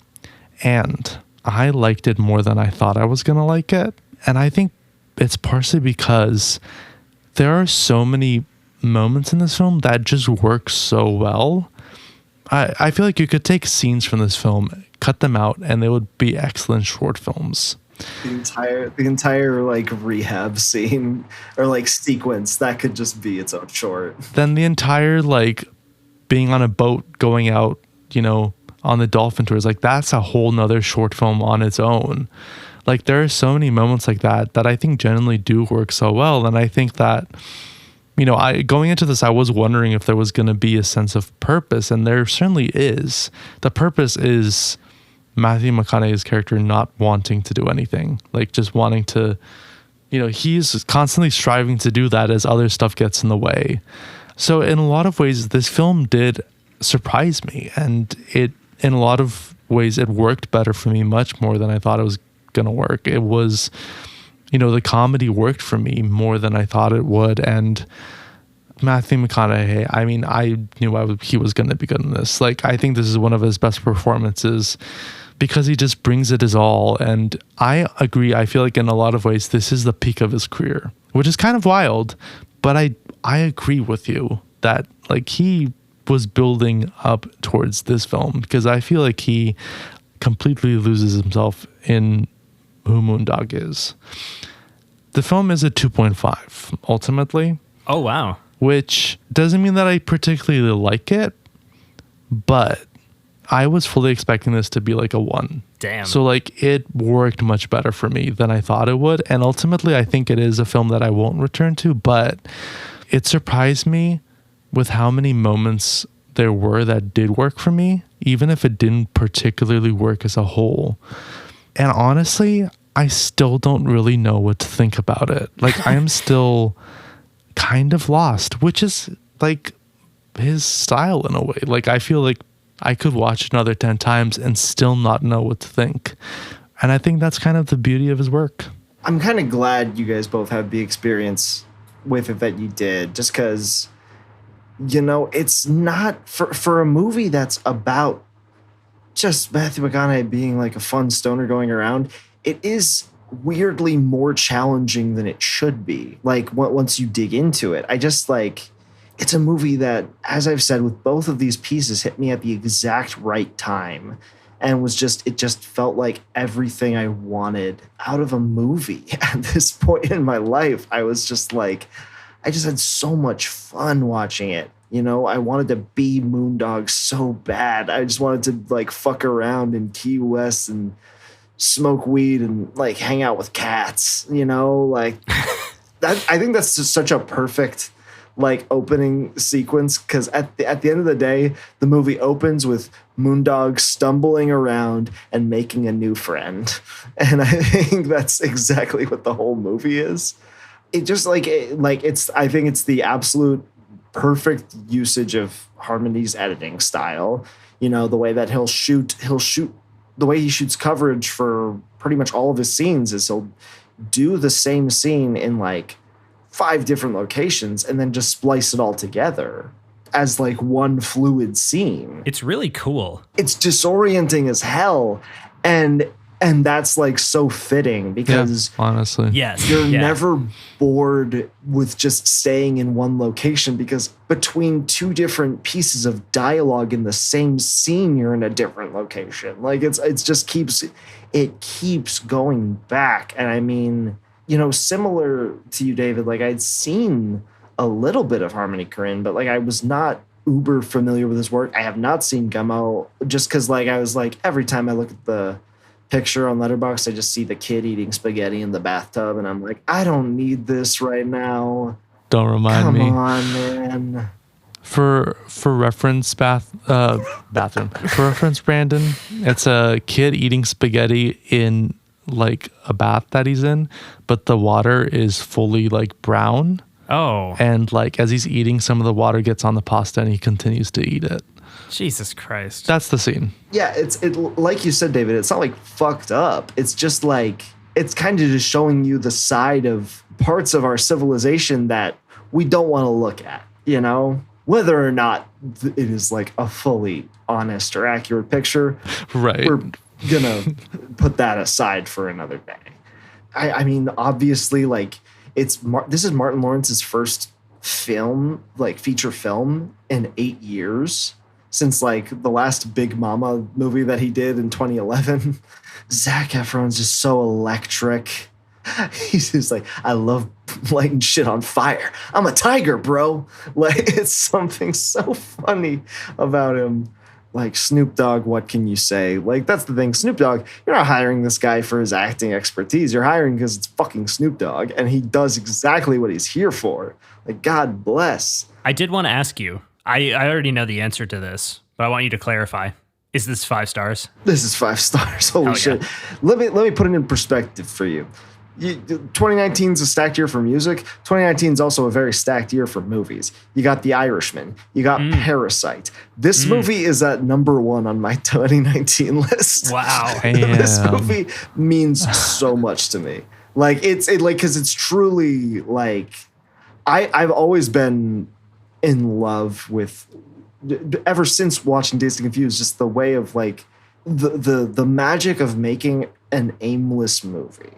And I liked it more than I thought I was going to like it. And I think it's partially because there are so many moments in this film that just work so well. I feel like you could take scenes from this film, cut them out, and they would be excellent short films. The entire like rehab scene or like sequence that could just be its own short. Then the entire like being on a boat going out, on the dolphin tours, like that's a whole nother short film on its own. Like there are so many moments like that I think generally do work so well. And I think that, going into this, I was wondering if there was going to be a sense of purpose, and there certainly is. The purpose is Matthew McConaughey's character not wanting to do anything, like just wanting to, he's constantly striving to do that as other stuff gets in the way. So in a lot of ways, this film did surprise me, and in a lot of ways, it worked better for me much more than I thought it was going to work. It was, the comedy worked for me more than I thought it would. And Matthew McConaughey, I mean, I knew he was going to be good in this. Like, I think this is one of his best performances because he just brings it his all. And I agree. I feel like in a lot of ways, this is the peak of his career, which is kind of wild. But I agree with you that like he was building up towards this film, because I feel like he completely loses himself in who Moondog is. The film is a 2.5 ultimately. Oh, wow. Which doesn't mean that I particularly like it, but I was fully expecting this to be like a 1. Damn. So like it worked much better for me than I thought it would. And ultimately I think it is a film that I won't return to, but it surprised me with how many moments there were that did work for me, even if it didn't particularly work as a whole. And honestly, I still don't really know what to think about it. Like I am still kind of lost, which is like his style in a way. Like I feel like I could watch it another 10 times and still not know what to think. And I think that's kind of the beauty of his work. I'm kind of glad you guys both had the experience with it that you did, just because, it's not for a movie that's about just Matthew McConaughey being like a fun stoner going around. It is weirdly more challenging than it should be. Like once you dig into it, I just like, it's a movie that, as I've said, with both of these pieces, hit me at the exact right time. And it just felt like everything I wanted out of a movie at this point in my life. I was just like, I just had so much fun watching it. I wanted to be Moondog so bad. I just wanted to like fuck around in Key West and smoke weed and like hang out with cats, like that. I think that's just such a perfect like opening sequence, because at the end of the day, the movie opens with Moondog stumbling around and making a new friend, and I think that's exactly what the whole movie is. It just I think it's the absolute perfect usage of Harmony's editing style. The way that he'll shoot the way he shoots coverage for pretty much all of his scenes is he'll do the same scene in like 5 different locations and then just splice it all together as like one fluid scene. It's really cool. It's disorienting as hell. And that's like so fitting because honestly, yes, you're never bored with just staying in one location, because between 2 different pieces of dialogue in the same scene, you're in a different location. Like it just keeps going back. And I mean, similar to you, David, like I'd seen a little bit of Harmony Korine, but like I was not uber familiar with his work. I have not seen Gummo, just because like I was like, every time I look at the picture on Letterboxd, I just see the kid eating spaghetti in the bathtub, and I'm like, I don't need this right now. Don't remind me. Come on, man. For reference, bathroom. For reference, Brandon, it's a kid eating spaghetti in like a bath that he's in, but the water is fully like brown. Oh, And like as he's eating, some of the water gets on the pasta and he continues to eat it. Jesus Christ. That's the scene. Yeah, it like you said, David, it's not like fucked up. It's just like, it's kind of just showing you the side of parts of our civilization that we don't want to look at, you know? Whether or not it is like a fully honest or accurate picture, Right. we're gonna put that aside for another day. I mean, obviously, like this is Martin Lawrence's first film, like feature film, in 8 years since like the last Big Mama movie that he did in 2011. Zac Efron's just so electric. He's just like, I love lighting shit on fire. I'm a tiger, bro. Like, it's something so funny about him. Like, Snoop Dogg, what can you say? Like, that's the thing. Snoop Dogg, you're not hiring this guy for his acting expertise. You're hiring because it's fucking Snoop Dogg, and he does exactly what he's here for. Like, God bless. I did want to ask you. I already know the answer to this, but I want you to clarify. Is this 5 stars? This is 5 stars. Holy shit. Let me put it in perspective for you. 2019 is a stacked year for music. 2019 is also a very stacked year for movies. You got The Irishman. You got Parasite. This movie is at number 1 on my 2019 list. Wow. This movie means so much to me. Like, because it's truly like, I've always been in love with, ever since watching Dazed and Confused, just the way of like the magic of making an aimless movie.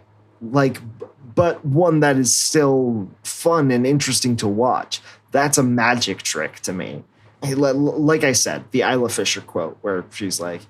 Like, but one that is still fun and interesting to watch. That's a magic trick to me. Like I said, the Isla Fisher quote where she's like,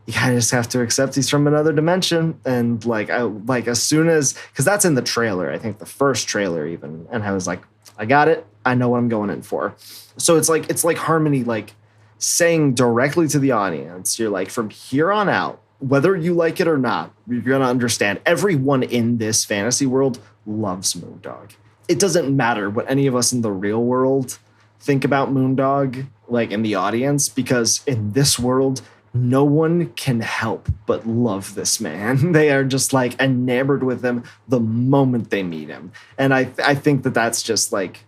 you kind of just have to accept he's from another dimension. And like, as soon as, because that's in the trailer, I think the first trailer even. And I was like, I got it. I know what I'm going in for. So it's like Harmony, like saying directly to the audience, you're like, from here on out, whether you like it or not, you're going to understand everyone in this fantasy world loves Moondog. It doesn't matter what any of us in the real world think about Moondog, like in the audience, because in this world, no one can help but love this man. They are just like enamored with him the moment they meet him. And I think that that's just like,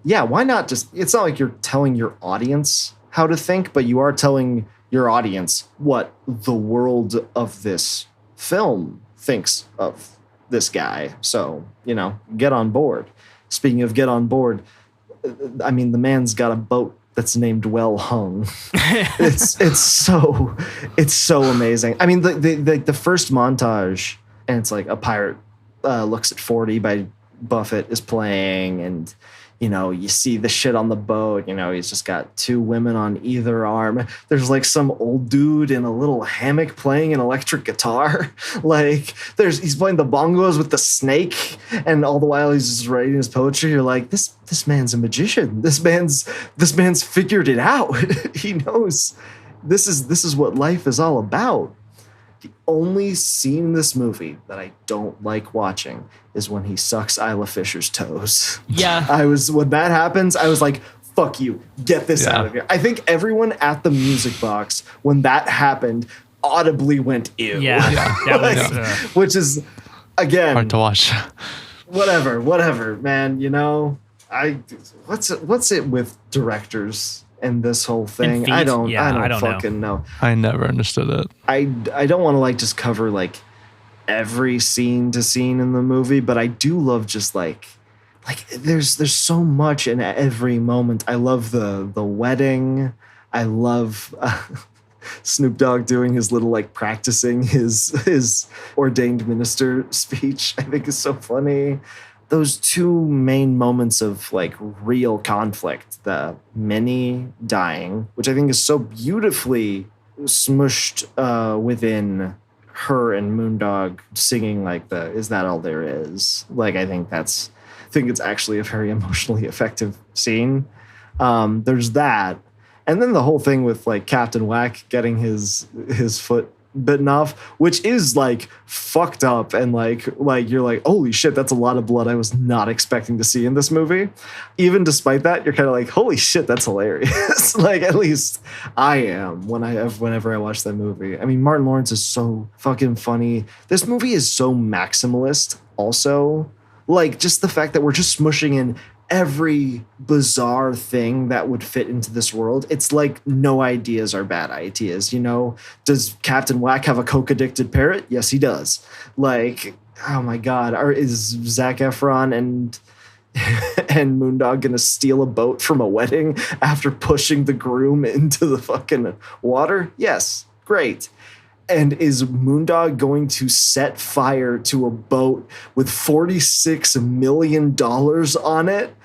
yeah, why not just, it's not like you're telling your audience how to think, but you are telling your audience what the world of this film thinks of this guy. So, you know, get on board. Speaking of get on board, I mean, the man's got a boat that's named Well Hung. It's so amazing. I mean, the first montage, and it's like a pirate looks at 40 by Buffett is playing, and you know, you see the shit on the boat. You know, he's just got 2 women on either arm. There's like some old dude in a little hammock playing an electric guitar. Like he's playing the bongos with the snake, and all the while he's just writing his poetry. You're like, this man's a magician. This man's figured it out. He knows this is what life is all about. The only scene in this movie that I don't like watching is when he sucks Isla Fisher's toes. Yeah. When that happens, I was like, fuck you, get this out of here. I think everyone at the music box, when that happened, audibly went ew. Yeah. That was, which is, again, hard to watch. Whatever, man. You know, what's it with directors and this whole thing? I don't fucking know. I never understood it. I don't want to like just cover like every scene to scene in the movie, but I do love just like there's so much in every moment. I love the wedding. I love Snoop Dogg doing his little like practicing his ordained minister speech. I think is so funny. Those 2 main moments of like real conflict, the Minnie dying, which I think is so beautifully smushed within her and Moondog singing like is that all there is? Like, I think it's actually a very emotionally effective scene. There's that. And then the whole thing with like Captain Whack getting his foot bitten off, which is like fucked up, and like you're like, holy shit, that's a lot of blood I was not expecting to see in this movie. Even despite that, you're kind of like, holy shit, that's hilarious. Like, at least I am whenever I watch that movie. I mean, Martin Lawrence is so fucking funny. This movie is so maximalist also. Like, just the fact that we're just smushing in every bizarre thing that would fit into this world. It's like no ideas are bad ideas, you know? Does Captain Whack have a coke-addicted parrot? Yes, he does. Like, oh my God. Is Zac Efron and Moondog gonna steal a boat from a wedding after pushing the groom into the fucking water? Yes, great. And is Moondog going to set fire to a boat with $46 million on it?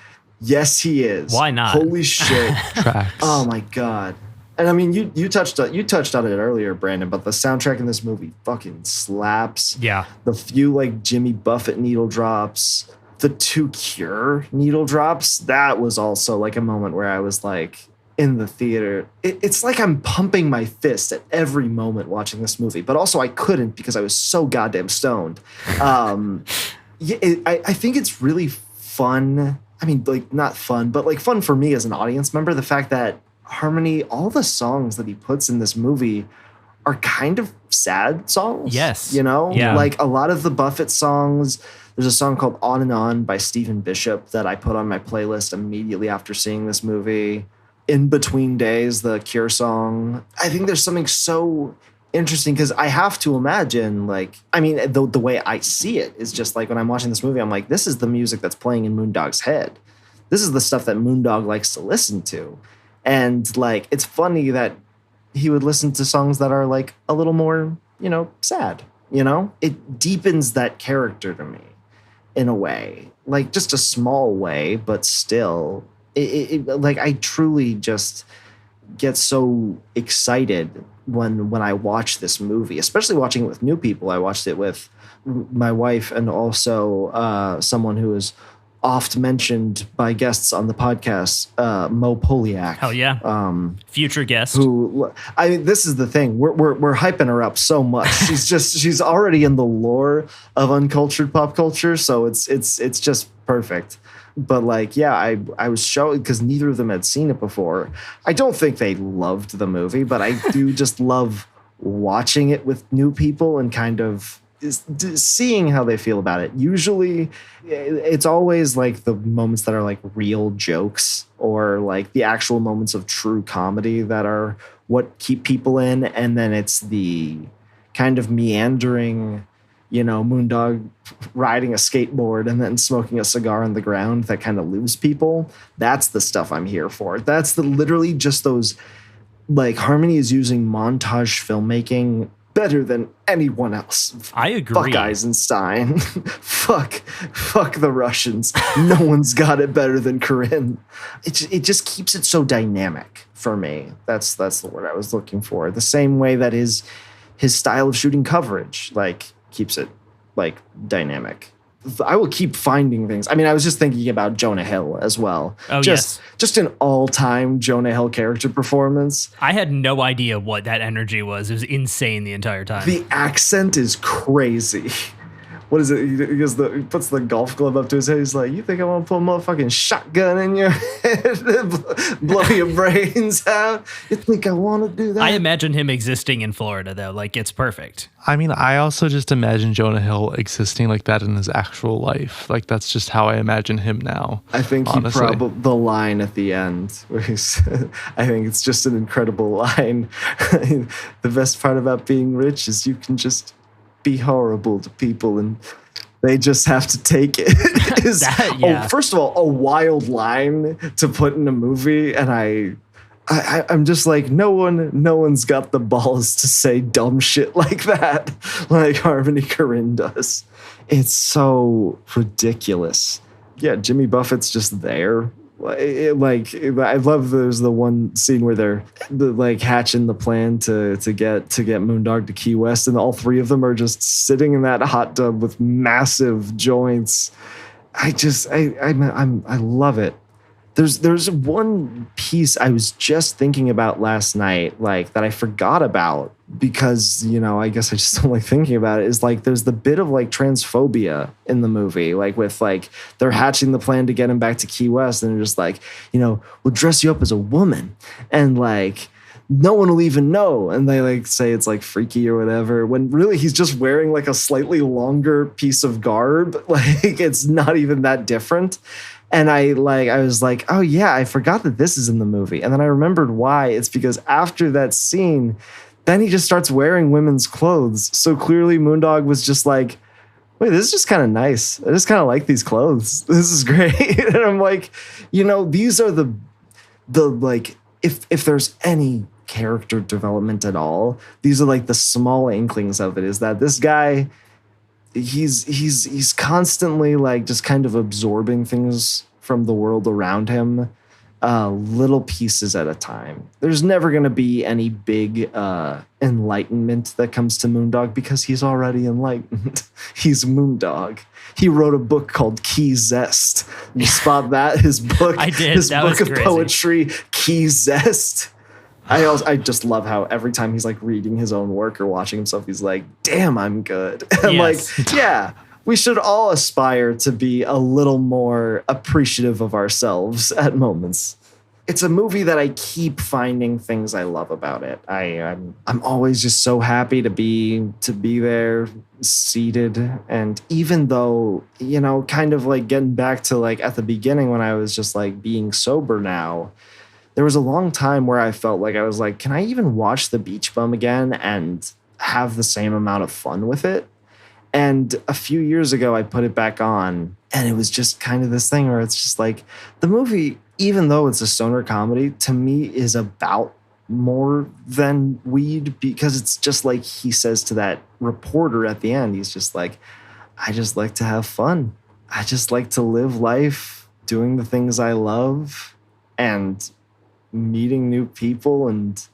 Yes, he is. Why not? Holy shit. Tracks. Oh my God. And I mean, you touched on it earlier, Brandon, but the soundtrack in this movie fucking slaps. Yeah. The few like Jimmy Buffett needle drops, the 2 Cure needle drops, that was also like a moment where I was like in the theater. It's like I'm pumping my fist at every moment watching this movie, but also I couldn't because I was so goddamn stoned. I think it's really fun. I mean, like not fun, but like fun for me as an audience member. The fact that Harmony, all the songs that he puts in this movie are kind of sad songs. Yes. You know, Yeah. like a lot of the Buffett songs. There's a song called On and On by Stephen Bishop that I put on my playlist immediately after seeing this movie. In Between Days, the Cure song. I think there's something so interesting because I have to imagine, like, I mean, the way I see it is just like when I'm watching this movie, I'm like, this is the music that's playing in Moondog's head. This is the stuff that Moondog likes to listen to. And like, it's funny that he would listen to songs that are like a little more, you know, sad, you know? It deepens that character to me in a way, like just a small way, but still, like I truly just get so excited when I watch this movie, especially watching it with new people. I watched it with my wife and also someone who is oft mentioned by guests on the podcast, Mo Poliak. Hell yeah. Future guest. Who, I mean, this is the thing. We're hyping her up so much. She's already in the lore of uncultured pop culture, so it's just perfect. But like, yeah, I was showing because neither of them had seen it before. I don't think they loved the movie, but I do just love watching it with new people and kind of seeing how they feel about it. Usually it's always like the moments that are like real jokes or like the actual moments of true comedy that are what keep people in. And then it's the kind of meandering, you know, Moondog riding a skateboard and then smoking a cigar on the ground that kind of lose people. That's the stuff I'm here for. That's literally just those, like, Harmony is using montage filmmaking better than anyone else. I agree. Fuck Eisenstein. fuck the Russians. No one's got it better than Korine. It just keeps it so dynamic for me. That's the word I was looking for. The same way that his style of shooting coverage, like, keeps it like dynamic. I will keep finding things. I mean, I was just thinking about Jonah Hill as well. Oh, yes. Just an all-time Jonah Hill character performance. I had no idea what that energy was. It was insane the entire time. The accent is crazy. What is it? He puts the golf club up to his head. He's like, you think I want to put a motherfucking shotgun in your head and blow your brains out? You think I want to do that? I imagine him existing in Florida, though. Like, it's perfect. I mean, I also just imagine Jonah Hill existing like that in his actual life. Like, that's just how I imagine him now. I think honestly. he probably, the line at the end, where he's, I think it's just an incredible line. The best part about being rich is you can just be horrible to people and they just have to take it. Yeah. Oh, first of all, a wild line to put in a movie, and I'm just like, no one's got the balls to say dumb shit like that, like Harmony Korine does. It's so ridiculous. Yeah, Jimmy Buffett's just there. I love there's the one scene where they're like hatching the plan to get Moondog to Key West, and all three of them are just sitting in that hot tub with massive joints. I love it. There's one piece I was just thinking about last night, like that I forgot about because, you know, I guess I just don't like thinking about it, is like there's the bit of like transphobia in the movie, like with like they're hatching the plan to get him back to Key West and they're just like, you know, we'll dress you up as a woman and like no one will even know. And they like say it's like freaky or whatever, when really he's just wearing like a slightly longer piece of garb. Like it's not even that different. And I was like, oh yeah, I forgot that this is in the movie. And then I remembered why. It's because after that scene, then he just starts wearing women's clothes. So clearly Moondog was just like, wait, this is just kind of nice. I just kind of like these clothes. This is great. And I'm like, these are the like, if there's any character development at all, these are like the small inklings of it, is that this guy, he's constantly like just kind of absorbing things from the world around him, little pieces at a time. There's never going to be any big enlightenment that comes to Moondog because he's already enlightened. He's Moondog. He wrote a book called Key Zest. You spot that? His book, I did. His That book was of crazy. poetry, Key Zest. I just love how every time he's like reading his own work or watching himself, he's like, damn, I'm good. I'm Yes. like, yeah, we should all aspire to be a little more appreciative of ourselves at moments. It's a movie that I keep finding things I love about it. I'm always just so happy to be there seated. And even though, kind of like getting back to like at the beginning when I was just like being sober now, there was a long time where I felt like I was like, can I even watch The Beach Bum again and have the same amount of fun with it? And a few years ago, I put it back on, and it was just kind of this thing where it's just like, the movie, even though it's a stoner comedy, to me is about more than weed, because it's just like he says to that reporter at the end, he's just like, I just like to have fun. I just like to live life doing the things I love and meeting new people and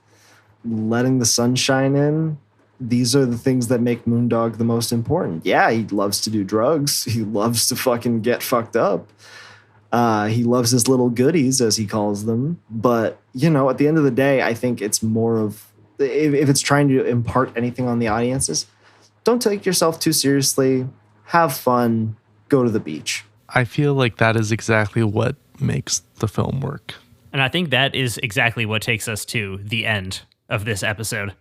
letting the sun shine in. These are the things that make Moondog the most important. Yeah, he loves to do drugs. He loves to fucking get fucked up. He loves his little goodies, as he calls them. But, at the end of the day, I think it's more of, if it's trying to impart anything on the audiences, don't take yourself too seriously. Have fun. Go to the beach. I feel like that is exactly what makes the film work. And I think that is exactly what takes us to the end of this episode.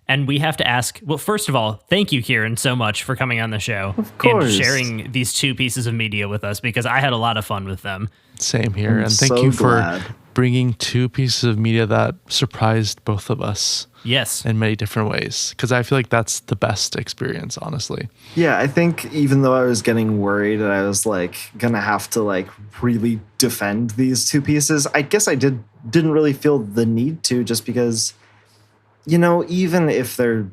And we have to ask, well, first of all, thank you, Kieran, so much for coming on the show and sharing these two pieces of media with us, because I had a lot of fun with them. Same here. And thank so you for glad. bringing two pieces of media that surprised both of us Yes. in many different ways, because I feel like that's the best experience, honestly. Yeah, I think even though I was getting worried that I was like gonna have to like really defend these two pieces, I guess I didn't really feel the need to, just because, even if they're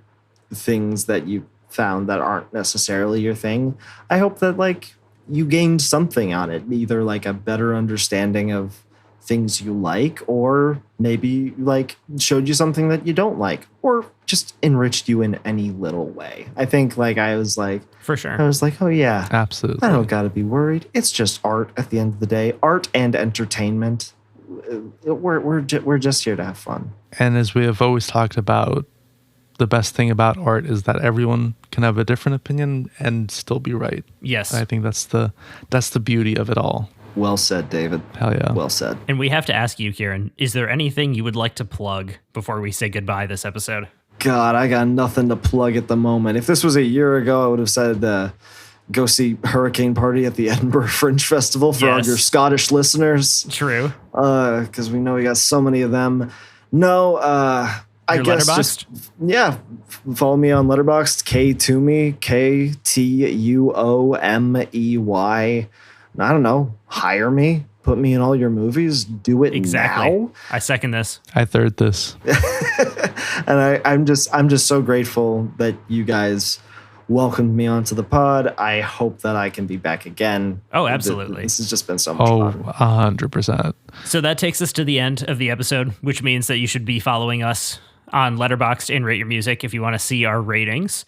things that you found that aren't necessarily your thing, I hope that like you gained something on it, either like a better understanding of things you like, or maybe like showed you something that you don't like, or just enriched you in any little way. I think like I was like, For sure. oh yeah, Absolutely. I don't gotta be worried. It's just art at the end of the day, art and entertainment. We're just here to have fun. And as we have always talked about, the best thing about art is that everyone can have a different opinion and still be right. Yes. I think that's the beauty of it all. Well said, David. Hell yeah. Well said. And we have to ask you, Kieran, is there anything you would like to plug before we say goodbye this episode? God, I got nothing to plug at the moment. If this was a year ago, I would have said go see Hurricane Party at the Edinburgh Fringe Festival for all Yes. your Scottish listeners, True. because we know we got so many of them. No, I Your guess Letterboxd? just, yeah, follow me on Letterboxd, Tuomey, Ktuomey. I don't know, hire me, put me in all your movies, do it Exactly. now. I second this. I third this. And I'm just so grateful that you guys welcomed me onto the pod. I hope that I can be back again. Oh, absolutely. This has just been so much Oh, fun. 100%. So that takes us to the end of the episode, which means that you should be following us on Letterboxd and Rate Your Music if you want to see our ratings.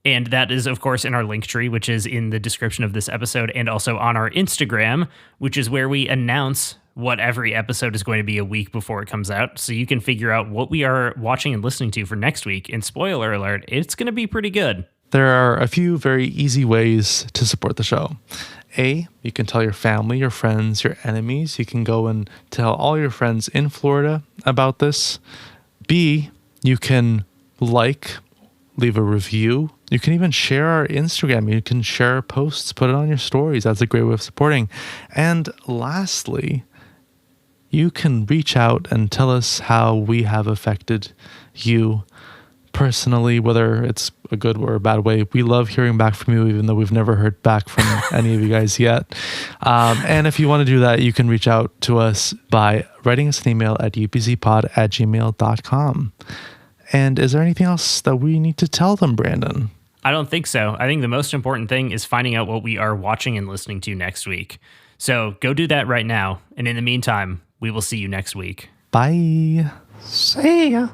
And that is, of course, in our link tree, which is in the description of this episode, and also on our Instagram, which is where we announce what every episode is going to be a week before it comes out. So you can figure out what we are watching and listening to for next week. And spoiler alert, it's going to be pretty good. There are a few very easy ways to support the show. A, you can tell your family, your friends, your enemies. You can go and tell all your friends in Florida about this. B, you can leave a review You can even share our Instagram. You can share posts, put it on your stories. That's a great way of supporting. And lastly, you can reach out and tell us how we have affected you personally, whether it's a good or a bad way. We love hearing back from you, even though we've never heard back from any of you guys yet. And if you want to do that, you can reach out to us by writing us an email at upzpod@gmail.com. And is there anything else that we need to tell them, Brandon? I don't think so. I think the most important thing is finding out what we are watching and listening to next week. So go do that right now. And in the meantime, we will see you next week. Bye. See ya.